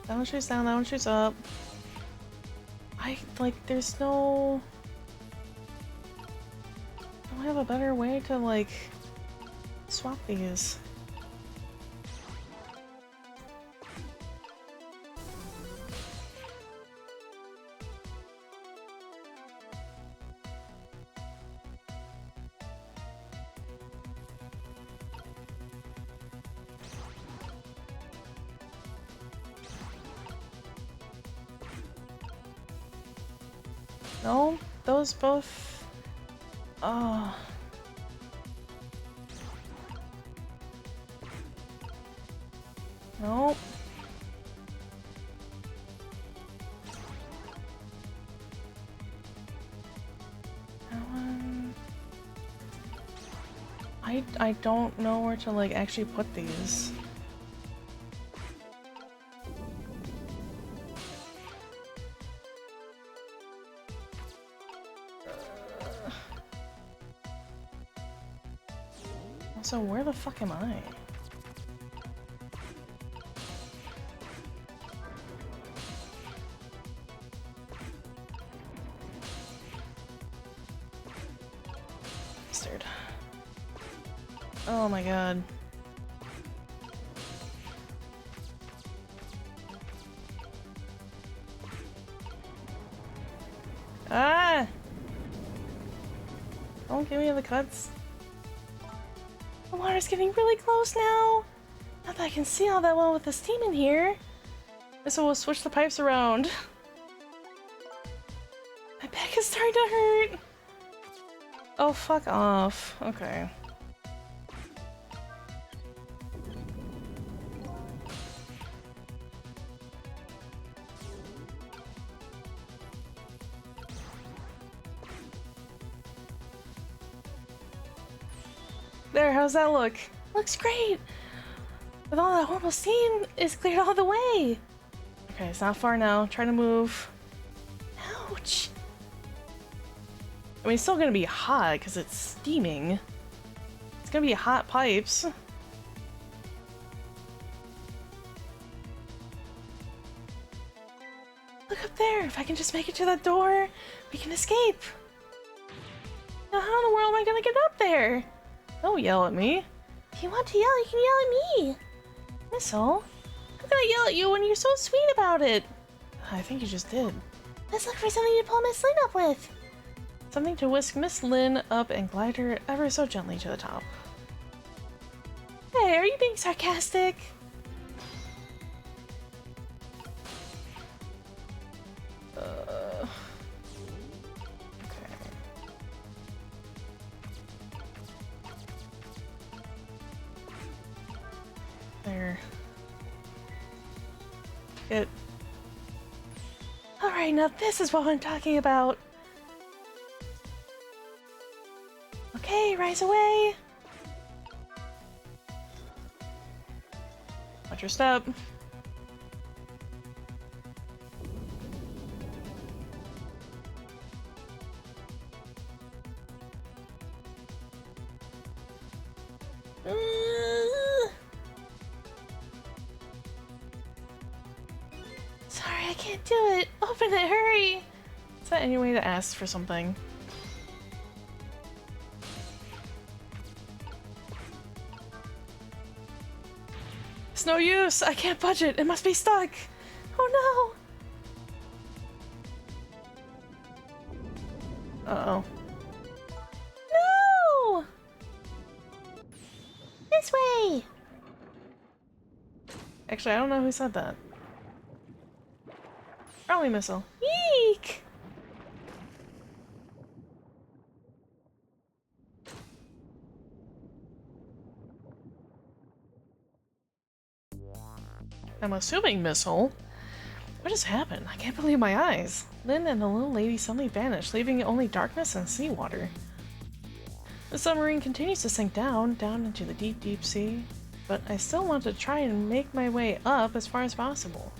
That one shoots down, that one shoots up. There's no... Don't I have a better way to, like, swap these? No, those both... Oh. Nope. That one... I don't know where to, like, actually put these. So where the fuck am I? Bastard. Oh my god. Ah! Don't give me the cuts. The water's getting really close now. Not that I can see all that well with the steam in here. So we'll switch the pipes around. My back is starting to hurt. Oh, fuck off. Okay. There, how's that look? Looks great. With all that horrible steam, it's cleared all the way. Okay, it's not far now. Try to move. Ouch. I mean, it's still gonna be hot because it's steaming. It's gonna be hot pipes. Look up there! If I can just make it to that door, we can escape! Now how in the world am I gonna get up there? Don't yell at me. If you want to yell, you can yell at me. Missile? How can I yell at you when you're so sweet about it? I think you just did. Let's look for something to pull Miss Lynn up with. Something to whisk Miss Lynn up and glide her ever so gently to the top. Hey, are you being sarcastic? Okay. There. Get. Alright, now this is what I'm talking about. Okay, rise away. Watch your step. Sorry, I can't do it. Open it, hurry. Is that any way to ask for something? It's no use! I can't budge it! It must be stuck! Oh no! Uh-oh. No! This way! Actually, I don't know who said that. Probably Missile. Eek! I'm assuming Missile. What just happened? I can't believe my eyes. Lynn and the little lady suddenly vanished, leaving only darkness and seawater. The submarine continues to sink down into the deep, deep sea, but I still want to try and make my way up as far as possible.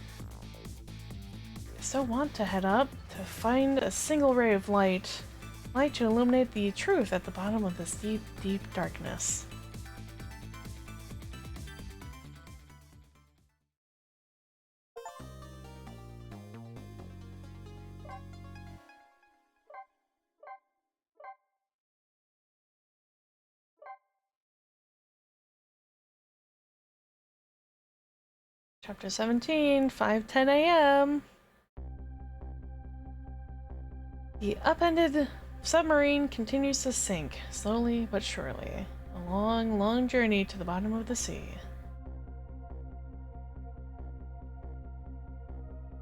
I still want to head up to find a single ray of light to illuminate the truth at the bottom of this deep, deep darkness. Chapter 17, 5:10 a.m. The upended submarine continues to sink, slowly but surely. A long, long journey to the bottom of the sea.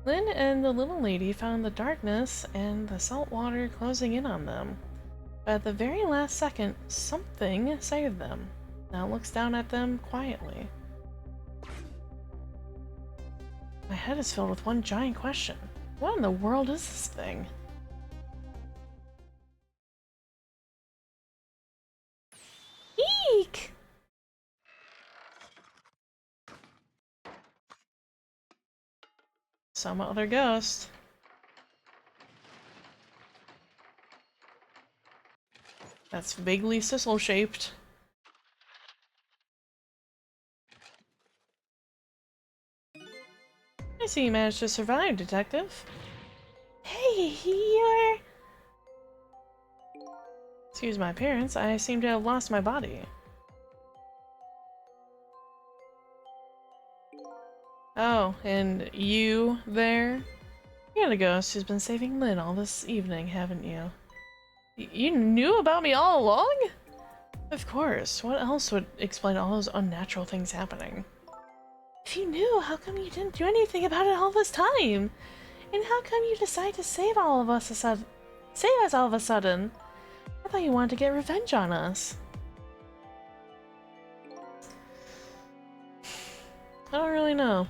Lynn and the little lady found the darkness and the salt water closing in on them. But at the very last second, something saved them. Now looks down at them quietly. My head is filled with one giant question. What in the world is this thing? Eek! Some other ghost. That's vaguely sisal-shaped. I see you managed to survive, Detective. Hey, you're... Excuse my appearance, I seem to have lost my body. Oh, and you there? You're the ghost who's been saving Lynn all this evening, haven't you? You knew about me all along? Of course. What else would explain all those unnatural things happening? If you knew, how come you didn't do anything about it all this time? And how come you decide to save us all of a sudden? I thought you wanted to get revenge on us. I don't really know.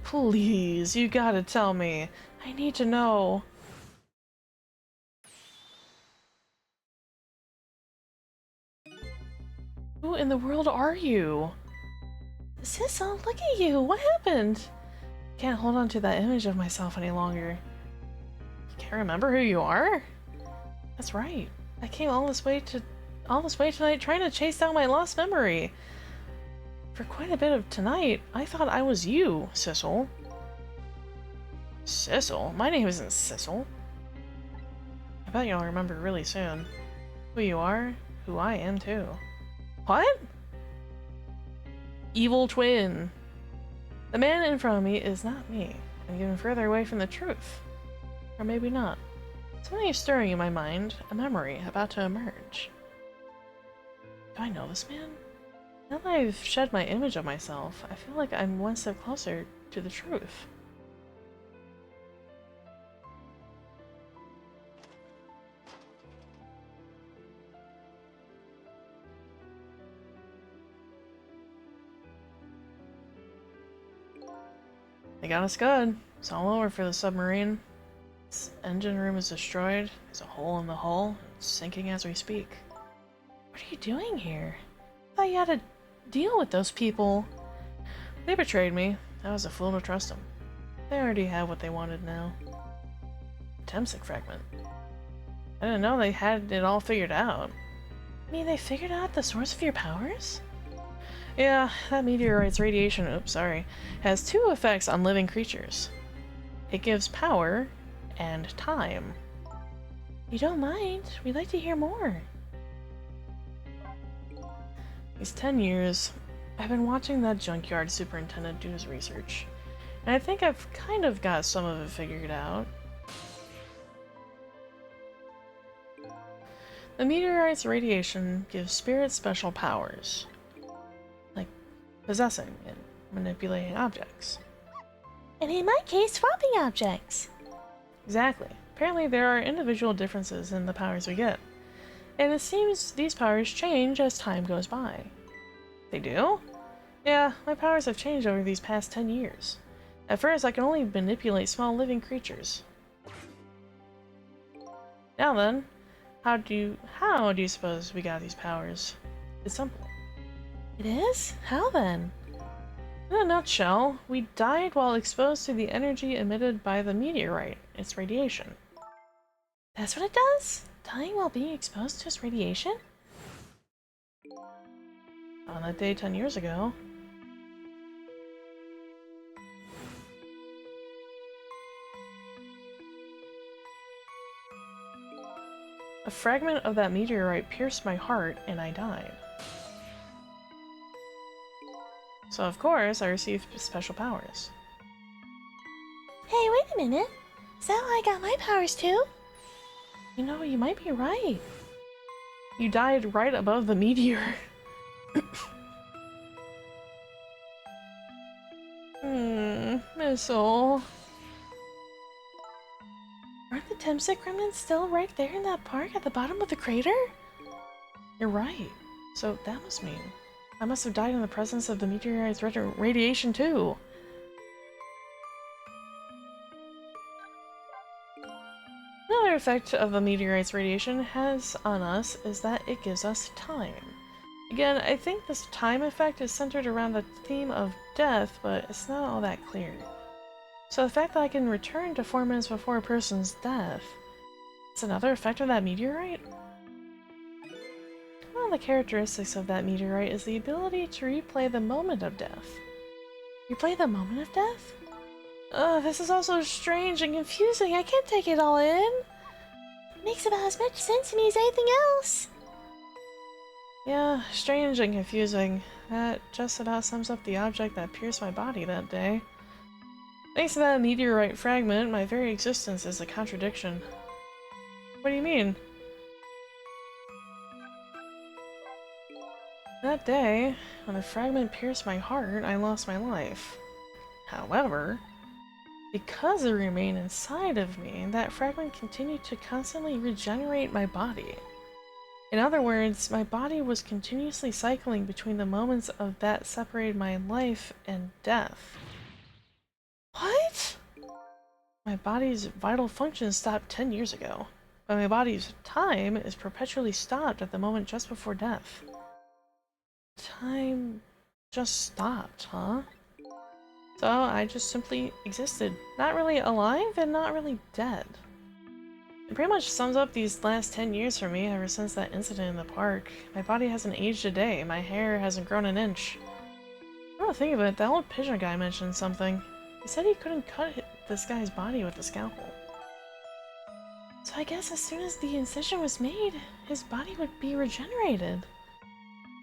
Please, you gotta tell me. I need to know. Who in the world are you? Sissel, look at you. What happened? Can't hold on to that image of myself any longer. You can't remember who you are? That's right. I came all this way tonight trying to chase down my lost memory. For quite a bit of tonight, I thought I was you, Sissel. Sissel? My name isn't Sissel. I bet you'll remember really soon. Who you are, who I am too. What? Evil twin. The man in front of me is not me. I'm even further away from the truth. Or maybe not. Something is stirring in my mind, a memory about to emerge. Do I know this man? Now that I've shed my image of myself, I feel like I'm one step closer to the truth. They got us good. It's all over for the submarine. Its engine room is destroyed. There's a hole in the hull. It's sinking as we speak. What are you doing here? I thought you had to deal with those people. They betrayed me. I was a fool to trust them. They already have what they wanted now. Temsic fragment. I didn't know they had it all figured out. You mean they figured out the source of your powers? Yeah, that meteorite's radiation, has two effects on living creatures. It gives power and time. You don't mind? We'd like to hear more. These 10 years, I've been watching that junkyard superintendent do his research, and I think I've kind of got some of it figured out. The meteorite's radiation gives spirits special powers, like possessing and manipulating objects. And in my case, swapping objects. Exactly. Apparently there are individual differences in the powers we get, and it seems these powers change as time goes by. They do? Yeah, my powers have changed over these past 10 years. At first, I could only manipulate small living creatures. Now then, how do you suppose we got these powers? It's simple. It is? How then? In a nutshell, we died while exposed to the energy emitted by the meteorite, its radiation. That's what it does? Dying while being exposed to its radiation? On that day 10 years ago. A fragment of that meteorite pierced my heart and I died. So of course, I received special powers. Hey, wait a minute. Is that how I got my powers too? You know, you might be right. You died right above the meteor. Missile. Aren't the Temsic remnants still right there in that park at the bottom of the crater? You're right. So that must mean I must have died in the presence of the meteorite's radiation too. Another effect of the meteorite's radiation has on us is that it gives us time. Again, I think this time effect is centered around the theme of death, but it's not all that clear. So the fact that I can return to 4 minutes before a person's death, it's another effect of that meteorite? One of the characteristics of that meteorite is the ability to replay the moment of death. Replay the moment of death? This is also strange and confusing. I can't take it all in. It makes about as much sense to me as anything else. Yeah, strange and confusing. That just about sums up the object that pierced my body that day. Thanks to that meteorite fragment, my very existence is a contradiction. What do you mean? That day, when the fragment pierced my heart, I lost my life. However, because it remained inside of me, that fragment continued to constantly regenerate my body. In other words, my body was continuously cycling between the moments of that separated my life and death. What? My body's vital functions stopped 10 years ago, but my body's time is perpetually stopped at the moment just before death. Time just stopped, huh? So I just simply existed, not really alive and not really dead. It pretty much sums up these last 10 years for me ever since that incident in the park. My body hasn't aged a day, my hair hasn't grown an inch. I don't think of it, that old pigeon guy mentioned something. He said he couldn't cut this guy's body with a scalpel. So I guess as soon as the incision was made, his body would be regenerated.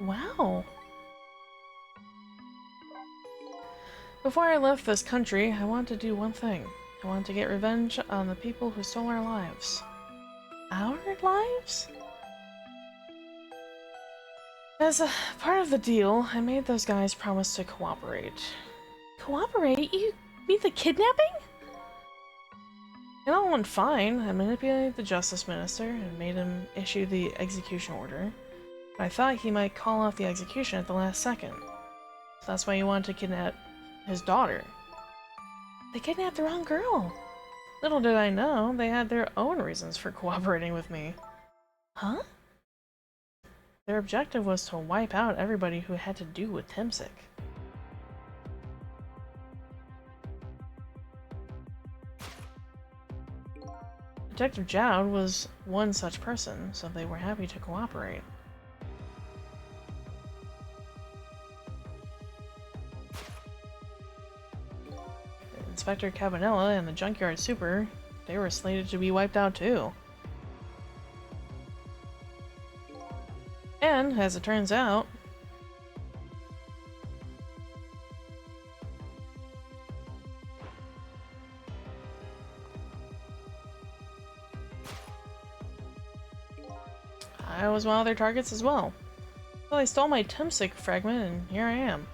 Wow. Before I left this country, I wanted to do one thing. I wanted to get revenge on the people who stole our lives. Our lives? As a part of the deal, I made those guys promise to cooperate. Cooperate? You mean the kidnapping? It all went fine. I manipulated the Justice Minister and made him issue the execution order. But I thought he might call off the execution at the last second. So that's why he wanted to kidnap his daughter. They kidnapped the wrong girl. Little did I know, they had their own reasons for cooperating with me. Huh? Their objective was to wipe out everybody who had to do with Timsik. Detective Jowd was one such person, so they were happy to cooperate. Inspector Cabanela and the Junkyard Super, they were slated to be wiped out too. And, as it turns out, I was one of their targets as well. Well, they stole my Timsik fragment, and here I am.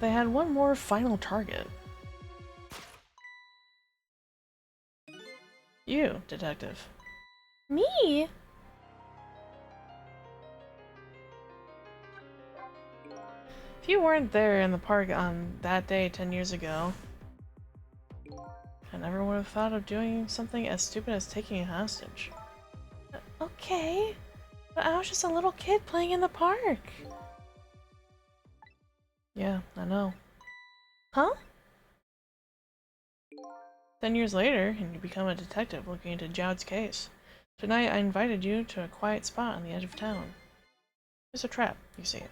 But they had one more final target. You, Detective. Me? If you weren't there in the park on that day 10 years ago, I never would have thought of doing something as stupid as taking a hostage. Okay, but I was just a little kid playing in the park. Yeah, I know. Huh? 10 years later, and you become a detective looking into Jowd's case. Tonight I invited you to a quiet spot on the edge of town. It's a trap, you see.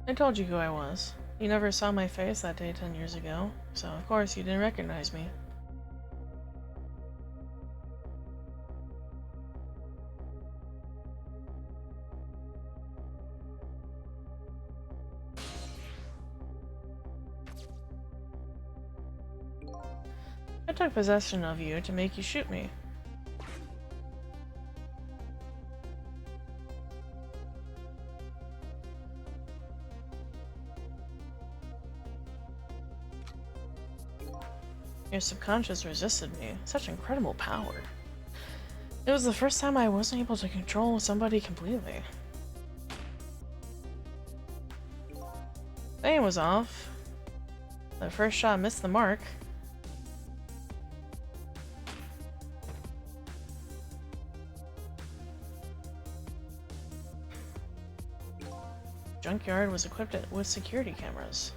I told you who I was. You never saw my face that day 10 years ago, so of course you didn't recognize me. I took possession of you to make you shoot me. Your subconscious resisted me. Such incredible power. It was the first time I wasn't able to control somebody completely. The aim was off. The first shot missed the mark. Junkyard was equipped with security cameras.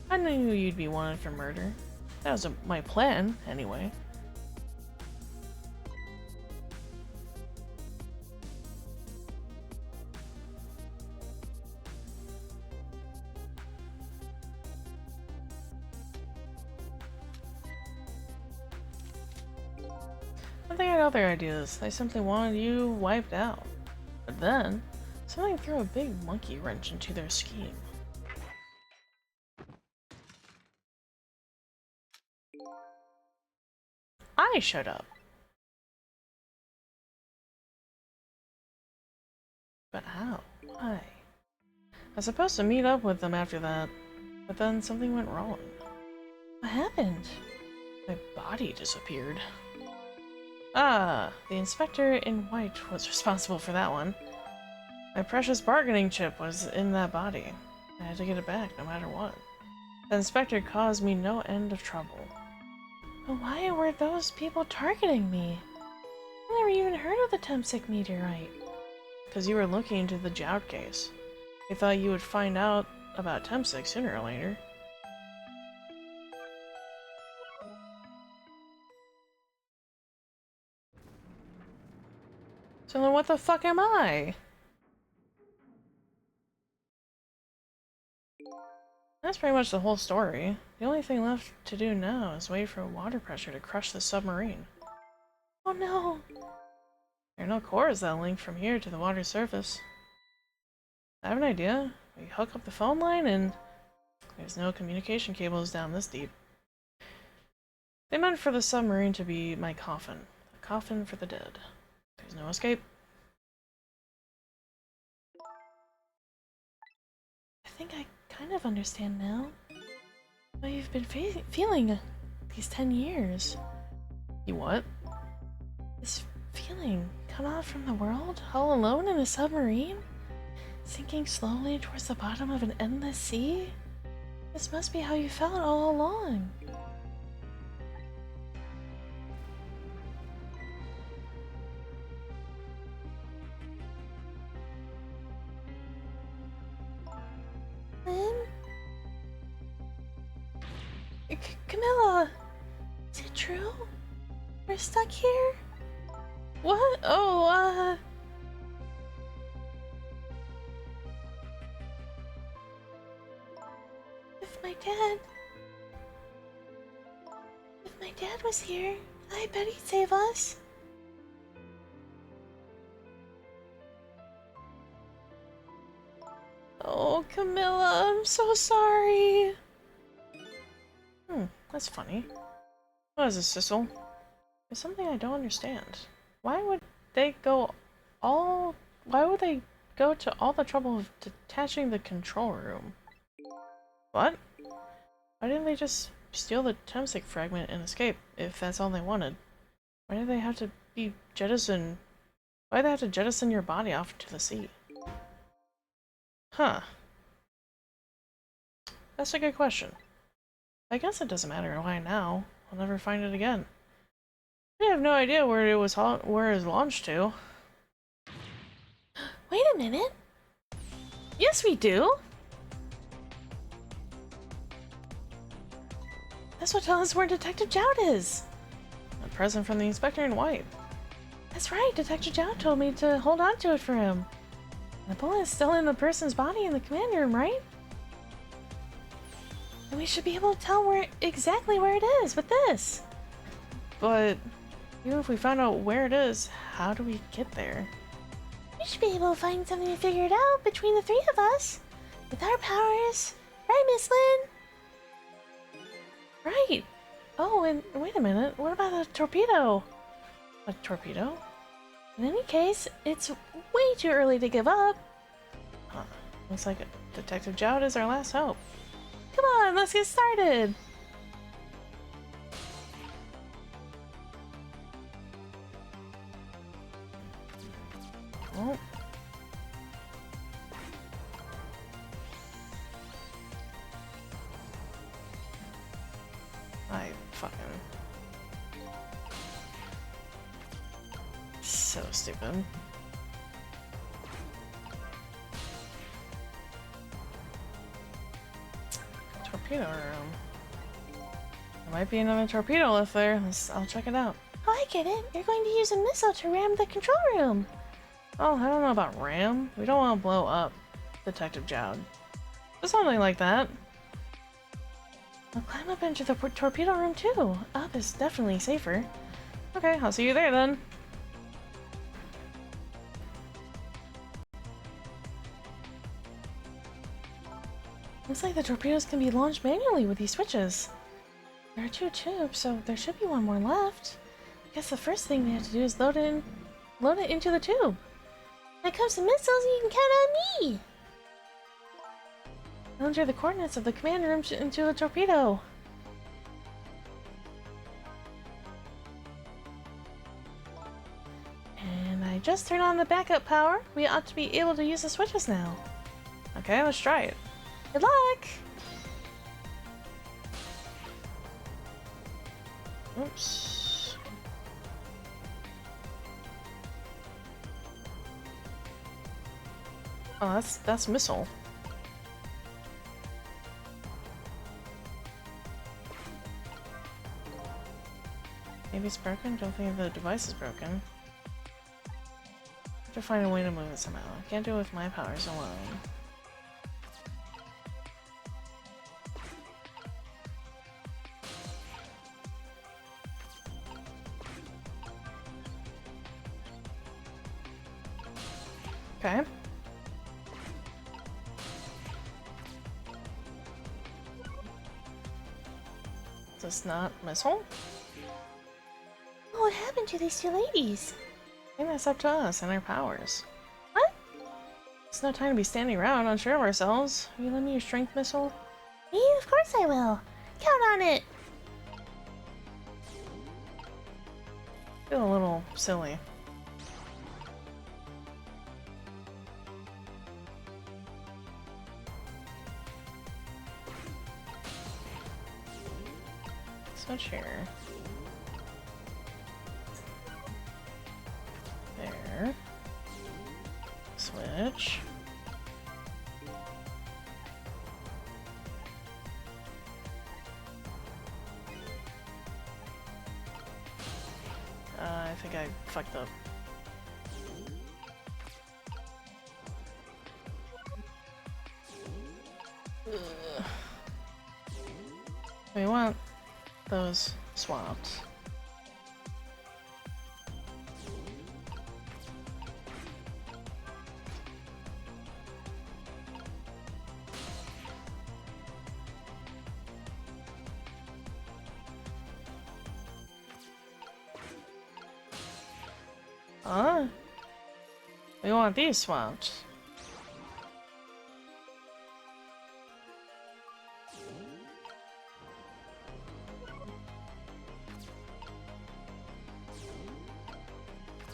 I knew you'd be wanted for murder. That was my plan, anyway. I think I had other ideas. I simply wanted you wiped out. But then, something threw a big monkey wrench into their scheme. I showed up. But how? Why? I was supposed to meet up with them after that, but then something went wrong. What happened? My body disappeared. Ah, the inspector in white was responsible for that one. My precious bargaining chip was in that body. I had to get it back no matter what. The inspector caused me no end of trouble. But why were those people targeting me? I never even heard of the Timsik meteorite. because you were looking into the Jout case. I thought you would find out about Temsik sooner or later. So then what the fuck am I? That's pretty much the whole story. The only thing left to do now is wait for water pressure to crush the submarine. Oh no! There are no cores that link from here to the water surface. I have an idea. We hook up the phone line and there's no communication cables down this deep. They meant for the submarine to be my coffin. A coffin for the dead. There's no escape. I think I kind of understand now. How you've been feeling these 10 years. You what? This feeling, cut off from the world, all alone in a submarine? Sinking slowly towards the bottom of an endless sea? This must be how you felt all along. Lynn? Camilla! Is it true? We're stuck here? What? Oh, If my dad was here, I bet he'd save us. Oh, Camilla, I'm so sorry. That's funny. What is this, Sissel? There's something I don't understand. Why would they go to all the trouble of detaching the control room? What? Why didn't they just steal the Temsik fragment and escape, if that's all they wanted? Why did they have to be jettisoned? Why did they have to jettison your body off into the sea? Huh. That's a good question. I guess it doesn't matter why now. I'll never find it again. I have no idea where it was launched to. Wait a minute. Yes, we do! That's what tells us where Detective Jout is! A present from the inspector in white. That's right, Detective Jout told me to hold on to it for him. The bullet is still in the person's body in the command room, right? And we should be able to tell exactly where it is with this. But even if we find out where it is, how do we get there? We should be able to find something to figure it out between the three of us. With our powers. Right, Miss Lynn? Right! Oh, and wait a minute, what about a torpedo? A torpedo? In any case, it's way too early to give up. Huh. Looks like Detective Jout is our last hope. Come on, let's get started! Oh. I fucking... So stupid. Torpedo room. There might be another torpedo lift there. I'll check it out. Oh, I get it. You're going to use a missile to ram the control room. Oh, I don't know about ram. We don't want to blow up Detective Jout. But something like that. I'll climb up into the torpedo room too. Up is definitely safer. Okay, I'll see you there then. Looks like the torpedoes can be launched manually with these switches. There are 2 tubes, so there should be one more left. I guess the first thing we have to do is load it into the tube. When it comes to missiles, you can count on me. I'll enter the coordinates of the command room into the torpedo. And I just turned on the backup power. We ought to be able to use the switches now. Okay, let's try it. Good luck! Oops. Oh, that's missile. Maybe it's broken? Don't think the device is broken. Have to find a way to move it somehow. I can't do it with my powers alone. Okay. Is this not missile? What happened to these two ladies? I think that's up to us and our powers. What? It's no time to be standing around unsure of ourselves. Will you lend me your strength missile? Me? Of course I will. Count on it. I feel a little silly. Switch here. There. Switch. I think I fucked up. Ugh. We want those swapped. Huh? We want these swapped.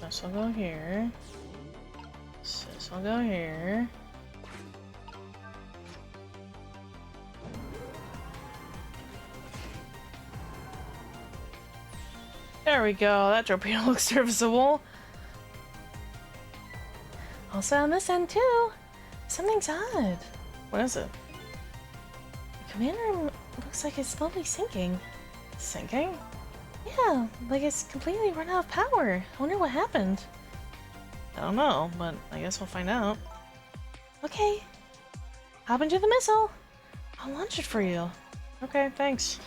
This will go here. This will go here. There we go. That torpedo looks serviceable. Also on this end too. Something's odd. What is it? The command room looks like it's slowly sinking. Sinking? Yeah, like it's completely run out of power. I wonder what happened. I don't know, but I guess we'll find out. Okay. Hop into the missile. I'll launch it for you. Okay, thanks.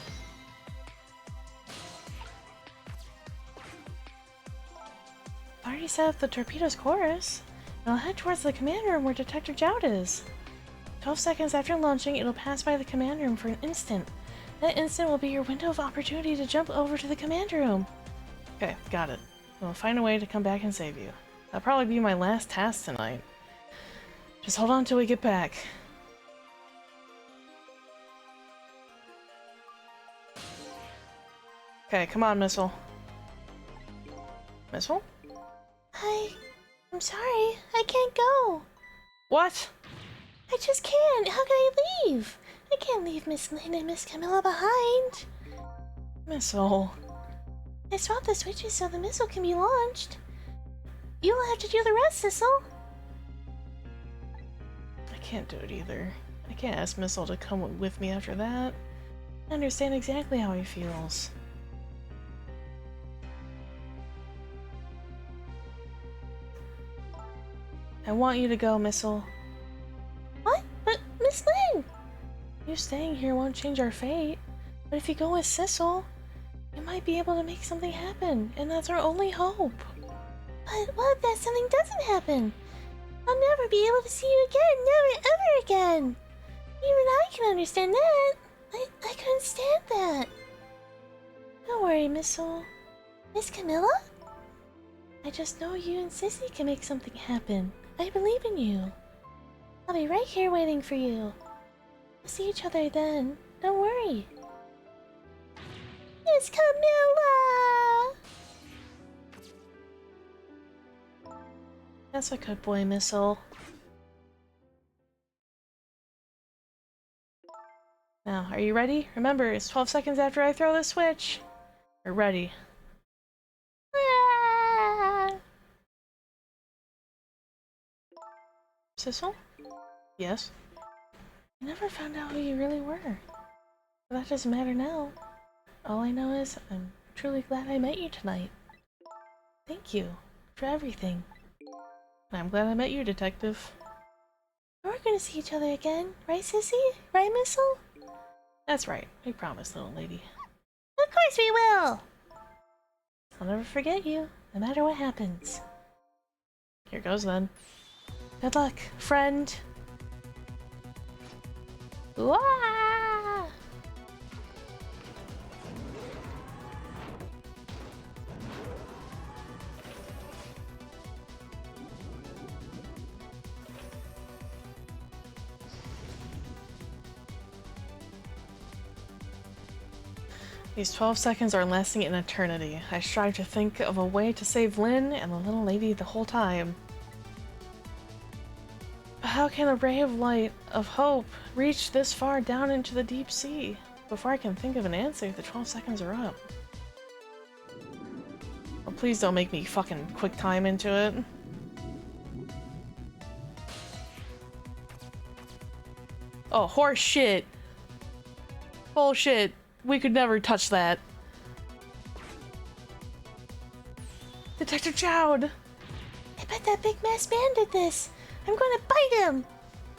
I already set up the torpedo's chorus. I'll head towards the command room where Detective Jout is. 12 seconds after launching, it'll pass by the command room for an instant. That instant will be your window of opportunity to jump over to the command room. Okay, got it. We'll find a way to come back and save you. That'll probably be my last task tonight. Just hold on till we get back. Okay, come on, Missile. Missile? I'm sorry. I can't go. What? I just can't. How can I leave? I can't leave Miss Lynn and Miss Camilla behind. Missile. I swapped the switches so the missile can be launched. You'll have to do the rest, Sissel. I can't do it either. I can't ask Missile to come with me after that. I understand exactly how he feels. I want you to go, Missile. What? But Miss Lynn! You staying here won't change our fate. But if you go with Sissel, you might be able to make something happen, and that's our only hope. But what if that something doesn't happen? I'll never be able to see you again, never ever again. Even I can understand that. I couldn't stand that. Don't worry, Missile. Miss Camilla? I just know you and Sissy can make something happen. I believe in you. I'll be right here waiting for you. We'll see each other then. Don't worry. Miss Camilla! That's a good boy, Missile. Now, are you ready? Remember, it's 12 seconds after I throw the switch. We're ready. Ah! Sissel? Yes? I never found out who you really were. But that doesn't matter now. All I know is I'm truly glad I met you tonight. Thank you for everything. I'm glad I met you, Detective. We're gonna see each other again, right, Sissy? Right, Missile? That's right. We promised, little lady. Of course we will! I'll never forget you, no matter what happens. Here goes then. Good luck, friend. Wah! These 12 seconds are lasting an eternity. I strive to think of a way to save Lynn and the little lady the whole time. How can a ray of light, of hope, reach this far down into the deep sea? Before I can think of an answer, the 12 seconds are up. Oh, please don't make me fucking quick time into it. Oh, horse shit. Bullshit. We could never touch that. Detective Chowd! I bet that big masked man did this. I'm gonna bite him.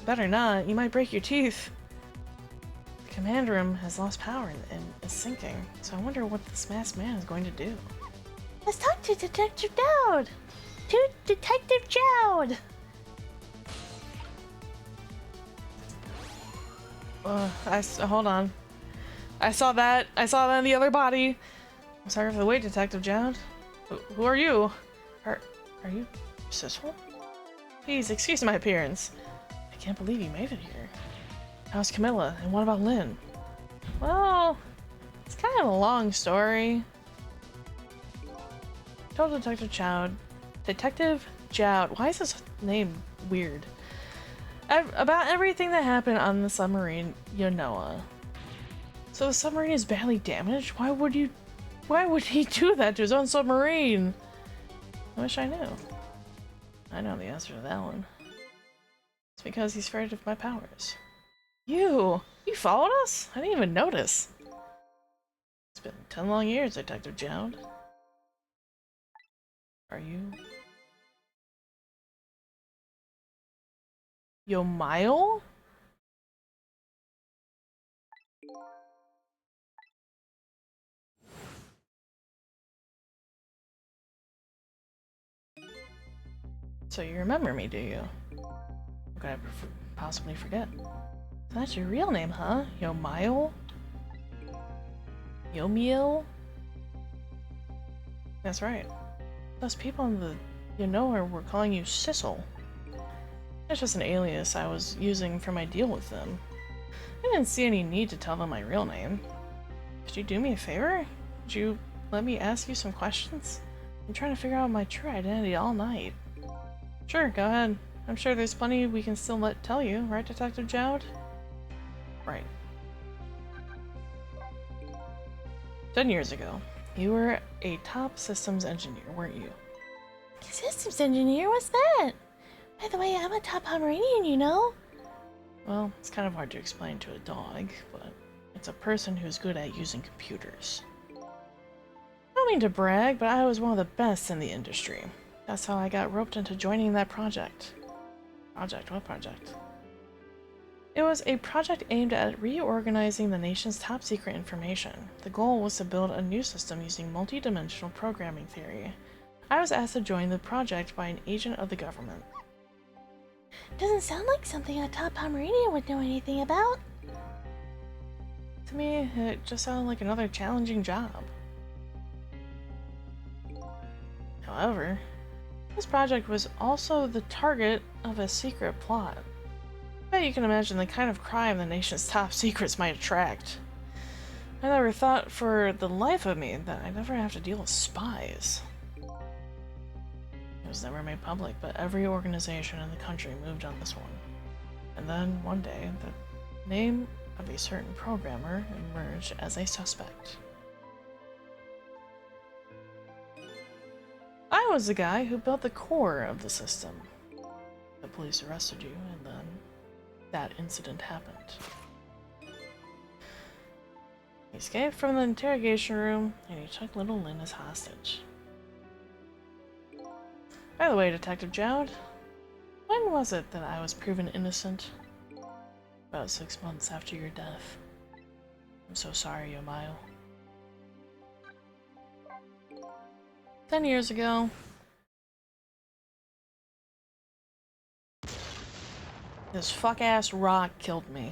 Better not. You might break your teeth. The command room has lost power and is sinking, so I wonder what this masked man is going to do. Let's talk to Detective Dowd. To Detective Jowd. Hold on. I saw that in the other body. I'm sorry for the wait, Detective Jowd. Who are you? Are you Sissel? Please, excuse my appearance. I can't believe you made it here. How's Camilla? And what about Lynn? Well, it's kind of a long story. Told Detective Chowd. Detective Jowd. Why is his name weird? About everything that happened on the submarine Yonoa. So the submarine is badly damaged? Why would he do that to his own submarine? I wish I knew. I know the answer to that one. It's because he's afraid of my powers. You followed us? I didn't even notice. It's been 10 long years, Detective Jowd. Are you... Yomail? So you remember me, do you? What could I possibly forget? So that's your real name, huh? Yomail? Yomiel? That's right. Those people in the Yonoa were calling you Sissel. It's just an alias I was using for my deal with them. I didn't see any need to tell them my real name. Could you do me a favor? Would you let me ask you some questions? I'm trying to figure out my true identity all night. Sure, go ahead. I'm sure there's plenty we can still tell you, right, Detective Jowd? Right. 10 years ago, you were a top systems engineer, weren't you? Systems engineer? What's that? By the way, I'm a top Pomeranian, you know? Well, it's kind of hard to explain to a dog, but it's a person who's good at using computers. I don't mean to brag, but I was one of the best in the industry. That's how I got roped into joining that project. Project? What project? It was a project aimed at reorganizing the nation's top secret information. The goal was to build a new system using multi-dimensional programming theory. I was asked to join the project by an agent of the government. Doesn't sound like something a top Pomeranian would know anything about. To me, it just sounded like another challenging job. However, this project was also the target of a secret plot. I bet you can imagine the kind of crime the nation's top secrets might attract. I never thought for the life of me that I'd ever have to deal with spies. It was never made public, but every organization in the country moved on this one. And then, one day, the name of a certain programmer emerged as a suspect. I was the guy who built the core of the system. The police arrested you, and then that incident happened. He escaped from the interrogation room, and he took little Lynn as hostage. By the way, Detective Jowd, when was it that I was proven innocent? About 6 months after your death. I'm so sorry, Yomayo. 10 years ago, this fuck-ass rock killed me.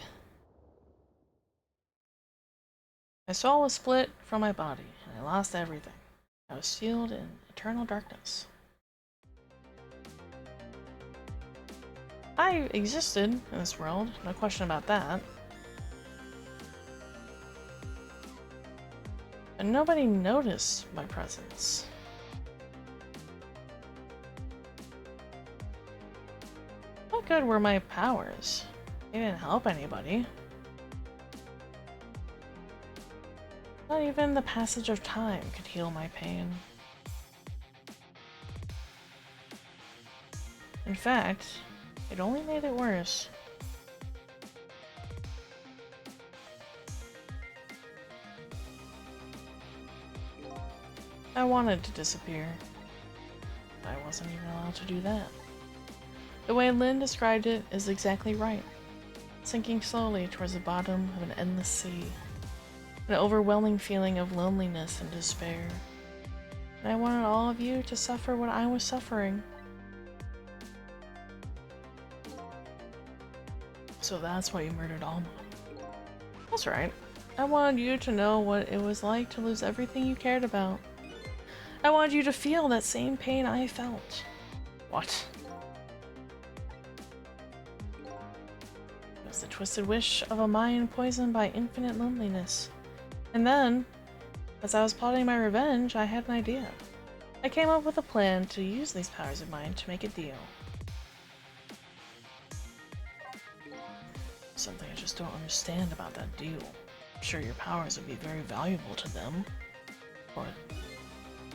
My soul was split from my body, and I lost everything. I was sealed in eternal darkness. I existed in this world, no question about that. But nobody noticed my presence. What good were my powers? They didn't help anybody. Not even the passage of time could heal my pain. In fact, it only made it worse. I wanted to disappear, but I wasn't even allowed to do that. The way Lynn described it is exactly right. Sinking slowly towards the bottom of an endless sea. An overwhelming feeling of loneliness and despair. And I wanted all of you to suffer what I was suffering. So that's why you murdered Alma. That's right. I wanted you to know what it was like to lose everything you cared about. I wanted you to feel that same pain I felt. What? It was the twisted wish of a mind poisoned by infinite loneliness. And then, as I was plotting my revenge, I had an idea. I came up with a plan to use these powers of mine to make a deal. Something I just don't understand about that deal. I'm sure your powers would be very valuable to them. But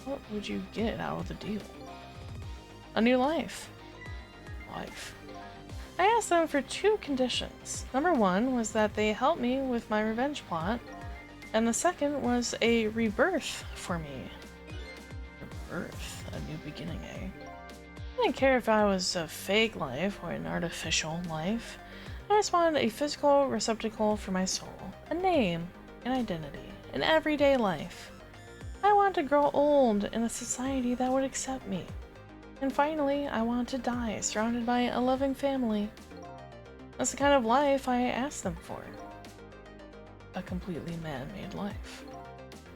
what would you get out of the deal? A new life. Life. I asked them for 2 conditions. Number 1 was that they help me with my revenge plot, and the second was a rebirth for me. Rebirth? A new beginning, eh? I didn't care if I was a fake life or an artificial life. I just wanted a physical receptacle for my soul, a name, an identity, an everyday life. I wanted to grow old in a society that would accept me. And finally, I wanted to die surrounded by a loving family. That's the kind of life I asked them for. A completely man-made life.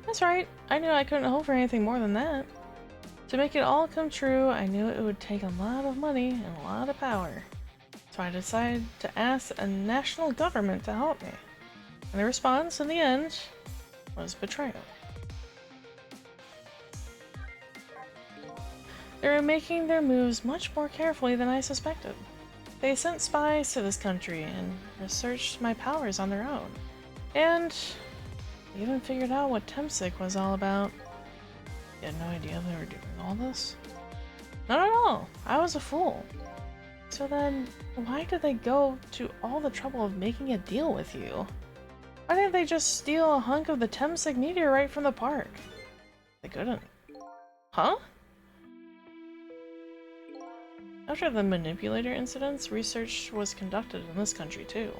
That's right, I knew I couldn't hope for anything more than that. To make it all come true, I knew it would take a lot of money and a lot of power. So I decided to ask a national government to help me. And the response, in the end, was betrayal. They were making their moves much more carefully than I suspected. They sent spies to this country and researched my powers on their own. And they even figured out what Temsik was all about. You had no idea they were doing all this? Not at all. I was a fool. So then, why did they go to all the trouble of making a deal with you? Why didn't they just steal a hunk of the Temsik meteorite from the park? They couldn't. Huh? After the manipulator incidents, research was conducted in this country too.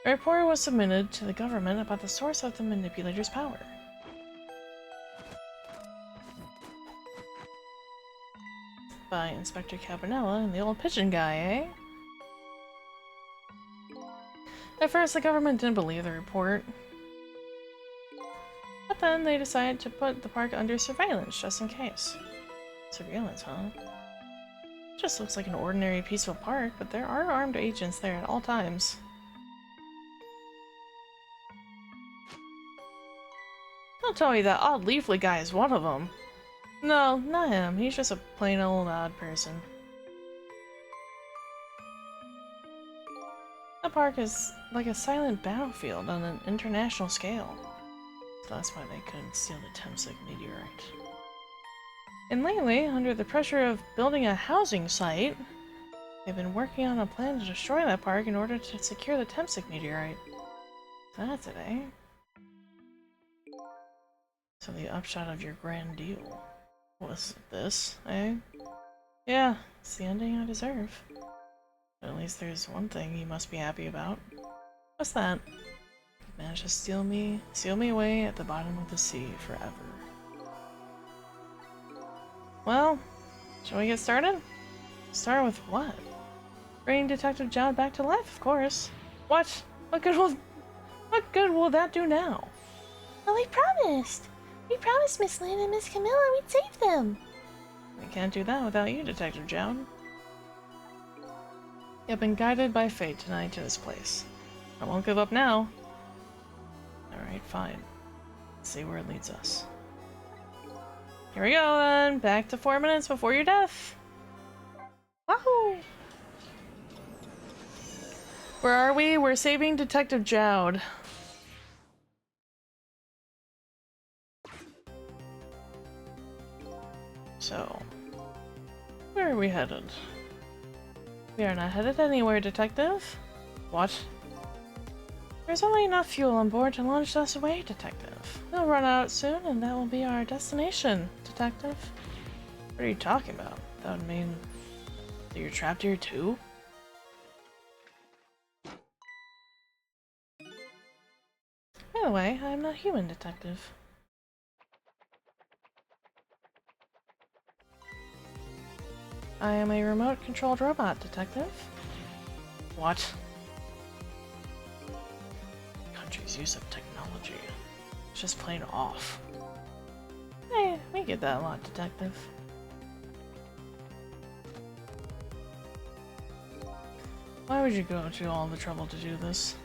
A report was submitted to the government about the source of the manipulator's power. By Inspector Cabanella and the old pigeon guy, eh? At first, the government didn't believe the report. But then they decided to put the park under surveillance, just in case. Surveillance, huh? It just looks like an ordinary peaceful park, but there are armed agents there at all times. Don't tell me that odd leaflet guy is one of them. No, not him. He's just a plain old odd person. The park is like a silent battlefield on an international scale. So that's why they couldn't steal the Temsik meteorite. And lately, under the pressure of building a housing site, They've been working on a plan to destroy that park in order to secure the Temsic meteorite. That's it, eh? So the upshot of your grand deal was this, eh? Yeah, it's the ending I deserve. But at least there's one thing you must be happy about. What's that? You managed to seal me away at the bottom of the sea forever. Well, shall we get started? Start with what? Bringing Detective Jowd back to life, of course. What? What good will that do now? Well, we promised. We promised Miss Lane and Miss Camilla we'd save them. We can't do that without you, Detective Jowd. You've been guided by fate tonight to this place. I won't give up now. Alright, fine. Let's see where it leads us. Here we go then! Back to 4 minutes before your death! Wahoo! Where are we? We're saving Detective Jowd. So, where are we headed? We are not headed anywhere, Detective. What? There's only enough fuel on board to launch us away, Detective. We'll run out soon, and that will be our destination, Detective. What are you talking about? That would mean that you're trapped here too? By the way, I'm not human, Detective. I am a remote-controlled robot, Detective. What? The country's use of technology. It's just plain off. Hey, we get that a lot, Detective. Why would you go to all the trouble to do this?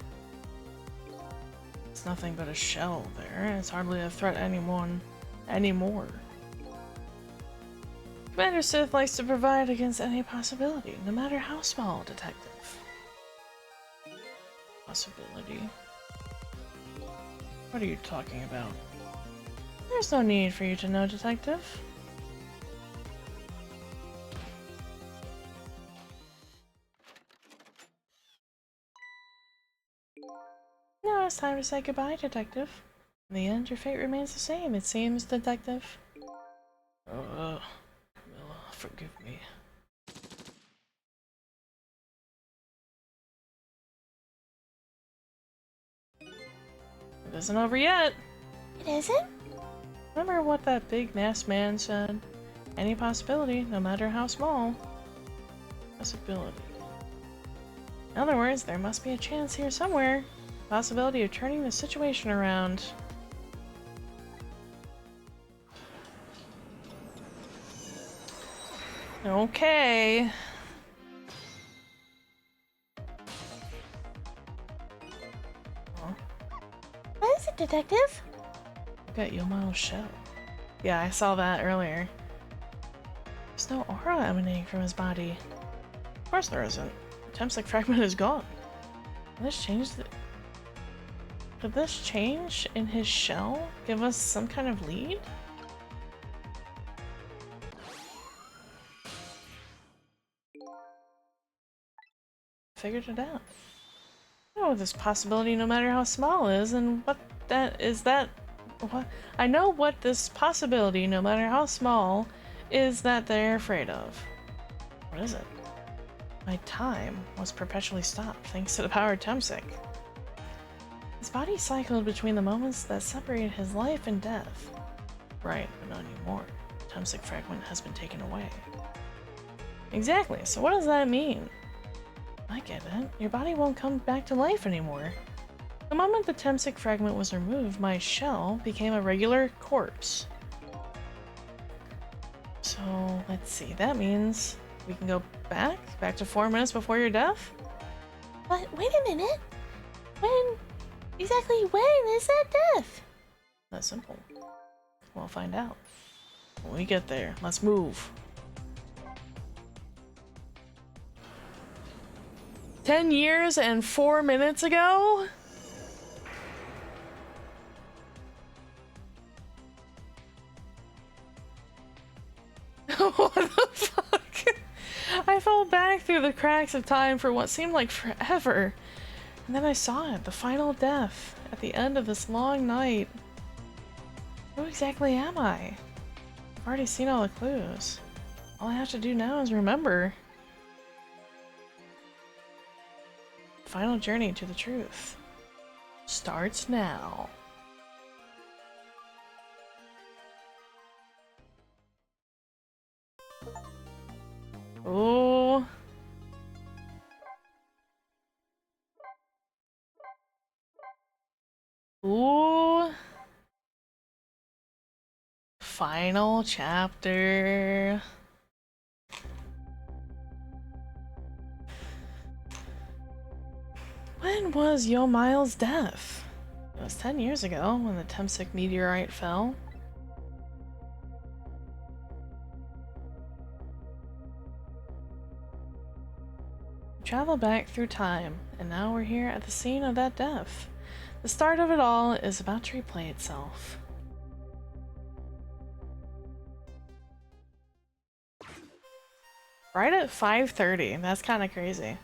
It's nothing but a shell there. It's hardly a threat anymore. Commander Sith likes to provide against any possibility, no matter how small, Detective. Possibility? What are you talking about? There's no need for you to know, Detective. Now it's time to say goodbye, Detective. In the end, your fate remains the same, it seems, Detective. Camilla, forgive me. It isn't over yet! It isn't? Remember what that big masked man said? Any possibility, no matter how small. Possibility. In other words, there must be a chance here somewhere. Possibility of turning the situation around. Okay. Huh? What is it, Detective? Look at Yomao's shell. Yeah, I saw that earlier. There's no aura emanating from his body. Of course there isn't. The Temsic fragment is gone. Did this change Did this change in his shell give us some kind of lead? Figured it out. I know this possibility, no matter how small, is, and what that is that. What I know what this possibility, no matter how small, is that they're afraid of. What is it? My time was perpetually stopped thanks to the power of Temsic. His body cycled between the moments that separated his life and death. Right, but not anymore. The Temsic fragment has been taken away. Exactly, so what does that mean? I get it. Your body won't come back to life anymore. The moment the Temsic fragment was removed, my shell became a regular corpse. So, let's see. That means we can go back to 4 minutes before your death? But wait a minute. Exactly when is that death? That's simple. We'll find out. When we get there, let's move. 10 years and 4 minutes ago? What the fuck? I fell back back through the cracks of time for what seemed like forever. And then I saw it, the final death, at the end of this long night. Who exactly am I? I've already seen all the clues. All I have to do now is remember. Final journey to the truth starts now. Oh. Ooh. Final chapter. When was Yomile's death? It was 10 years ago when the Temsik meteorite fell. Travel back through time, and now we're here at the scene of that death. The start of it all is about to replay itself. Right at 5:30, that's kind of crazy.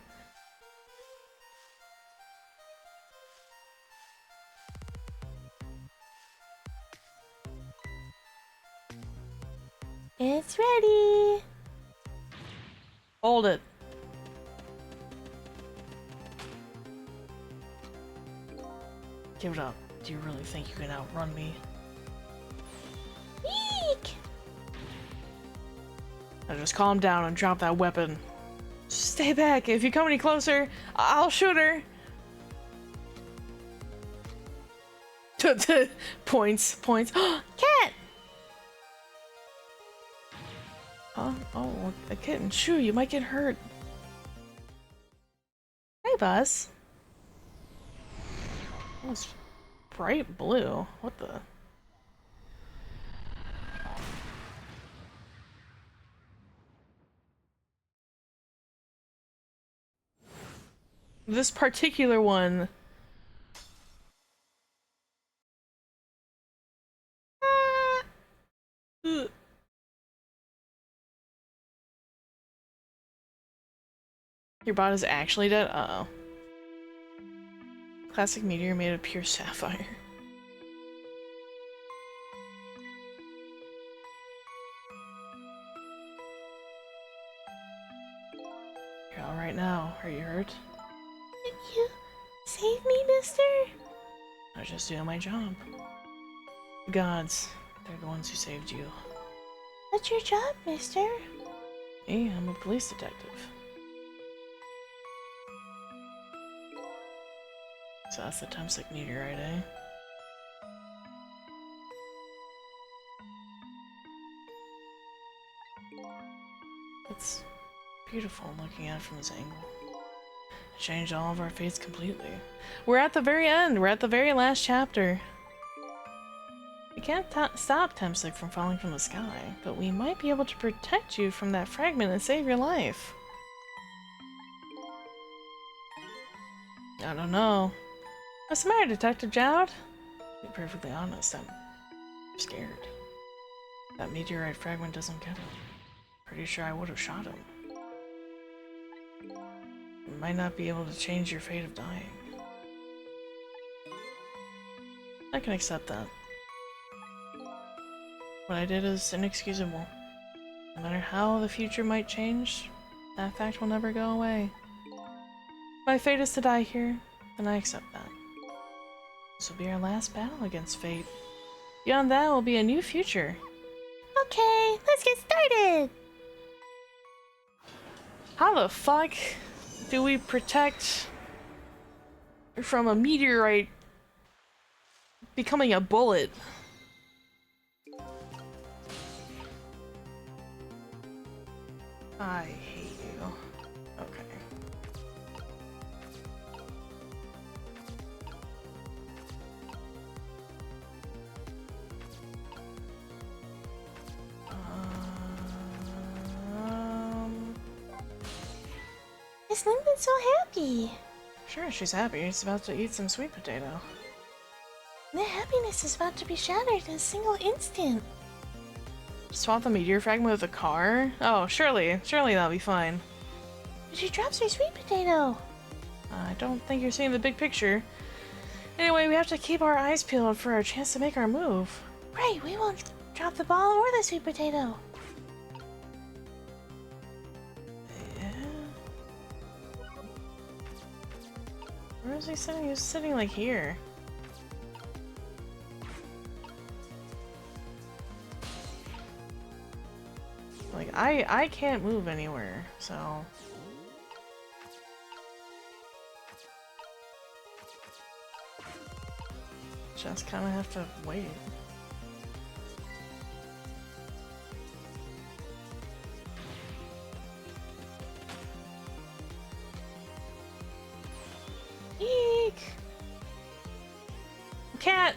It's ready. Hold it. Give it up. Do you really think you can outrun me? Eek! Now just calm down and drop that weapon. Stay back. If you come any closer, I'll shoot her. Points. Cat! Oh, a kitten. Shoo, you might get hurt. Hey, Buzz. Oh, it's bright blue. What the? This particular one. Ugh. Your bot is actually dead? Uh-oh. Classic meteor made of pure sapphire. You're alright now. Are you hurt? Can you save me, mister? I was just doing my job. The gods, they're the ones who saved you. What's your job, mister? Me, I'm a police detective. So that's the Temsik meteorite, eh? It's beautiful looking at it from this angle. It changed all of our fates completely. We're at the very end. We're at the very last chapter. We can't stop Temsik from falling from the sky, but we might be able to protect you from that fragment and save your life. I don't know. What's the matter, Detective Jowd? To be perfectly honest, I'm scared. That meteorite fragment doesn't get him. Pretty sure I would have shot him. You might not be able to change your fate of dying. I can accept that. What I did is inexcusable. No matter how the future might change, that fact will never go away. If my fate is to die here, then I accept that. This will be our last battle against fate. Beyond that will be a new future. Okay, let's get started! How the fuck do we protect from a meteorite becoming a bullet? I hate you. Okay. Miss Linden's so happy. Sure, she's happy. She's about to eat some sweet potato. The happiness is about to be shattered in a single instant. Swap the meteor fragment with a car? Oh, surely that'll be fine. She drops her sweet potato. I don't think you're seeing the big picture. Anyway, we have to keep our eyes peeled for our chance to make our move. Right, we won't drop the ball or the sweet potato. Yeah. Where is he sitting? He's sitting like here. Like, I can't move anywhere, so... Just kind of have to wait. Eek! Cat!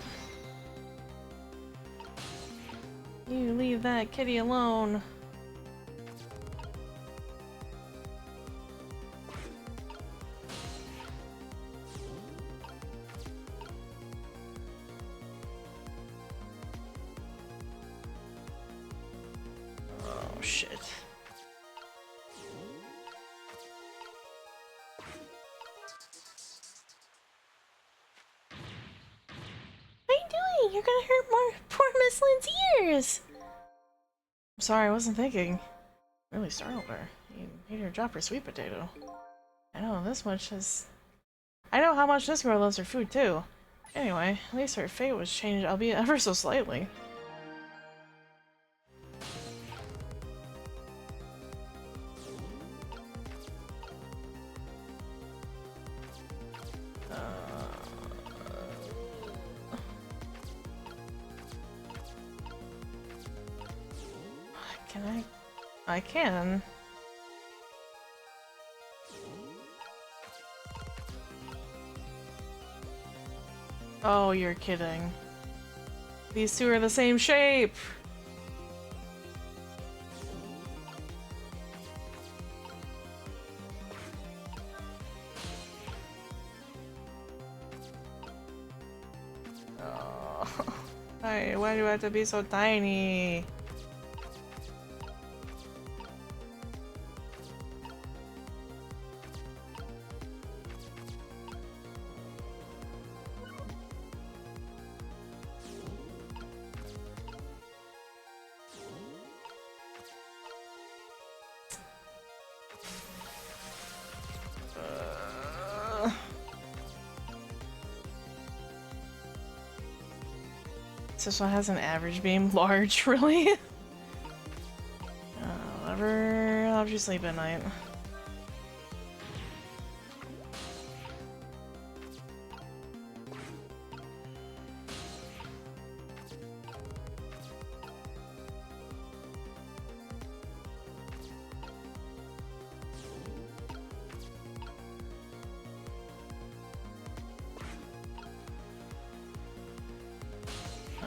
You leave that kitty alone. Oh shit. What are you doing? You're gonna hurt more poor Miss Lynn's ears. I'm sorry, I wasn't thinking. Really startled her. You made her drop her sweet potato. I know this much is... I know how much this girl loves her food too. Anyway, at least her fate was changed, albeit ever so slightly. Can I can. Oh, you're kidding. These two are the same shape! Oh. Why do I have to be so tiny? This one has an average beam. Large, really? Whatever. I'll just sleep at night.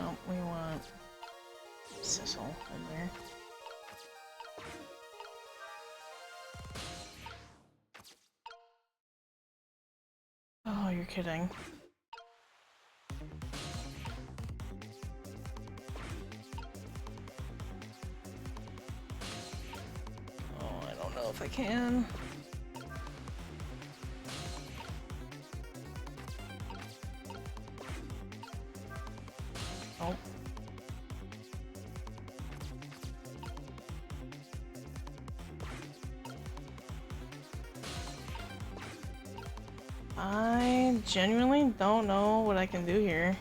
Oh, we want Sissel in there. Oh, you're kidding. Oh, I don't know if I can. Oh. I genuinely don't know what I can do here.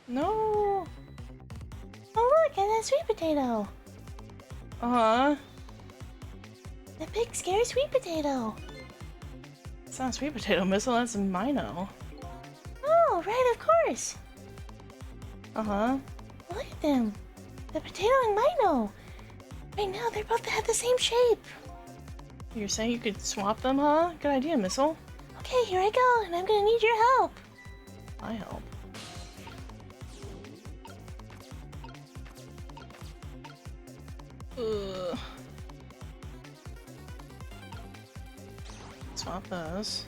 No. Oh look, at that sweet potato. Uh-huh. The big scary sweet potato. It's not sweet potato missile, that's Mino. Oh, right, of course. Uh-huh. Look at them. The potato and Mino. Right now, they're both have the same shape. You're saying you could swap them, huh? Good idea, Missile. Okay, here I go, and I'm gonna need your help. I help. Ugh. Swap those.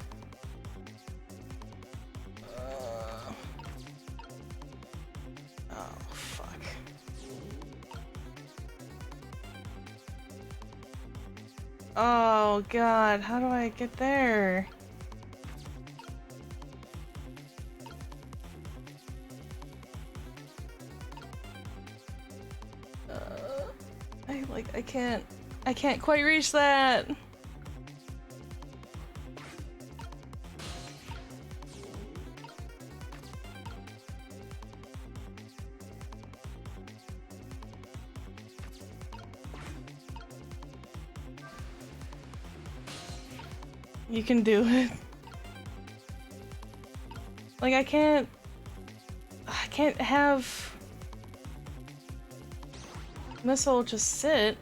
Oh, fuck. Oh, God, how do I get there? I can't quite reach that. You can do it. Like, I can't have Missile just sit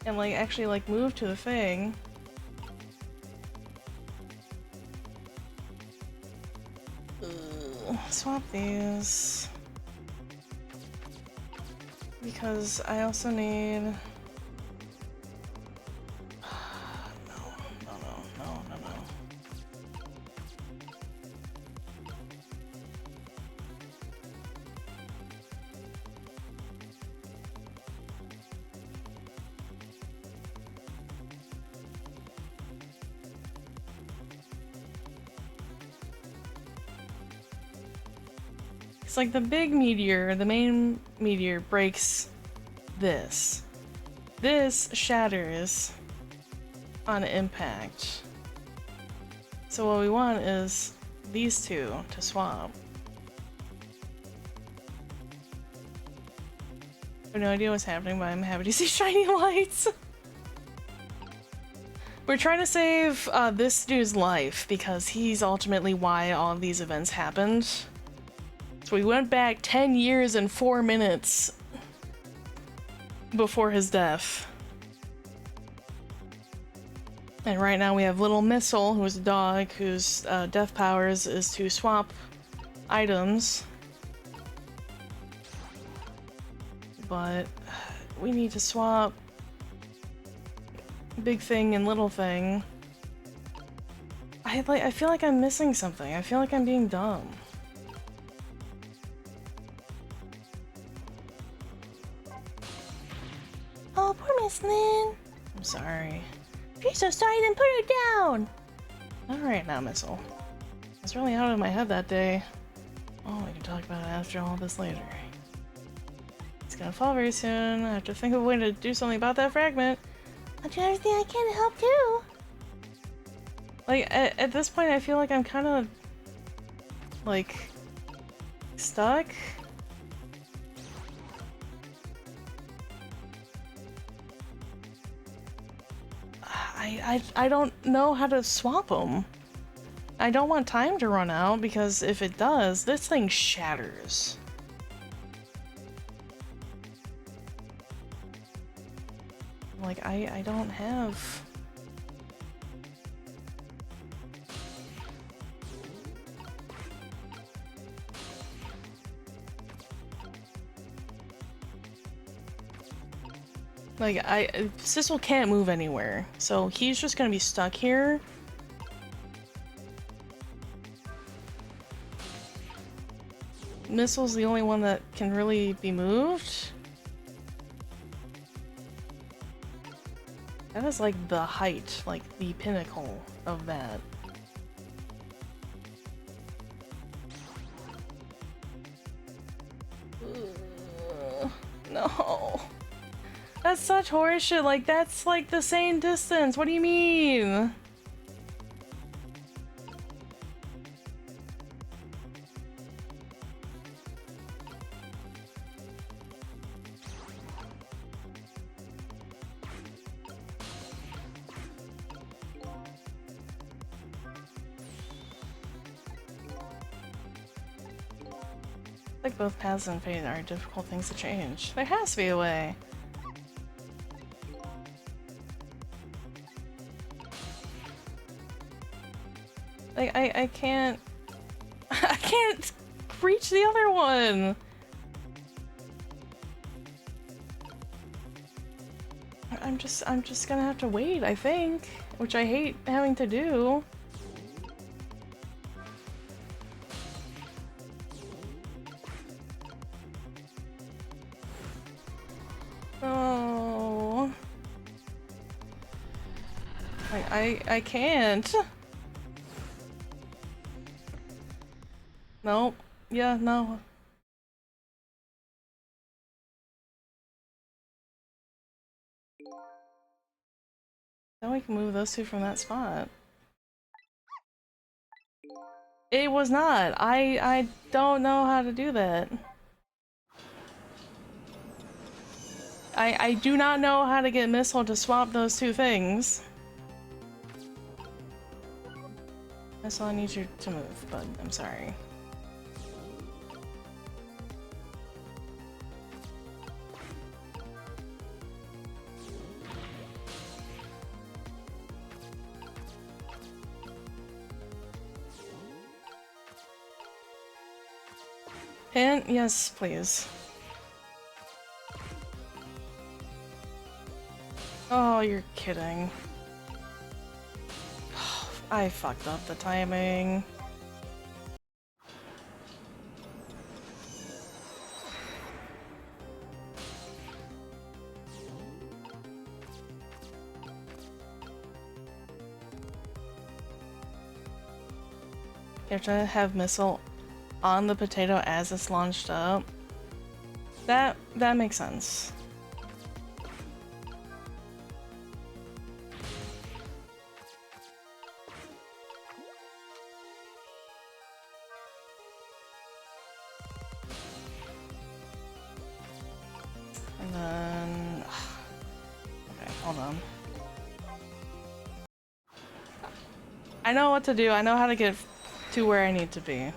and like actually like move to the thing. Ugh. Swap these because I also need no. It's like the big meteor, the main meteor breaks this. This shatters on impact. So what we want is these two to swap. I have no idea what's happening, but I'm happy to see shiny lights. We're trying to save this dude's life because he's ultimately why all of these events happened. So we went back 10 years and 4 minutes before his death. And right now we have Little Missile, who is a dog, whose death powers is to swap items. But we need to swap Big Thing and Little Thing. I feel like I'm missing something. I feel like I'm being dumb. Oh, poor Miss Lynn. I'm sorry. If you're so sorry, then put her down. Alright now, Missile. I was really out of my head that day. Oh, we can talk about it after all this later. It's gonna fall very soon. I have to think of a way to do something about that fragment. I'll do everything I can to help too. Like, at this point, I feel like I'm kind of, like, stuck. I don't know how to swap them. I don't want time to run out because if it does, this thing shatters. Like, I don't have... Like, Sissel can't move anywhere, so he's just gonna be stuck here. Missile's the only one that can really be moved. That is like the height, like the pinnacle of that. No. That's such horseshit, like that's like the same distance, what do you mean? Like both paths and fate are difficult things to change. There has to be a way. Like, I can't... I can't reach the other one! I'm just gonna have to wait, I think. Which I hate having to do. Oh. I can't. Nope. Yeah, no. Then we can move those two from that spot. It was not. I don't know how to do that. I do not know how to get Missile to swap those two things. Missile, I need you to move, but I'm sorry. Hint? Yes, please. Oh, you're kidding. I fucked up the timing. You have to have Missile on the potato as it's launched up. That makes sense. And then... Okay, hold on. I know what to do. I know how to get to where I need to be.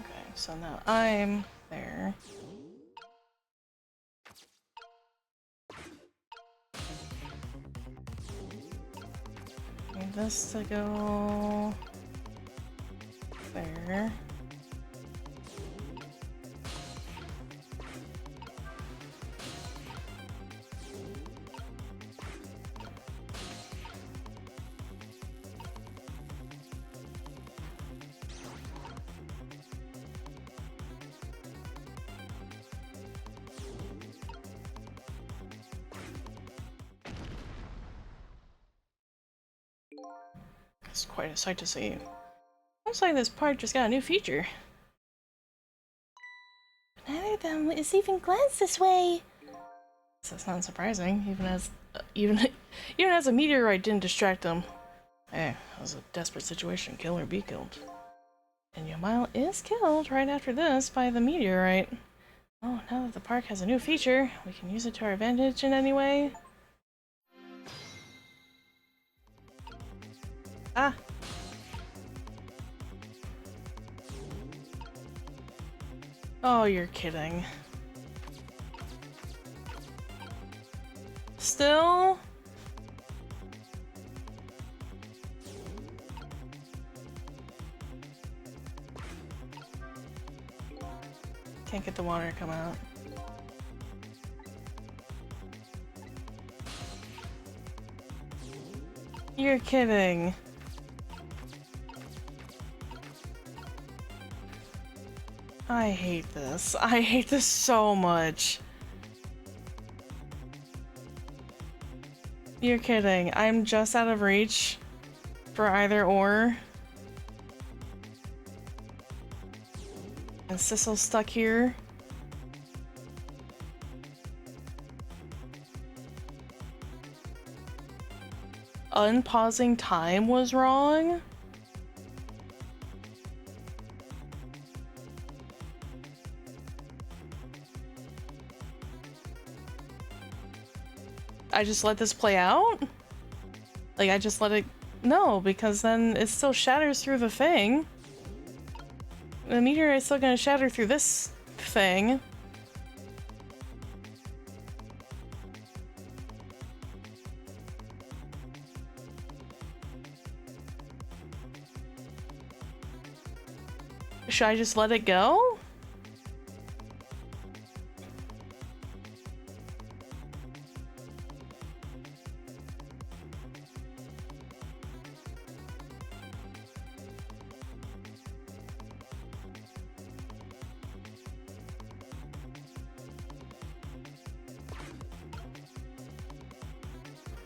Okay, so now I'm there. Need this to go there. It's quite a sight to see. Looks like this part just got a new feature. Neither of them is even glanced this way. That's not surprising, even as a meteorite didn't distract them. Hey, it was a desperate situation, kill or be killed. And Yamile is killed right after this by the meteorite. Oh, now that the park has a new feature, we can use it to our advantage in any way. Ah! Oh, you're kidding. Still? Can't get the water to come out. You're kidding. I hate this. I hate this so much. You're kidding. I'm just out of reach for either or. And Sissel's stuck here. unpausing time was wrong. I just let this play out? Like, I just let it... No, because then it still shatters through the thing. The meteorite's still gonna shatter through this thing. Should I just let it go?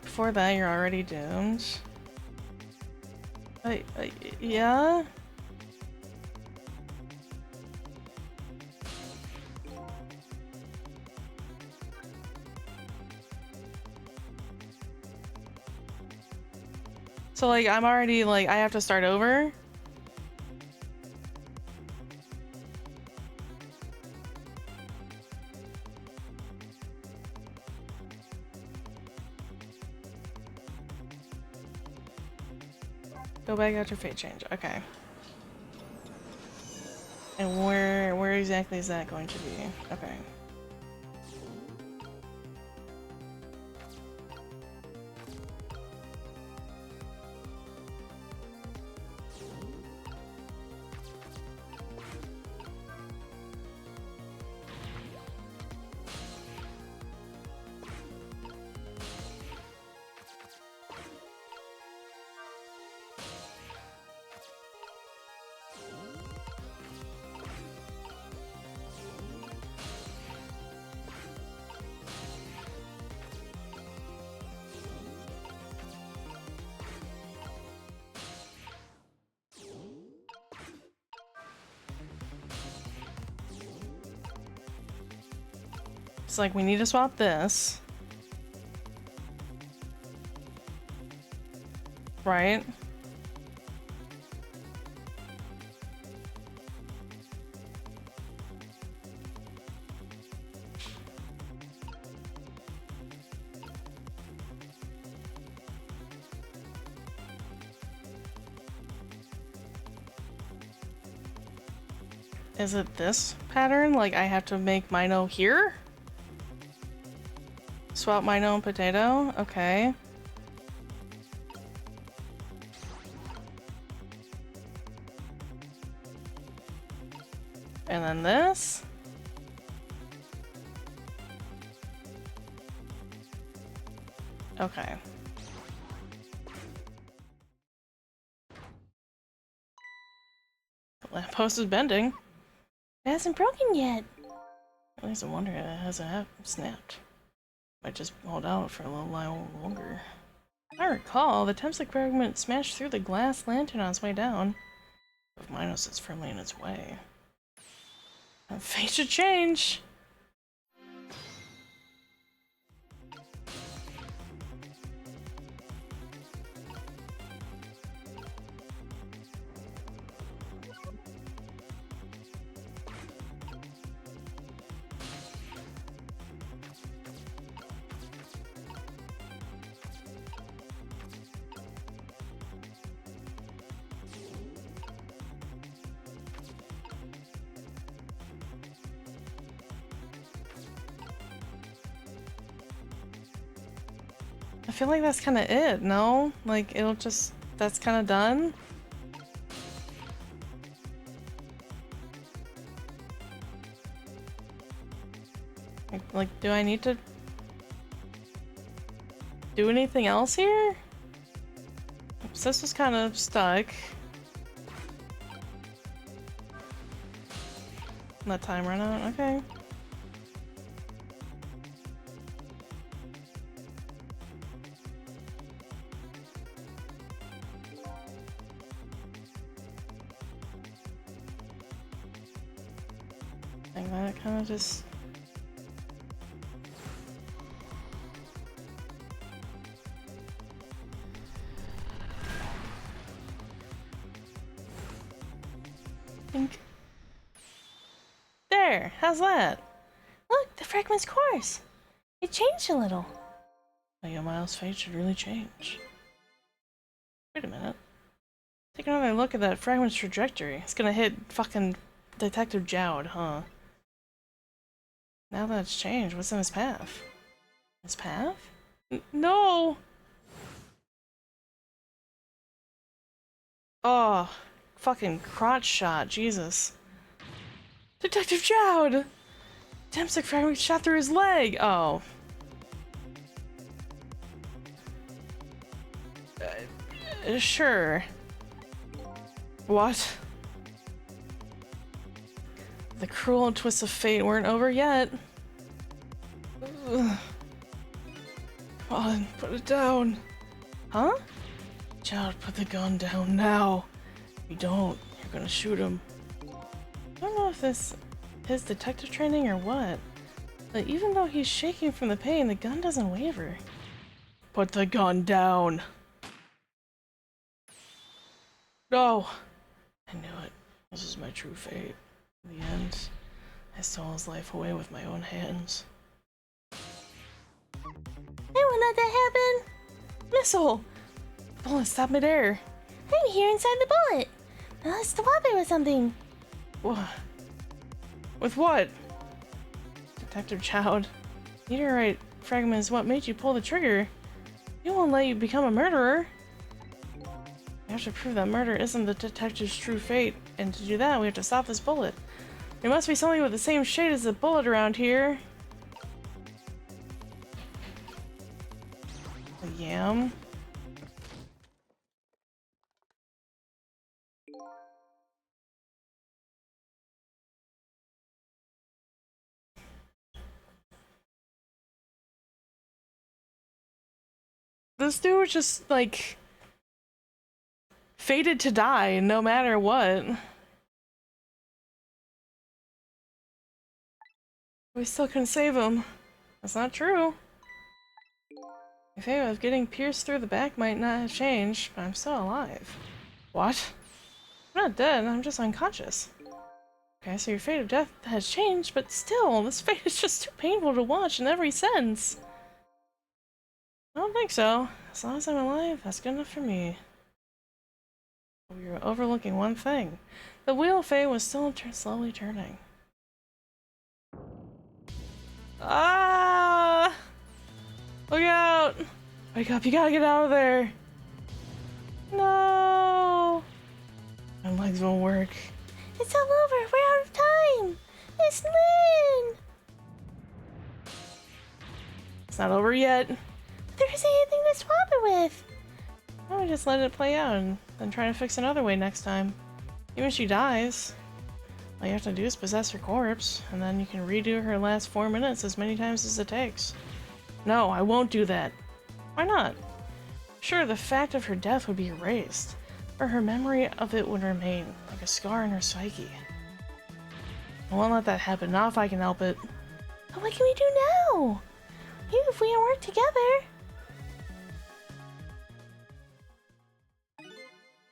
Before that, you're already doomed. Yeah? So, like, I'm already, like, I have to start over? Go back after fate change. Okay. And where exactly is that going to be? Okay. It's like we need to swap this. Right? Is it this pattern? Like I have to make Mino here? Swap Mino and Potato? Okay. And then this? Okay. The lamppost is bending. It hasn't broken yet. At least I wonder it hasn't snapped. Might just hold out for a little while longer. If I recall, the Temsec fragment smashed through the glass lantern on its way down. If Minos is firmly in its way. Fate should change! I feel like that's kind of it, no? Like, it'll just... that's kind of done? Like, do I need to... do anything else here? So this was kind of stuck. Let time run out? Okay. I think that kind of just... there. How's that? Look, the fragment's course. It changed a little. Yomile's fate should really change. Wait a minute. Take another look at that fragment's trajectory. It's gonna hit fucking Detective Jowd, huh? Now that it's changed, what's in his path? His path? No! Oh, fucking crotch shot, Jesus. Detective Jowd! Dempsey fragment shot through his leg! Oh. Sure. What? The cruel twists of fate weren't over yet. Ugh. Come on, put it down. Huh? Jowd, put the gun down now. If you don't, you're gonna shoot him. I don't know if this is detective training or what, but even though he's shaking from the pain, the gun doesn't waver. Put the gun down. No! I knew it. This is my true fate. In the end, I stole his life away with my own hands. I won't let that happen. Missile! The bullet stopped midair. I'm here inside the bullet. Now let's swap it with something. What? With what? Detective Jowd, meteorite fragment is what made you pull the trigger. He won't let you become a murderer. We have to prove that murder isn't the detective's true fate, and to do that, we have to stop this bullet. There must be something with the same shade as the bullet around here. A yam? This dude was just, like, fated to die no matter what. We still couldn't save him. That's not true. My fate of getting pierced through the back might not have changed, but I'm still alive. What? I'm not dead, I'm just unconscious. Okay, so your fate of death has changed, but still, this fate is just too painful to watch in every sense. I don't think so. As long as I'm alive, that's good enough for me. We were overlooking one thing. The wheel of fate was still slowly turning. Ah! Look out! Wake up, you gotta get out of there! No! My legs won't work. It's all over. We're out of time. Miss Lynn! It's not over yet. There isn't anything to swap it with. Why don't we just let it play out and then try to fix another way next time? Even if she dies, all you have to do is possess her corpse, and then you can redo her last 4 minutes as many times as it takes. No, I won't do that. Why not? Sure, the fact of her death would be erased, but her memory of it would remain, like a scar in her psyche. I won't let that happen, not if I can help it. But what can we do now? Maybe if we can work together.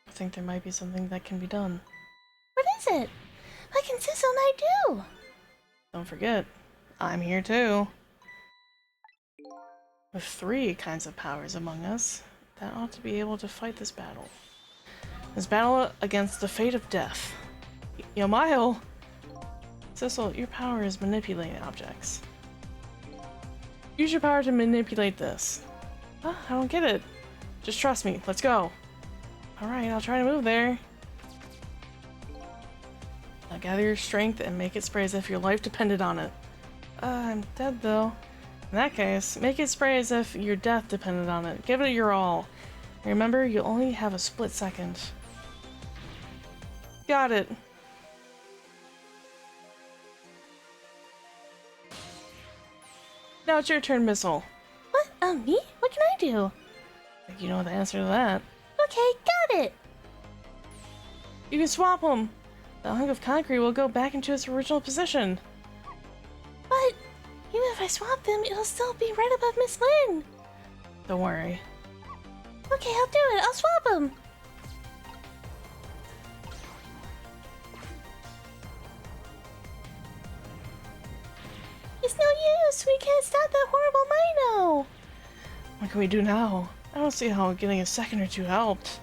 I think there might be something that can be done. What is it? What can Sissel and I do? Don't forget, I'm here too. With 3 kinds of powers among us, that ought to be able to fight this battle. This battle against the fate of death. Yomile! Sissel, your power is manipulating objects. Use your power to manipulate this. Huh? I don't get it. Just trust me. Let's go. Alright, I'll try to move there. Now gather your strength and make it spray as if your life depended on it. I'm dead though. In that case, make it spray as if your death depended on it. Give it your all. Remember, you only have a split second. Got it. Now it's your turn, Missile. What? Me? What can I do? I think you know the answer to that. Okay, got it. You can swap them. The hunk of concrete will go back into its original position. But even if I swap them, it'll still be right above Miss Lynn. Don't worry. Okay, I'll do it. I'll swap them. us. We can't stop that horrible Mino. What can we do now? I don't see how getting a second or two helped.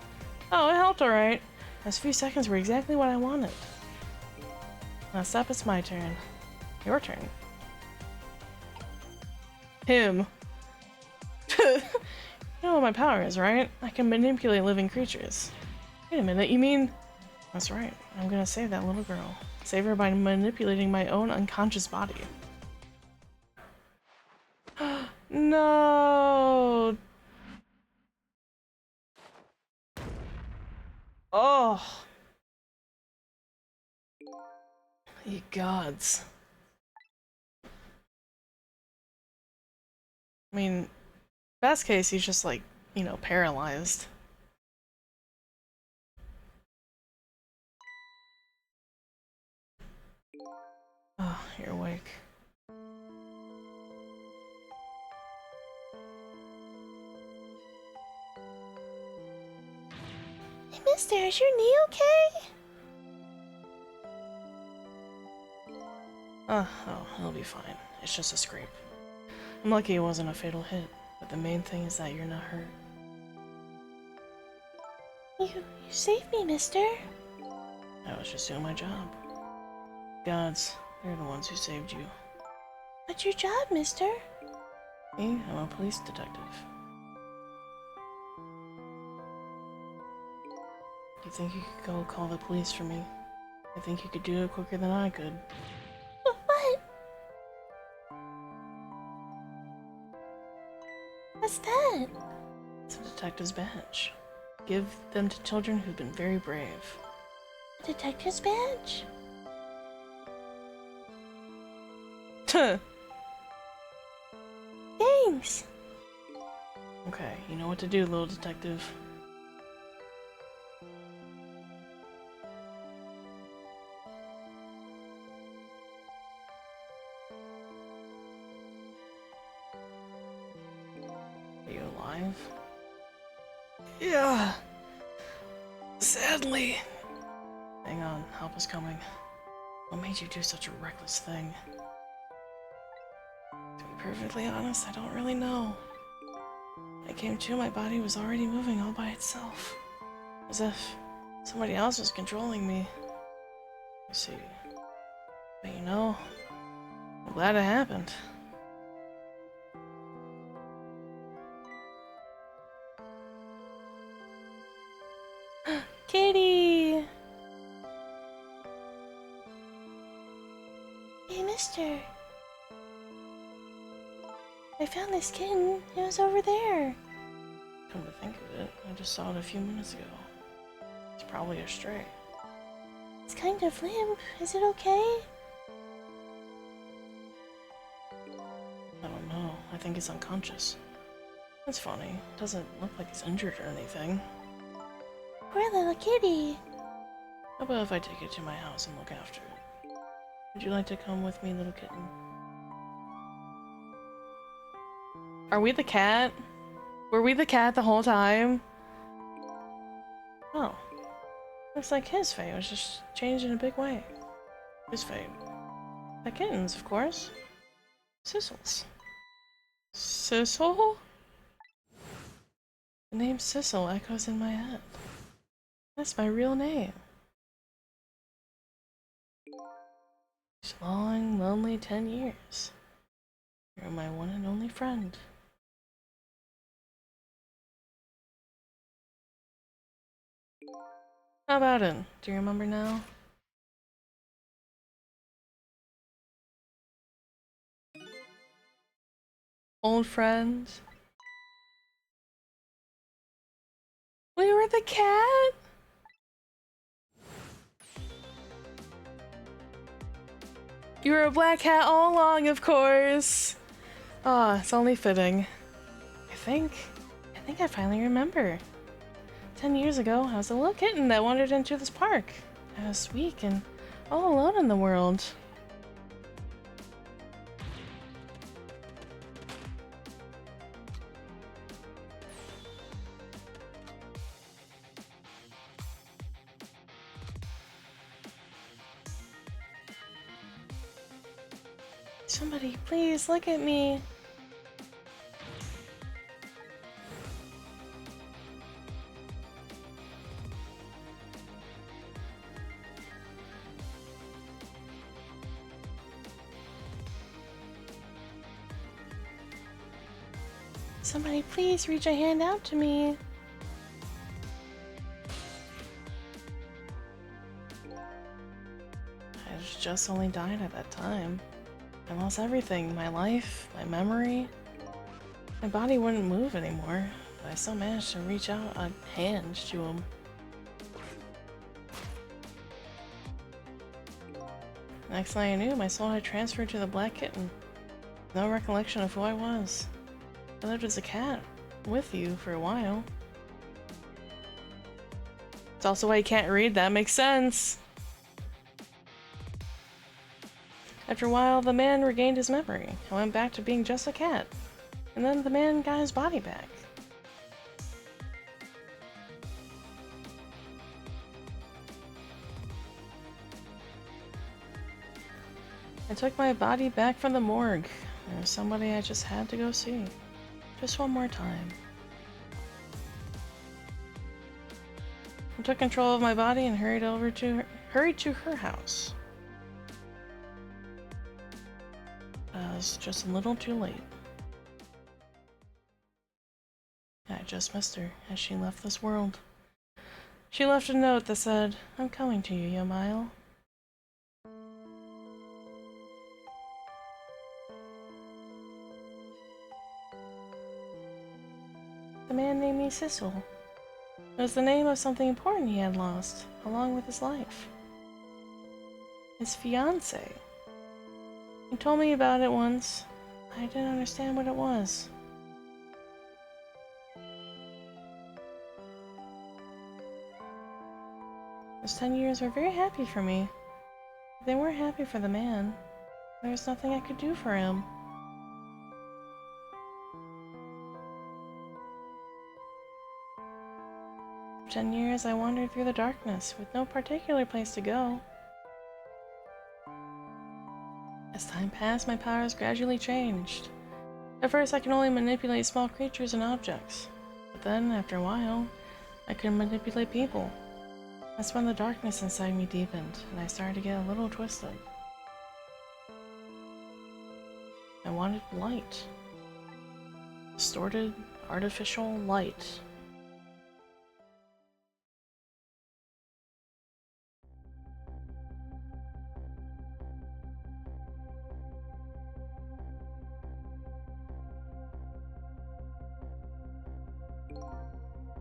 Oh, it helped alright. Those few seconds were exactly what I wanted. Next up, it's my turn. Your turn. Him. You know what my power is, right? I can manipulate living creatures. Wait a minute, you mean... That's right. I'm gonna save that little girl. Save her by manipulating my own unconscious body. No! Oh! Ye gods. I mean, best case, he's just like, you know, paralyzed. Oh, you're awake. Hey, mister, is your knee okay? Oh, he'll be fine. It's just a scrape. I'm lucky it wasn't a fatal hit, but the main thing is that you're not hurt. You saved me, mister. I was just doing my job. Gods, they're the ones who saved you. What's your job, mister? Me, I'm a police detective. You think you could go call the police for me? I think you could do it quicker than I could. What? What's that? It's a detective's badge. Give them to children who've been very brave. A detective's badge? Tuh! Thanks. Okay, you know what to do, little detective. Are you alive? Yeah. Sadly. Hang on, help is coming. What made you do such a reckless thing? To be perfectly honest, I don't really know. When I came to, my body was already moving all by itself. As if somebody else was controlling me. You see. But you know, I'm glad it happened. Kitty! Hey, mister. I found this kitten. It was over there. Come to think of it, I just saw it a few minutes ago. It's probably a stray. It's kind of limp. Is it okay? I don't know. I think it's unconscious. That's funny. It doesn't look like it's injured or anything. Poor little kitty. How about if I take it to my house and look after it? Would you like to come with me, little kitten? Are we the cat? Were we the cat the whole time? Oh. Looks like his fate was just changed in a big way. His fate. The kitten's, of course. Sissel's. Sissel? The name Sissel echoes in my head. That's my real name. These long, lonely 10 years. You're my one and only friend. How about it? Do you remember now? Old friend? We were the cat? You were a black cat all along, of course. Ah, it's only fitting. I think I finally remember. 10 years ago, I was a little kitten that wandered into this park. I was weak and all alone in the world. Somebody, please look at me. Somebody, please reach a hand out to me. I just only died at that time. I lost everything, my life, my memory. My body wouldn't move anymore, but I still managed to reach out a hand to him. Next thing I knew, my soul had transferred to the Black Kitten. No recollection of who I was. I lived as a cat, with you, for a while. It's also why you can't read, that makes sense! After a while, the man regained his memory. I went back to being just a cat. And then the man got his body back. I took my body back from the morgue. There was somebody I just had to go see. Just one more time. I took control of my body and hurried to her house. I was just a little too late. I just missed her as she left this world. She left a note that said, "I'm coming to you, Yamail." The man named me Sissel. It was the name of something important he had lost, along with his life. His fiancée. He told me about it once. I didn't understand what it was. Those 10 years were very happy for me. But they weren't happy for the man. There was nothing I could do for him. For 10 years, I wandered through the darkness with no particular place to go. As time passed, my powers gradually changed. At first, I could only manipulate small creatures and objects. But then, after a while, I could manipulate people. That's when the darkness inside me deepened, and I started to get a little twisted. I wanted light. Distorted, artificial light.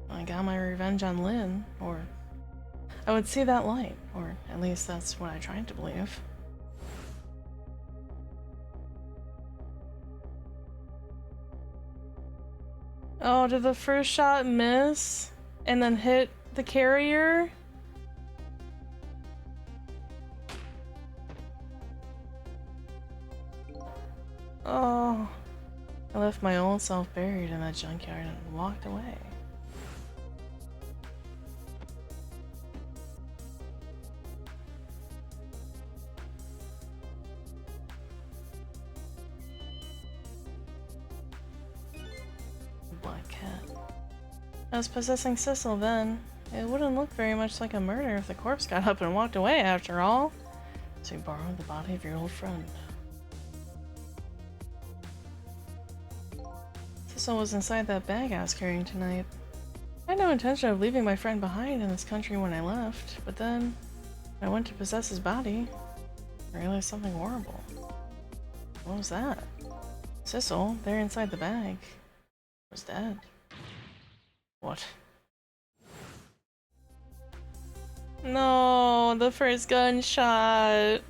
I got my revenge on Lynn, or I would see that light, or at least that's what I tried to believe. Oh, did the first shot miss and then hit the carrier? Oh, I left my old self buried in that junkyard and walked away. Black cat. I was possessing Sissel then. It wouldn't look very much like a murder if the corpse got up and walked away after all. So you borrowed the body of your old friend. Sissel was inside that bag I was carrying tonight. I had no intention of leaving my friend behind in this country when I left, but then when I went to possess his body, I realized something horrible. What was that? Sissel, there inside the bag, was dead. What? No, the first gunshot.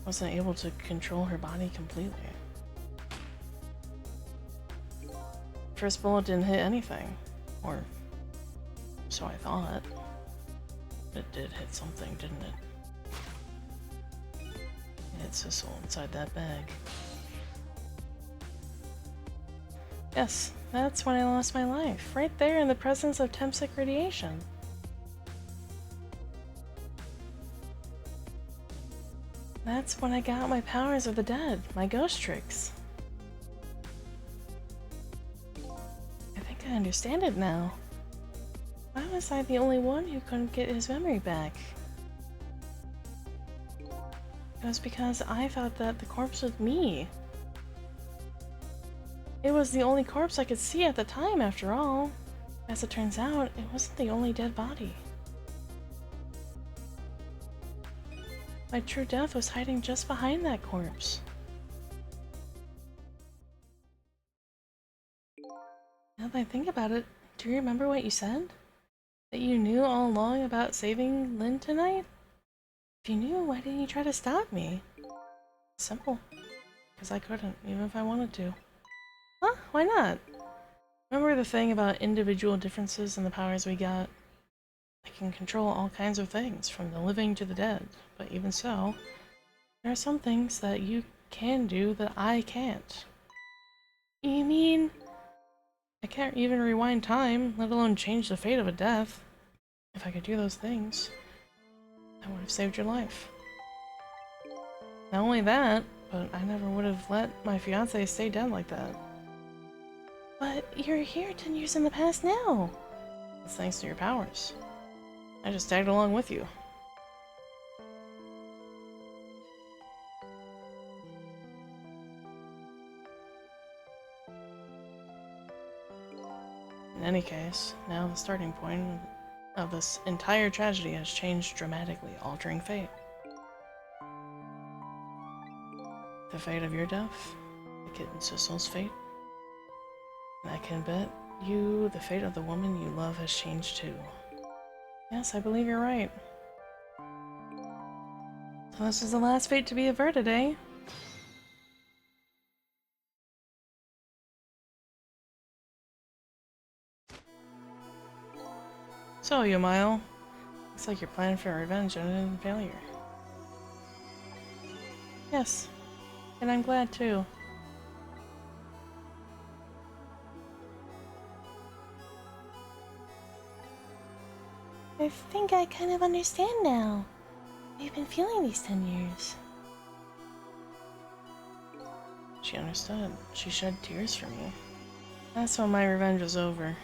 Wasn't able to control her body completely. First bullet didn't hit anything, or so I thought. It did hit something, didn't it? It hit Sissel inside that bag. Yes, that's when I lost my life, right there in the presence of Temsic radiation. That's when I got my powers of the dead, my ghost tricks. I think I understand it now. Why was I the only one who couldn't get his memory back? It was because I thought that the corpse was me. It was the only corpse I could see at the time, after all. As it turns out, it wasn't the only dead body. My true death was hiding just behind that corpse. Now that I think about it, do you remember what you said? That you knew all along about saving Lynn tonight? If you knew, why didn't you try to stop me? Simple. Because I couldn't, even if I wanted to. Huh? Why not? Remember the thing about individual differences in the powers we got? I can control all kinds of things, from the living to the dead. But even so, there are some things that you can do that I can't. You mean? I can't even rewind time, let alone change the fate of a death. If I could do those things, I would have saved your life. Not only that, but I never would have let my fiancé stay dead like that. But you're here 10 years in the past now. It's thanks to your powers. I just tagged along with you. In any case, now the starting point of this entire tragedy has changed dramatically, altering fate. The fate of your death, the kitten Sissel's fate, and I can bet you the fate of the woman you love has changed too. Yes, I believe you're right. So this is the last fate to be averted, eh? So, Yumile, looks like you're planning for revenge ended in failure. Yes, and I'm glad too. I think I kind of understand now. I've been feeling these 10 years. She understood. She shed tears for me. That's when my revenge was over.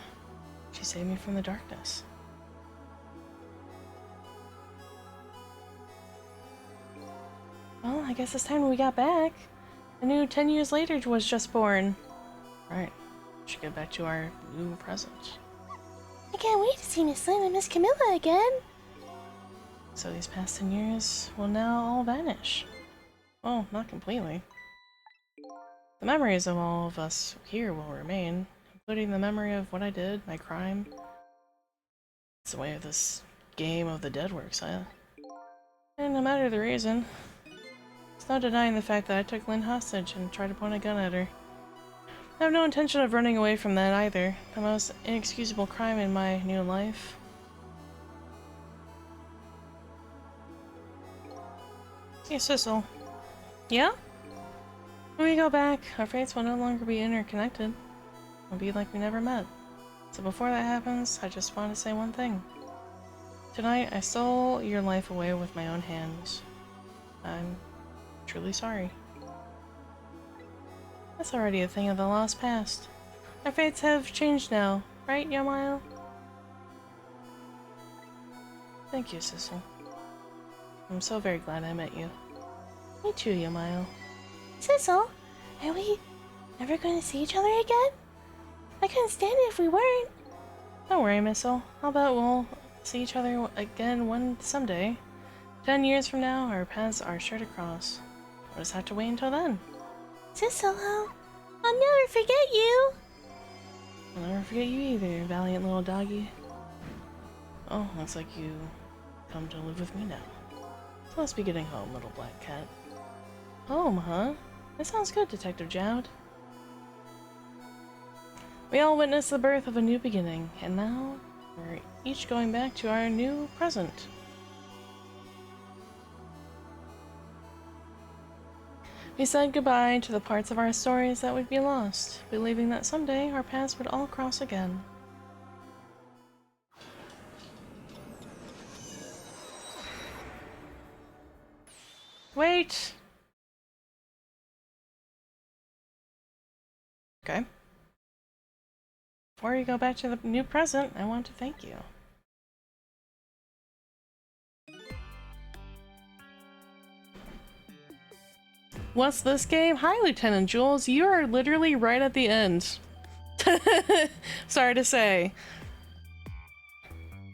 She saved me from the darkness. Well, I guess it's time we got back. I knew 10 years later was just born. Right. We should get back to our new present. I can't wait to see Miss Lynn and Miss Camilla again. So these past 10 years will now all vanish. Well, not completely. The memories of all of us here will remain, including the memory of what I did, my crime. It's the way of this game of the dead works, huh? And no matter the reason, it's no denying the fact that I took Lynn hostage and tried to point a gun at her. I have no intention of running away from that either. The most inexcusable crime in my new life. Hey, Sissel. Yeah? When we go back, our fates will no longer be interconnected. We'll be like we never met. So before that happens, I just want to say one thing. Tonight, I stole your life away with my own hands. I'm truly sorry. That's already a thing of the lost past. Our fates have changed now, right, Yumile? Thank you, Sissel. I'm so very glad I met you. Me too, Yumile. Sissel, are we never going to see each other again? I couldn't stand it if we weren't. Don't worry, Missile. How about we'll see each other again someday. 10 years from now, our paths are sure to cross. We'll just have to wait until then. Sissel, I'll never forget you. I'll never forget you either, valiant little doggy. Oh, looks like you come to live with me now. So let's be getting home, little black cat. Home, huh? That sounds good, Detective Jowd. We all witnessed the birth of a new beginning, and now we're each going back to our new present. We said goodbye to the parts of our stories that would be lost, believing that someday our paths would all cross again. Wait! Okay. Before you go back to the new present, I want to thank you. What's this game? Hi, Lieutenant Jules. You are literally right at the end. Sorry to say.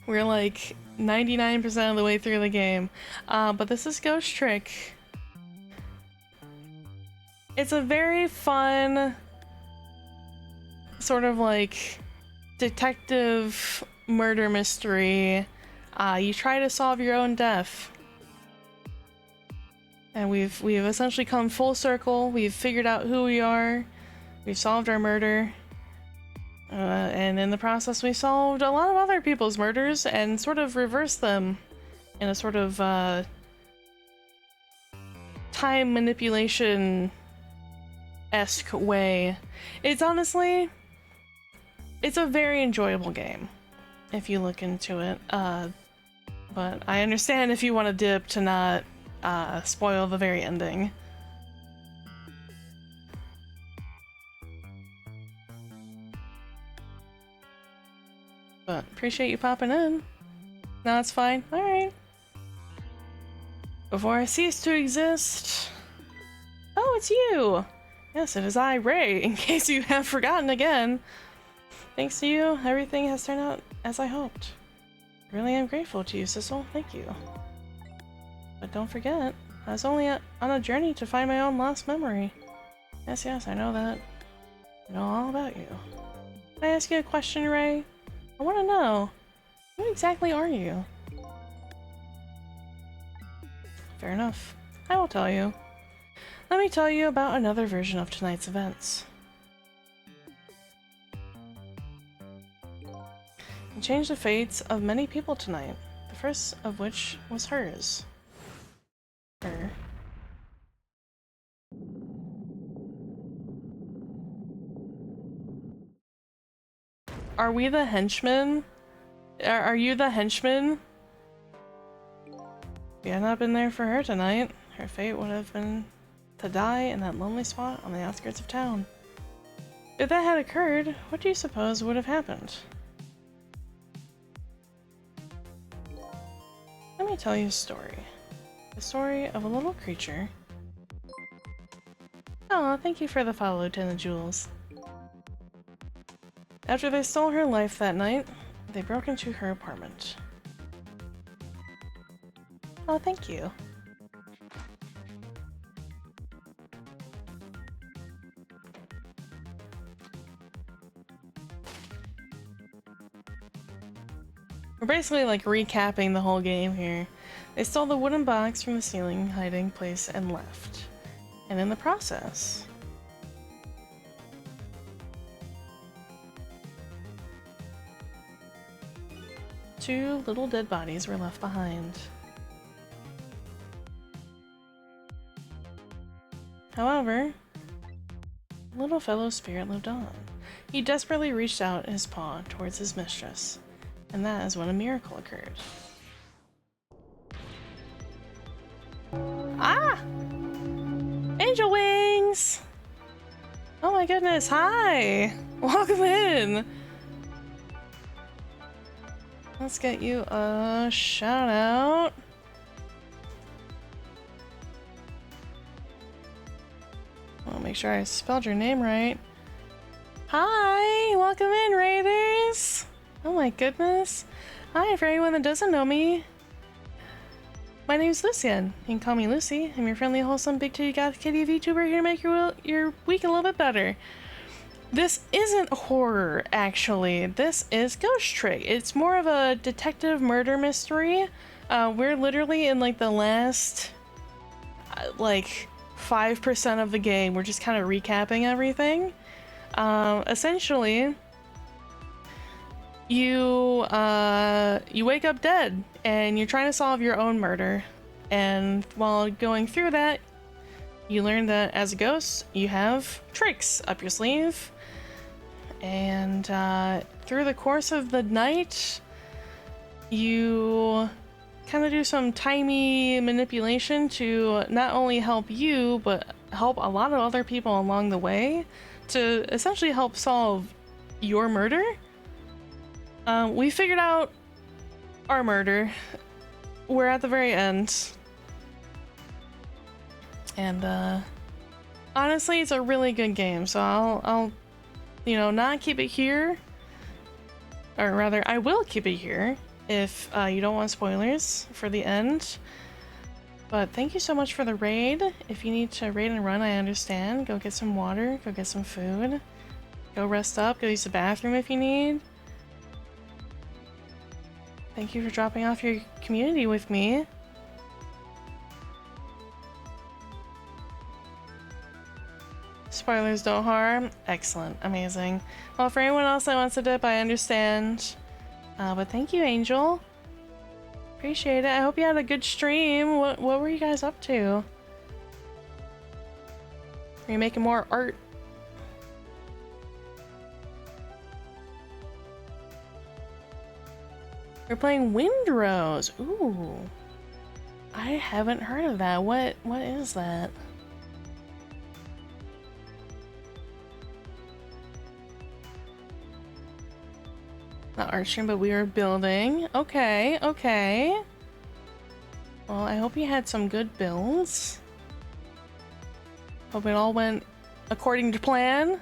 We're like 99% of the way through the game. But this is Ghost Trick. It's a very fun sort of like detective murder mystery. You try to solve your own death. And we've essentially come full circle. We've figured out who we are. We've solved our murder. And in the process, we solved a lot of other people's murders and sort of reversed them in a sort of time manipulation-esque way. It's honestly, it's a very enjoyable game if you look into it. But I understand if you want to dip to not spoil the very ending. But appreciate you popping in. No, it's fine. Alright. Before I cease to exist... Oh, it's you! Yes, it is I, Ray, in case you have forgotten again. Thanks to you, everything has turned out as I hoped. I really am grateful to you, Sissel. Thank you. But don't forget, I was only on a journey to find my own lost memory. Yes, I know that. I know all about you. Can I ask you a question, Ray? I want to know, who exactly are you? Fair enough. I will tell you. Let me tell you about another version of tonight's events. It changed the fates of many people tonight, the first of which was hers. Her. Are we the henchmen? Are you the henchman? If you had not been there for her tonight, her fate would have been to die in that lonely spot on the outskirts of town. If that had occurred, what do you suppose would have happened? Let me tell you a story. The story of a little creature. Oh, thank you for the follow, Lieutenant Jules. After they stole her life that night, they broke into her apartment. Oh, thank you. We're basically like recapping the whole game here. They stole the wooden box from the ceiling hiding place and left. And in the process, two little dead bodies were left behind. However, the little fellow spirit lived on. He desperately reached out his paw towards his mistress, and that is when a miracle occurred. Ah! Angel wings! Oh my goodness, hi! Welcome in! Let's get you a shout out. I'll make sure I spelled your name right. Hi! Welcome in, Raiders! Oh my goodness. Hi, for anyone that doesn't know me. My name's Lucian. You can call me Lucy. I'm your friendly, wholesome, big titty goth kitty VTuber here to make your week a little bit better. This isn't horror, actually. This is Ghost Trick. It's more of a detective murder mystery. We're literally in like the last, like 5% of the game. We're just kind of recapping everything. Essentially, you wake up dead and you're trying to solve your own murder. And while going through that, you learn that as a ghost, you have tricks up your sleeve. And through the course of the night, you kind of do some timey manipulation to not only help you, but help a lot of other people along the way to essentially help solve your murder. We figured out our murder. We're at the very end. And honestly, it's a really good game, so I'll you know, not keep it here. Or rather, I will keep it here if you don't want spoilers for the end. But thank you so much for the raid. If you need to raid and run, I understand. Go get some water, go get some food. Go rest up, go use the bathroom if you need. Thank you for dropping off your community with me. Spoilers don't harm. Excellent. Amazing. Well, for anyone else that wants to dip, I understand. But thank you, Angel. Appreciate it. I hope you had a good stream. What were you guys up to? Are you making more art? We're playing Windrose. Ooh. I haven't heard of that. What is that? Not art stream, but we were building. Okay, okay. Well, I hope you had some good builds. Hope it all went according to plan.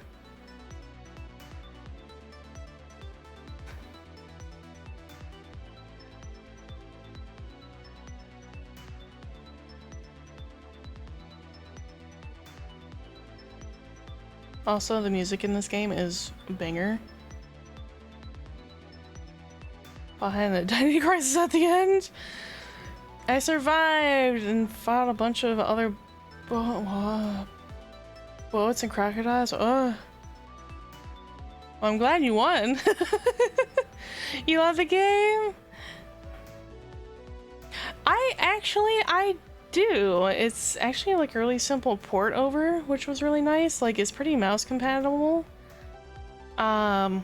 Also, the music in this game is a banger. Behind the tiny crisis at the end. I survived and fought a bunch of other boats and crocodiles. Well, I'm glad you won. You love the game? I do. It's actually like a really simple port over, which was really nice. Like, it's pretty mouse compatible. I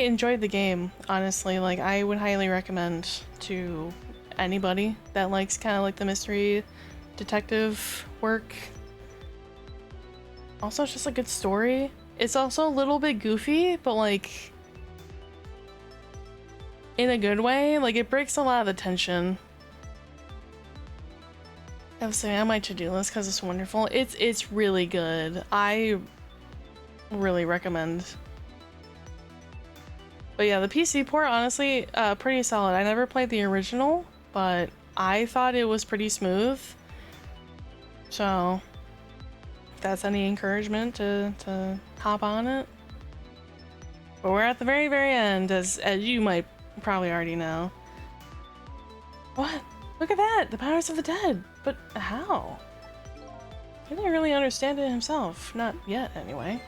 enjoyed the game, honestly. Like, I would highly recommend to anybody that likes kind of like the mystery detective work. Also, it's just a good story. It's also a little bit goofy, but like in a good way. Like, it breaks a lot of the tension. I was saying, on my to-do list because it's wonderful. It's really good. I really recommend. But yeah, the PC port, honestly, pretty solid. I never played the original, but I thought it was pretty smooth. So, if that's any encouragement to hop on it. But we're at the very, very end, as you might probably already know. What? Look at that! The powers of the dead! But how? He didn't really understand it himself. Not yet, anyway.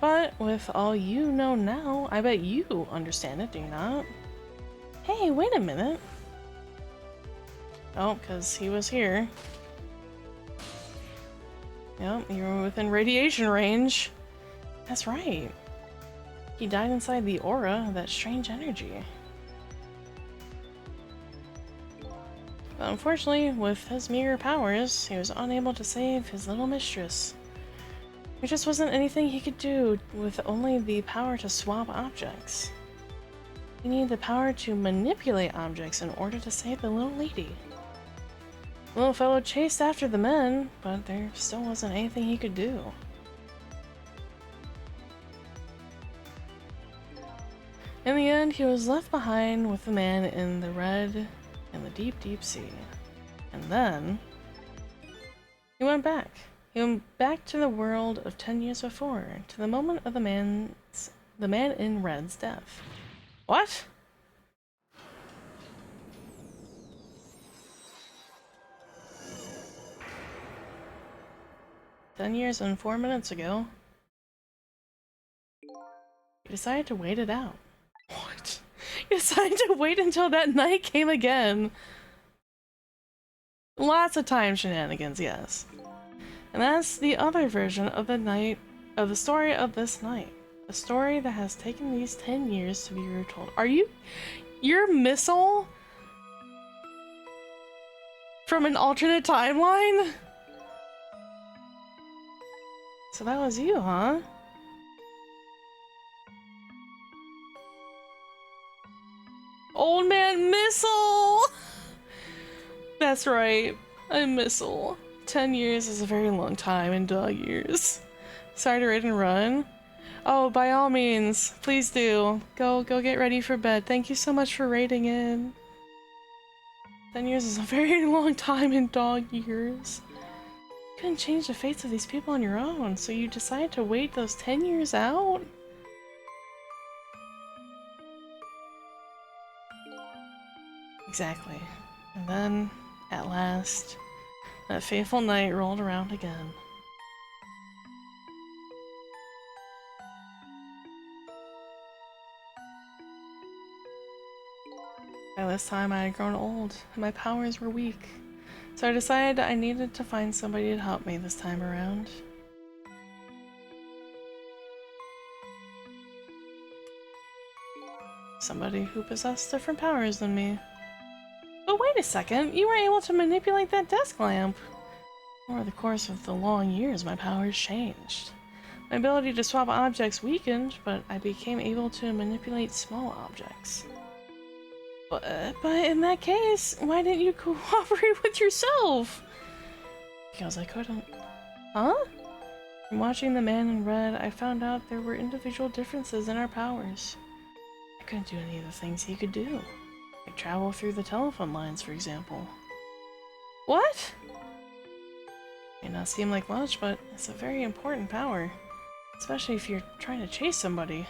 But with all you know now, I bet you understand it, do you not? Hey, wait a minute. Oh, because he was here. Yep, you were within radiation range. That's right. He died inside the aura of that strange energy. But unfortunately, with his meager powers, he was unable to save his little mistress. There just wasn't anything he could do with only the power to swap objects. He needed the power to manipulate objects in order to save the little lady. The little fellow chased after the men, but there still wasn't anything he could do. In the end, he was left behind with the man in the red in the deep, deep sea. And then he went back. He went back to the world of 10 years before, to the moment of the man in red's death. What? "10 years and 4 minutes ago, you decided to wait it out." What? You decided to wait until that night came again. Lots of time shenanigans, yes. And that's the other version of the story of this night. A story that has taken these 10 years to be retold. Are you... Your missile From an alternate timeline? So that was you, huh? Old Man Missile! That's right, I'm Missile. 10 years is a very long time in dog years. Sorry to raid and run. Oh, by all means, please do. Go get ready for bed. Thank you so much for raiding in. 10 years is a very long time in dog years. You couldn't change the fates of these people on your own, so you decided to wait those 10 years out? Exactly. And then, at last, that fateful night rolled around again. By this time, I had grown old, and my powers were weak. So I decided I needed to find somebody to help me this time around. Somebody who possessed different powers than me. But wait a second, you were able to manipulate that desk lamp! Over the course of the long years, my powers changed. My ability to swap objects weakened, but I became able to manipulate small objects. But in that case, why didn't you cooperate with yourself? Because I couldn't. Huh? From watching The Man in Red, I found out there were individual differences in our powers. I couldn't do any of the things he could do. Like travel through the telephone lines, for example. What? May not seem like much, but it's a very important power. Especially if you're trying to chase somebody.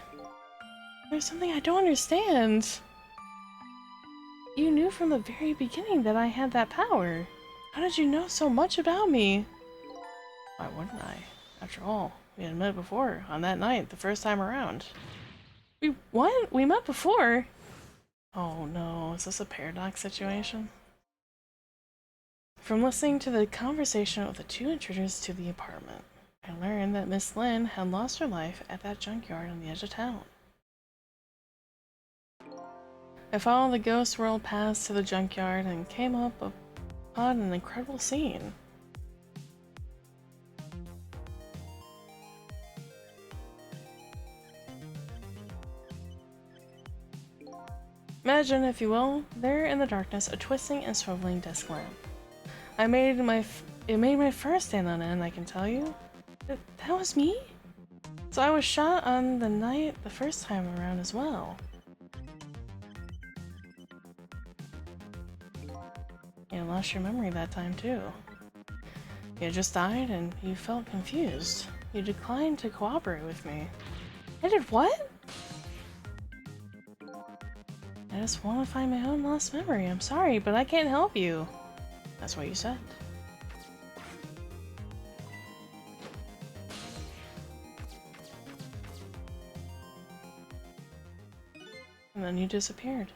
There's something I don't understand. You knew from the very beginning that I had that power. How did you know so much about me? Why wouldn't I? After all, we had met before, on that night, the first time around. What? We met before? Oh no, is this a paradox situation? From listening to the conversation of the two intruders to the apartment, I learned that Miss Lynn had lost her life at that junkyard on the edge of town. I followed the ghost world paths to the junkyard and came up upon an incredible scene. Imagine, if you will, there in the darkness, a twisting and swiveling desk lamp. It made my first stand on end, I can tell you. That was me? So I was shot on the night the first time around as well. You lost your memory that time too. You had just died and you felt confused. You declined to cooperate with me. I did what? I just want to find my own lost memory. I'm sorry, but I can't help you. That's what you said. And then you disappeared.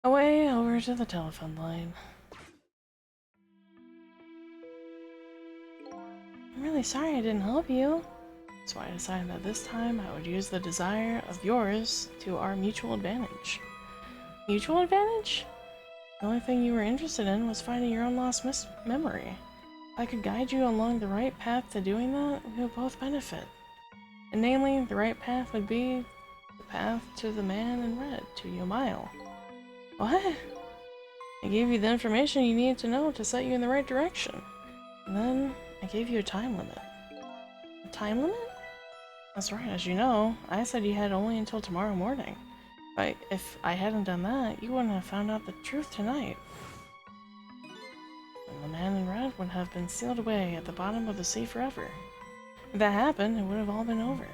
Away over to the telephone line. I'm really sorry I didn't help you. So I decided that this time I would use the desire of yours to our mutual advantage. Mutual advantage? The only thing you were interested in was finding your own lost memory. If I could guide you along the right path to doing that, we would both benefit. And namely, the right path would be the path to the Man in Red, to Yomail. What? I gave you the information you needed to know to set you in the right direction. And then I gave you a time limit. A time limit? That's right, as you know, I said you had only until tomorrow morning. If I hadn't done that, you wouldn't have found out the truth tonight. And the Man in Red would have been sealed away at the bottom of the sea forever. If that happened, it would have all been over.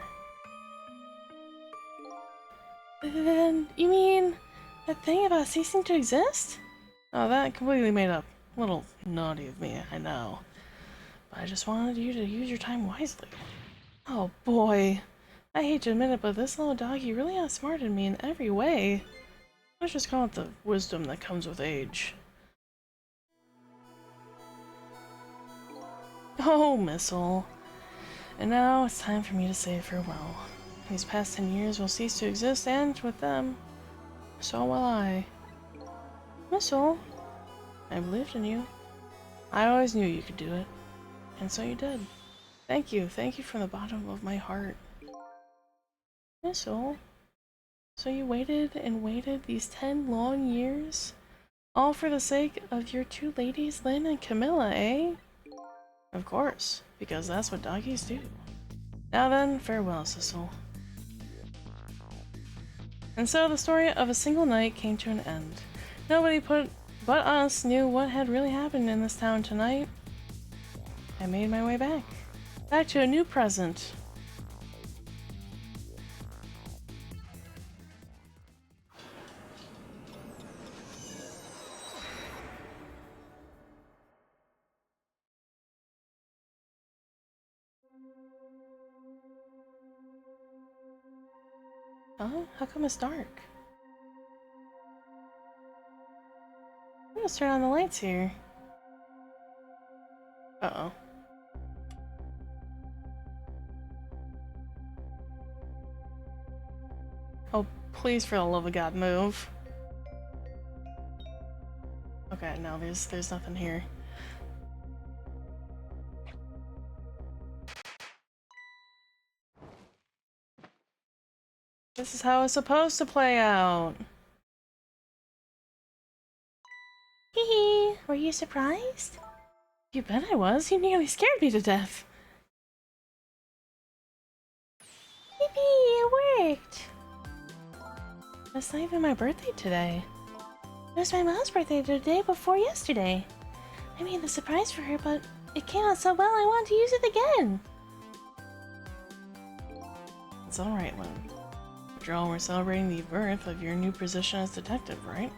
Then, you mean that thing about ceasing to exist? Oh, that completely made up. A little naughty of me, I know. But I just wanted you to use your time wisely. Oh boy. I hate to admit it, but this little doggy really outsmarted me in every way. Let's just call it the wisdom that comes with age. Oh, Missile. And now it's time for me to say farewell. These past 10 years will cease to exist, and with them, so will I. Missile, I believed in you. I always knew you could do it. And so you did. Thank you. Thank you from the bottom of my heart. Missile? So you waited and waited these 10 long years? All for the sake of your two ladies, Lynn and Camilla, eh? Of course, because that's what doggies do. Now then, farewell, Sissel. And so the story of a single night came to an end. Nobody but us knew what had really happened in this town tonight. I made my way back. Back to a new present. Huh? How come it's dark? Let's turn on the lights here. Uh-oh. Oh, please, for the love of God, move. Okay, no, there's nothing here. This is how it's supposed to play out. Hee hee, were you surprised? You bet I was. You nearly scared me to death. Yippee, it worked! It's not even my birthday today. It was my mom's birthday the day before yesterday. I made the surprise for her, but it came out so well I wanted to use it again. It's alright, Lynn. After all, we're celebrating the birth of your new position as detective, right?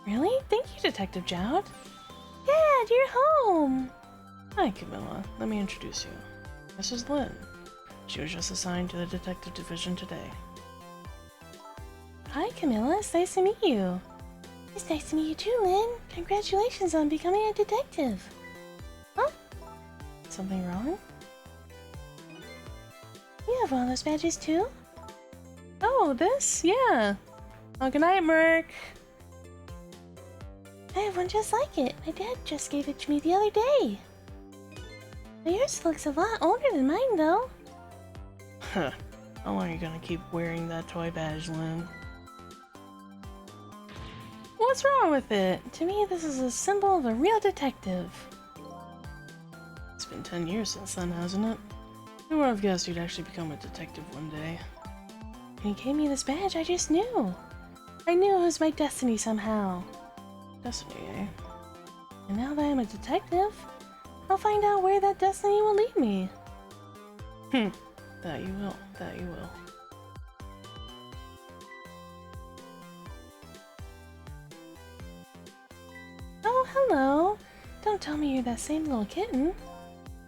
Really? Thank you, Detective Jowd. Dad, you're home! Hi, Camilla. Let me introduce you. This is Lynn. She was just assigned to the detective division today. Hi, Camilla. It's nice to meet you. It's nice to meet you too, Lynn. Congratulations on becoming a detective. Huh? Something wrong? You have one of those badges too? Oh, this? Yeah. Oh, good night, Merc. I have one just like it. My dad just gave it to me the other day. Yours looks a lot older than mine, though. Huh. How long are you gonna keep wearing that toy badge, Lynn? What's wrong with it? To me, this is a symbol of a real detective. It's been 10 years since then, hasn't it? Who would have guessed you'd actually become a detective one day? When he gave me this badge, I just knew. I knew it was my destiny somehow. Destiny, eh? And now that I'm a detective, I'll find out where that destiny will lead me. That you will. That you will. Oh, hello. Don't tell me you're that same little kitten.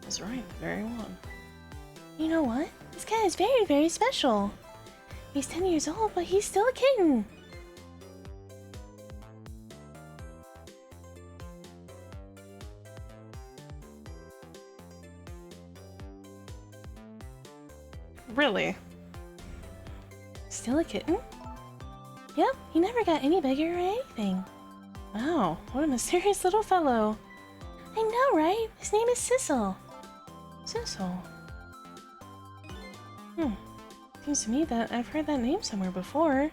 That's right, the very one. You know what? This cat is very, very special. He's 10 years old, but he's still a kitten. Really? Still a kitten? Yep, he never got any bigger or anything. Wow, what a mysterious little fellow. I know, right? His name is Sissel. Sissel. Seems to me that I've heard that name somewhere before.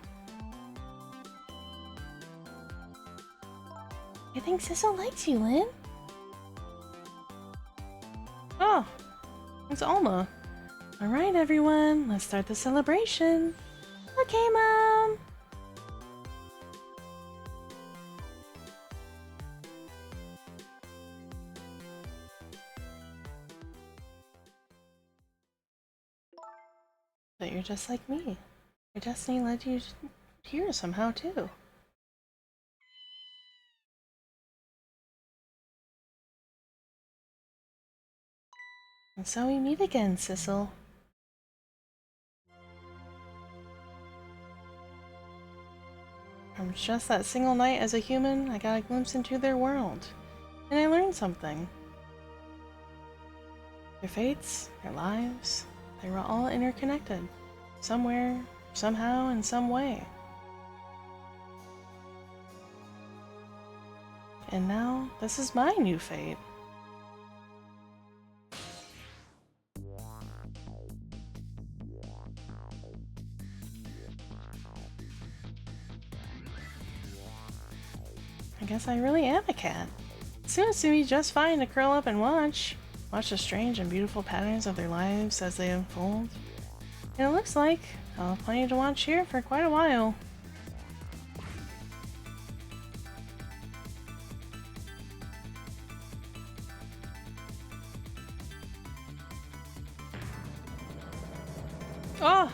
I think Sissel likes you, Lynn. Oh, it's Alma. Alright, everyone, let's start the celebration. Okay, Mom. But you're just like me. Your destiny led you here somehow, too. And so we meet again, Sissel. From just that single night as a human, I got a glimpse into their world. And I learned something. Their fates, their lives, they were all interconnected. Somewhere, somehow, in some way. and now this is my new fate. I guess I really am a cat. It seems to be just fine to curl up and watch the strange and beautiful patterns of their lives as they unfold. And it looks like I'll have plenty to watch here for quite a while. Oh!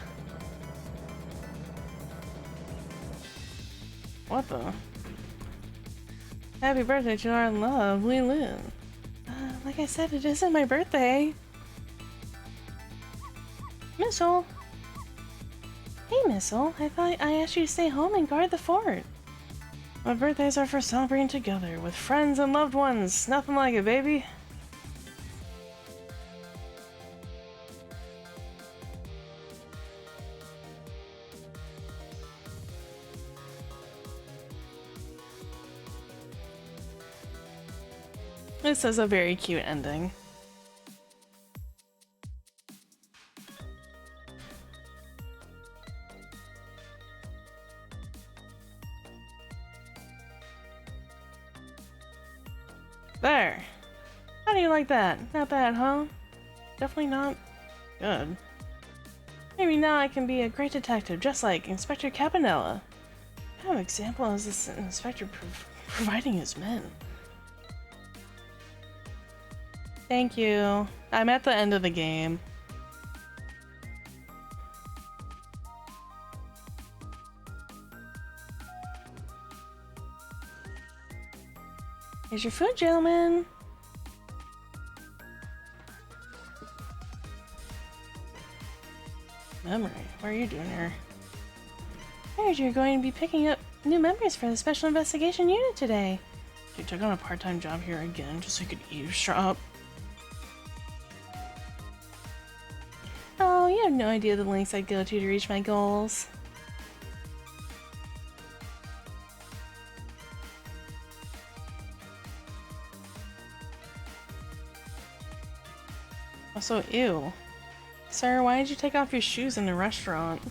What the? Happy birthday to our lovely Lynn. Like I said, it isn't my birthday. Missile! Hey, Missile. I thought I asked you to stay home and guard the fort. My birthdays are for celebrating together with friends and loved ones. Nothing like it, baby. This is a very cute ending. There! How do you like that? Not bad, huh? Definitely not good. Maybe now I can be a great detective, just like Inspector Cabanela. What kind of example is this inspector providing his men? Thank you. I'm at the end of the game. Here's your food, gentlemen. Memory, what are you doing here? I heard you're going to be picking up new members for the Special Investigation Unit today. You took on a part-time job here again just so you could eavesdrop. Oh, you have no idea the lengths I'd go to reach my goals. Also, ew. Sir, why did you take off your shoes in the restaurant?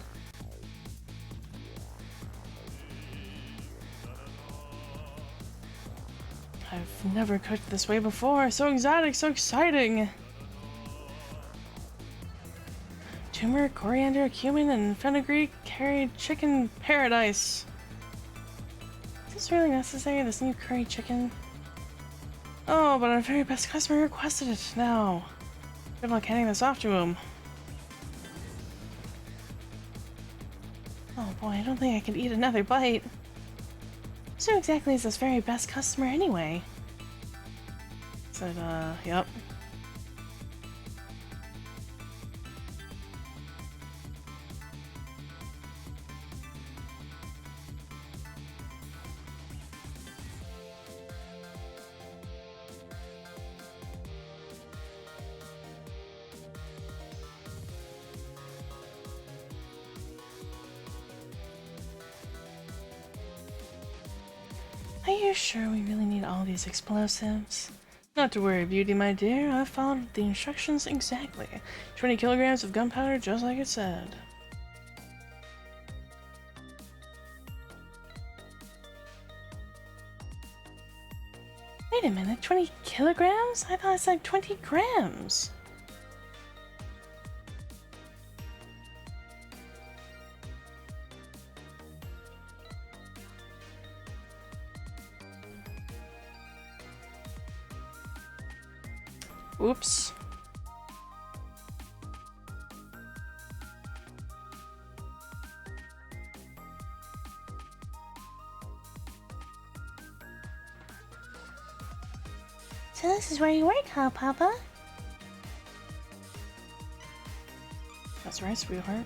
I've never cooked this way before. So exotic, so exciting! Turmeric, coriander, cumin, and fenugreek curried chicken paradise. Is this really necessary, this new curry chicken? Oh, but our very best customer requested it now. Good luck handing this off to him. Oh boy, I don't think I can eat another bite. So exactly is this very best customer anyway? Said, yep. Are you sure we really need all these explosives? Not to worry, Beauty, my dear. I followed the instructions exactly. 20 kilograms of gunpowder, just like it said. Wait a minute, 20 kilograms? I thought it said 20 grams. Oops. So this is where you work, huh, Papa? That's right, sweetheart.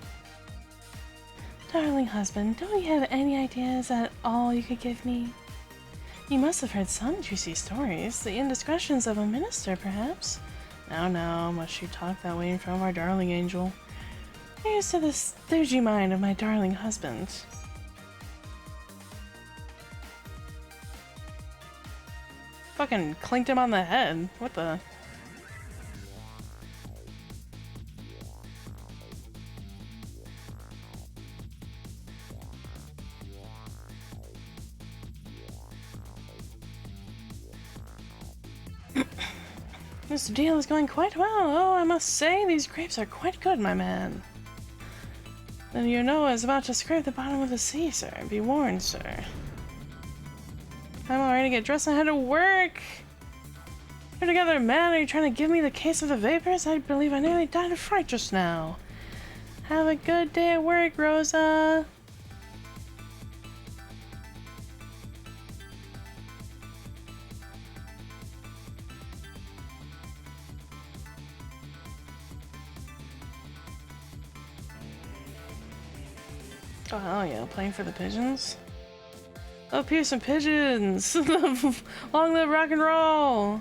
Darling husband, don't you have any ideas at all you could give me? You must have heard some juicy stories, the indiscretions of a minister, perhaps? Now, must you talk that way in front of our darling angel? Here's to the stodgy mind of my darling husband. fucking clinked him on the head. What the? This deal is going quite well. Oh, I must say, these grapes are quite good, my man. Then your Noah is about to scrape the bottom of the sea, sir. Be warned, sir. I'm already to get dressed and head to work. You're together, man. Are you trying to give me the case of the vapors? I believe I nearly died of fright just now. Have a good day at work, Rosa. Oh, hell yeah. Playing for the pigeons? Oh, Pearson Pigeons! Long live rock and roll!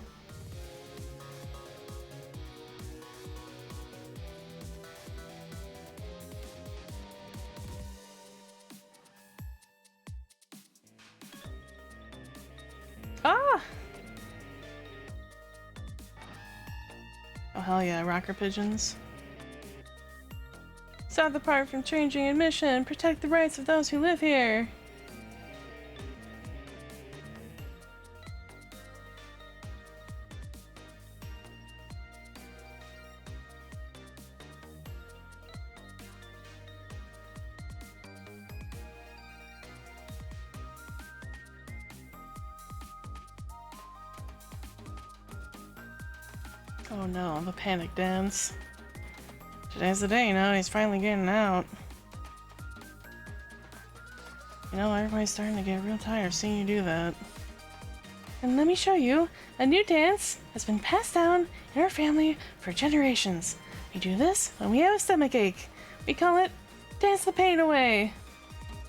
Ah! Oh, hell yeah. Rocker pigeons. Stop the park from changing admission. Protect the rights of those who live here. Oh no, the panic dance. Today's the day, you know, he's finally getting out. You know, everybody's starting to get real tired of seeing you do that. And let me show you, a new dance has been passed down in our family for generations. We do this when we have a stomachache. We call it Dance the Pain Away.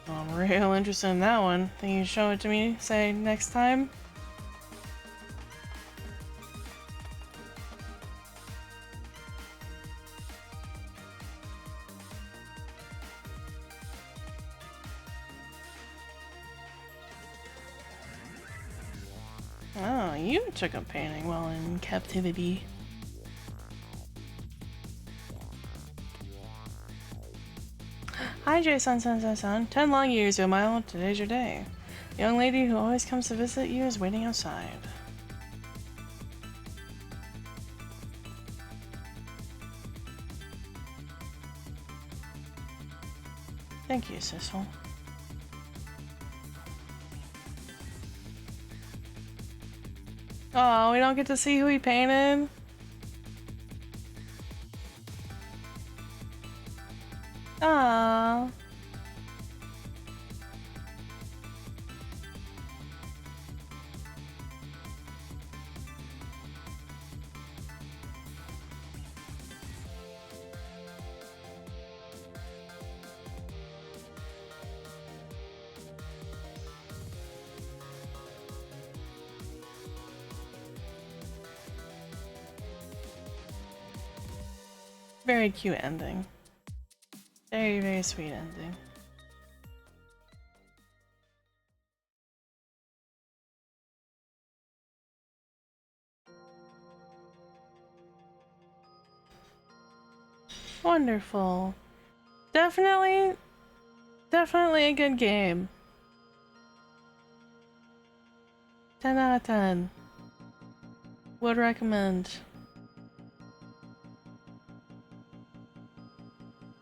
Oh, I'm real interested in that one. Think you can show it to me, say, next time? Oh, you took up painting while in captivity. Hi, Jason, son. 10 long years, Yomile. Today's your day. The young lady who always comes to visit you is waiting outside. Thank you, Sissel. Oh, we don't get to see who he painted? Aww. Very cute ending. Very, very sweet ending. Wonderful. Definitely a good game. 10 out of 10. Would recommend.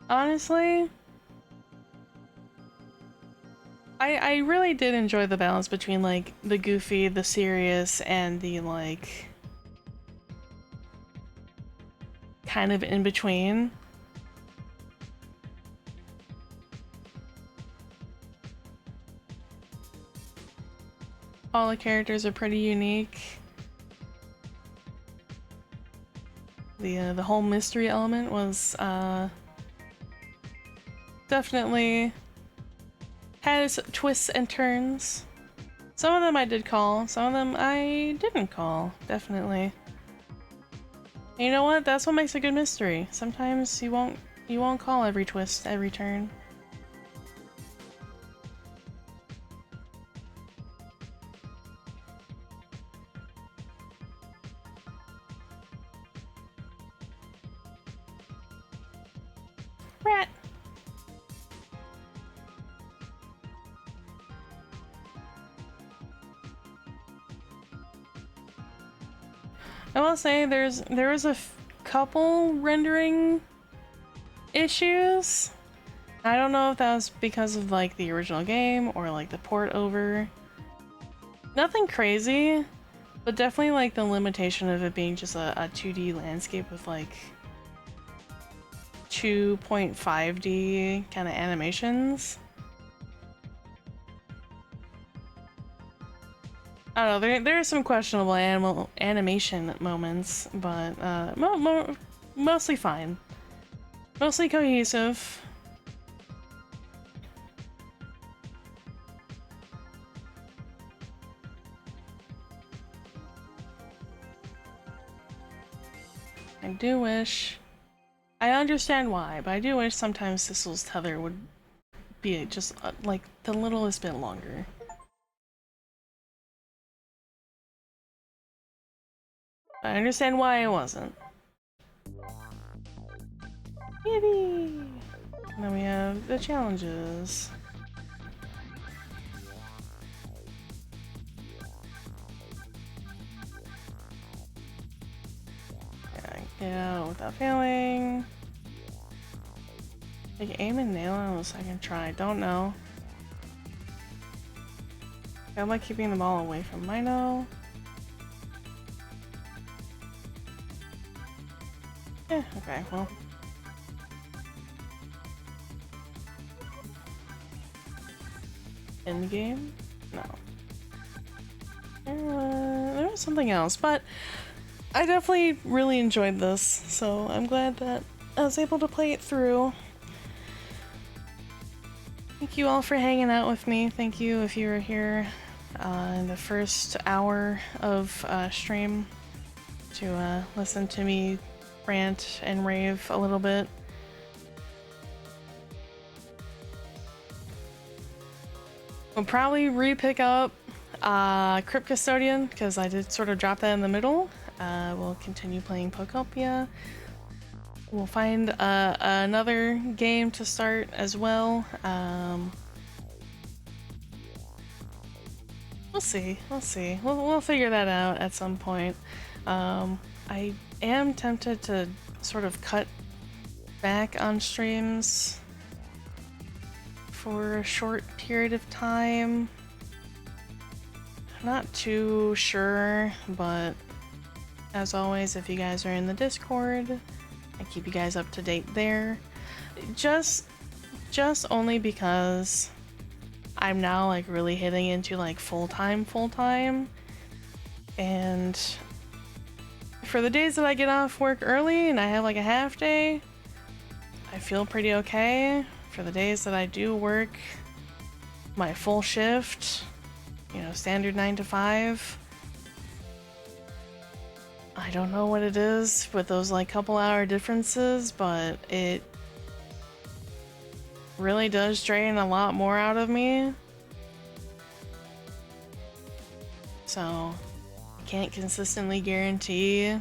Honestly, I really did enjoy the balance between like the goofy, the serious, and the like kind of in between. All the characters are pretty unique. The whole mystery element was definitely had its twists and turns. Some of them I did call, some of them I didn't call, definitely. And you know what? That's what makes a good mystery. Sometimes you won't call every twist, every turn. Rat! I will say there was a couple rendering issues. I don't know if that was because of like the original game or like the port over. Nothing crazy, but definitely like the limitation of it being just a 2D landscape with like 2.5D kind of animations. I don't know, there are some questionable animation moments, but mostly fine. Mostly cohesive. I do wish... I understand why, but I do wish sometimes Sissel's tether would be just like the littlest bit longer. I understand why it wasn't. Yippee! And then we have the challenges. Get out without failing. Like aim and nail on the second try. Don't know. I like keeping the ball away from Mino. Yeah, okay, well. End game? No. There was something else, but I definitely really enjoyed this, so I'm glad that I was able to play it through. Thank you all for hanging out with me. Thank you if you were here in the first hour of stream to listen to me rant and rave a little bit. We'll probably re-pick up Crypt Custodian, because I did sort of drop that in the middle. We'll continue playing Pokopia. We'll find another game to start as well. We'll see. We'll see. We'll figure that out at some point. I am tempted to sort of cut back on streams for a short period of time. I'm not too sure, but as always, if you guys are in the Discord, I keep you guys up to date there. Just only because I'm now like really hitting into like full-time, and for the days that I get off work early and I have like a half day, I feel pretty okay. For the days that I do work my full shift, you know, standard 9 to 5, I don't know what it is with those like couple hour differences, but it really does drain a lot more out of me. So I can't consistently guarantee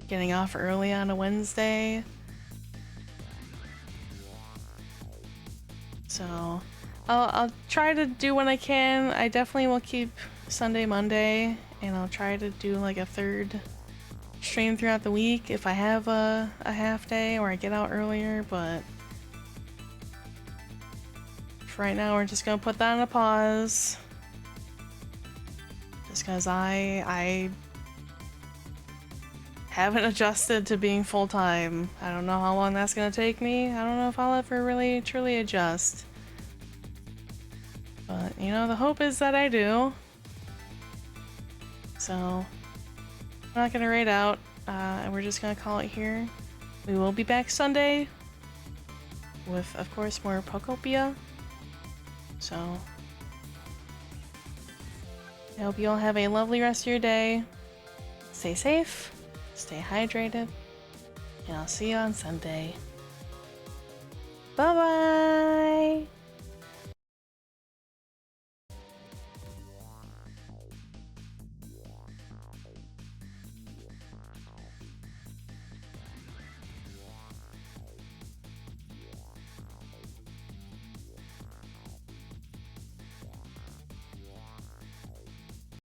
getting off early on a Wednesday. So I'll try to do when I can. I definitely will keep Sunday, Monday, and I'll try to do like a third stream throughout the week if I have a half day or I get out earlier, but for right now we're just gonna put that on a pause. Just because I haven't adjusted to being full-time. I don't know how long that's gonna take me. I don't know if I'll ever really truly adjust. But, you know, the hope is that I do. So, I'm not gonna raid out. We're just gonna call it here. We will be back Sunday with, of course, more Pokopia. So, I hope you all have a lovely rest of your day. Stay safe, stay hydrated, and I'll see you on Sunday. Bye-bye!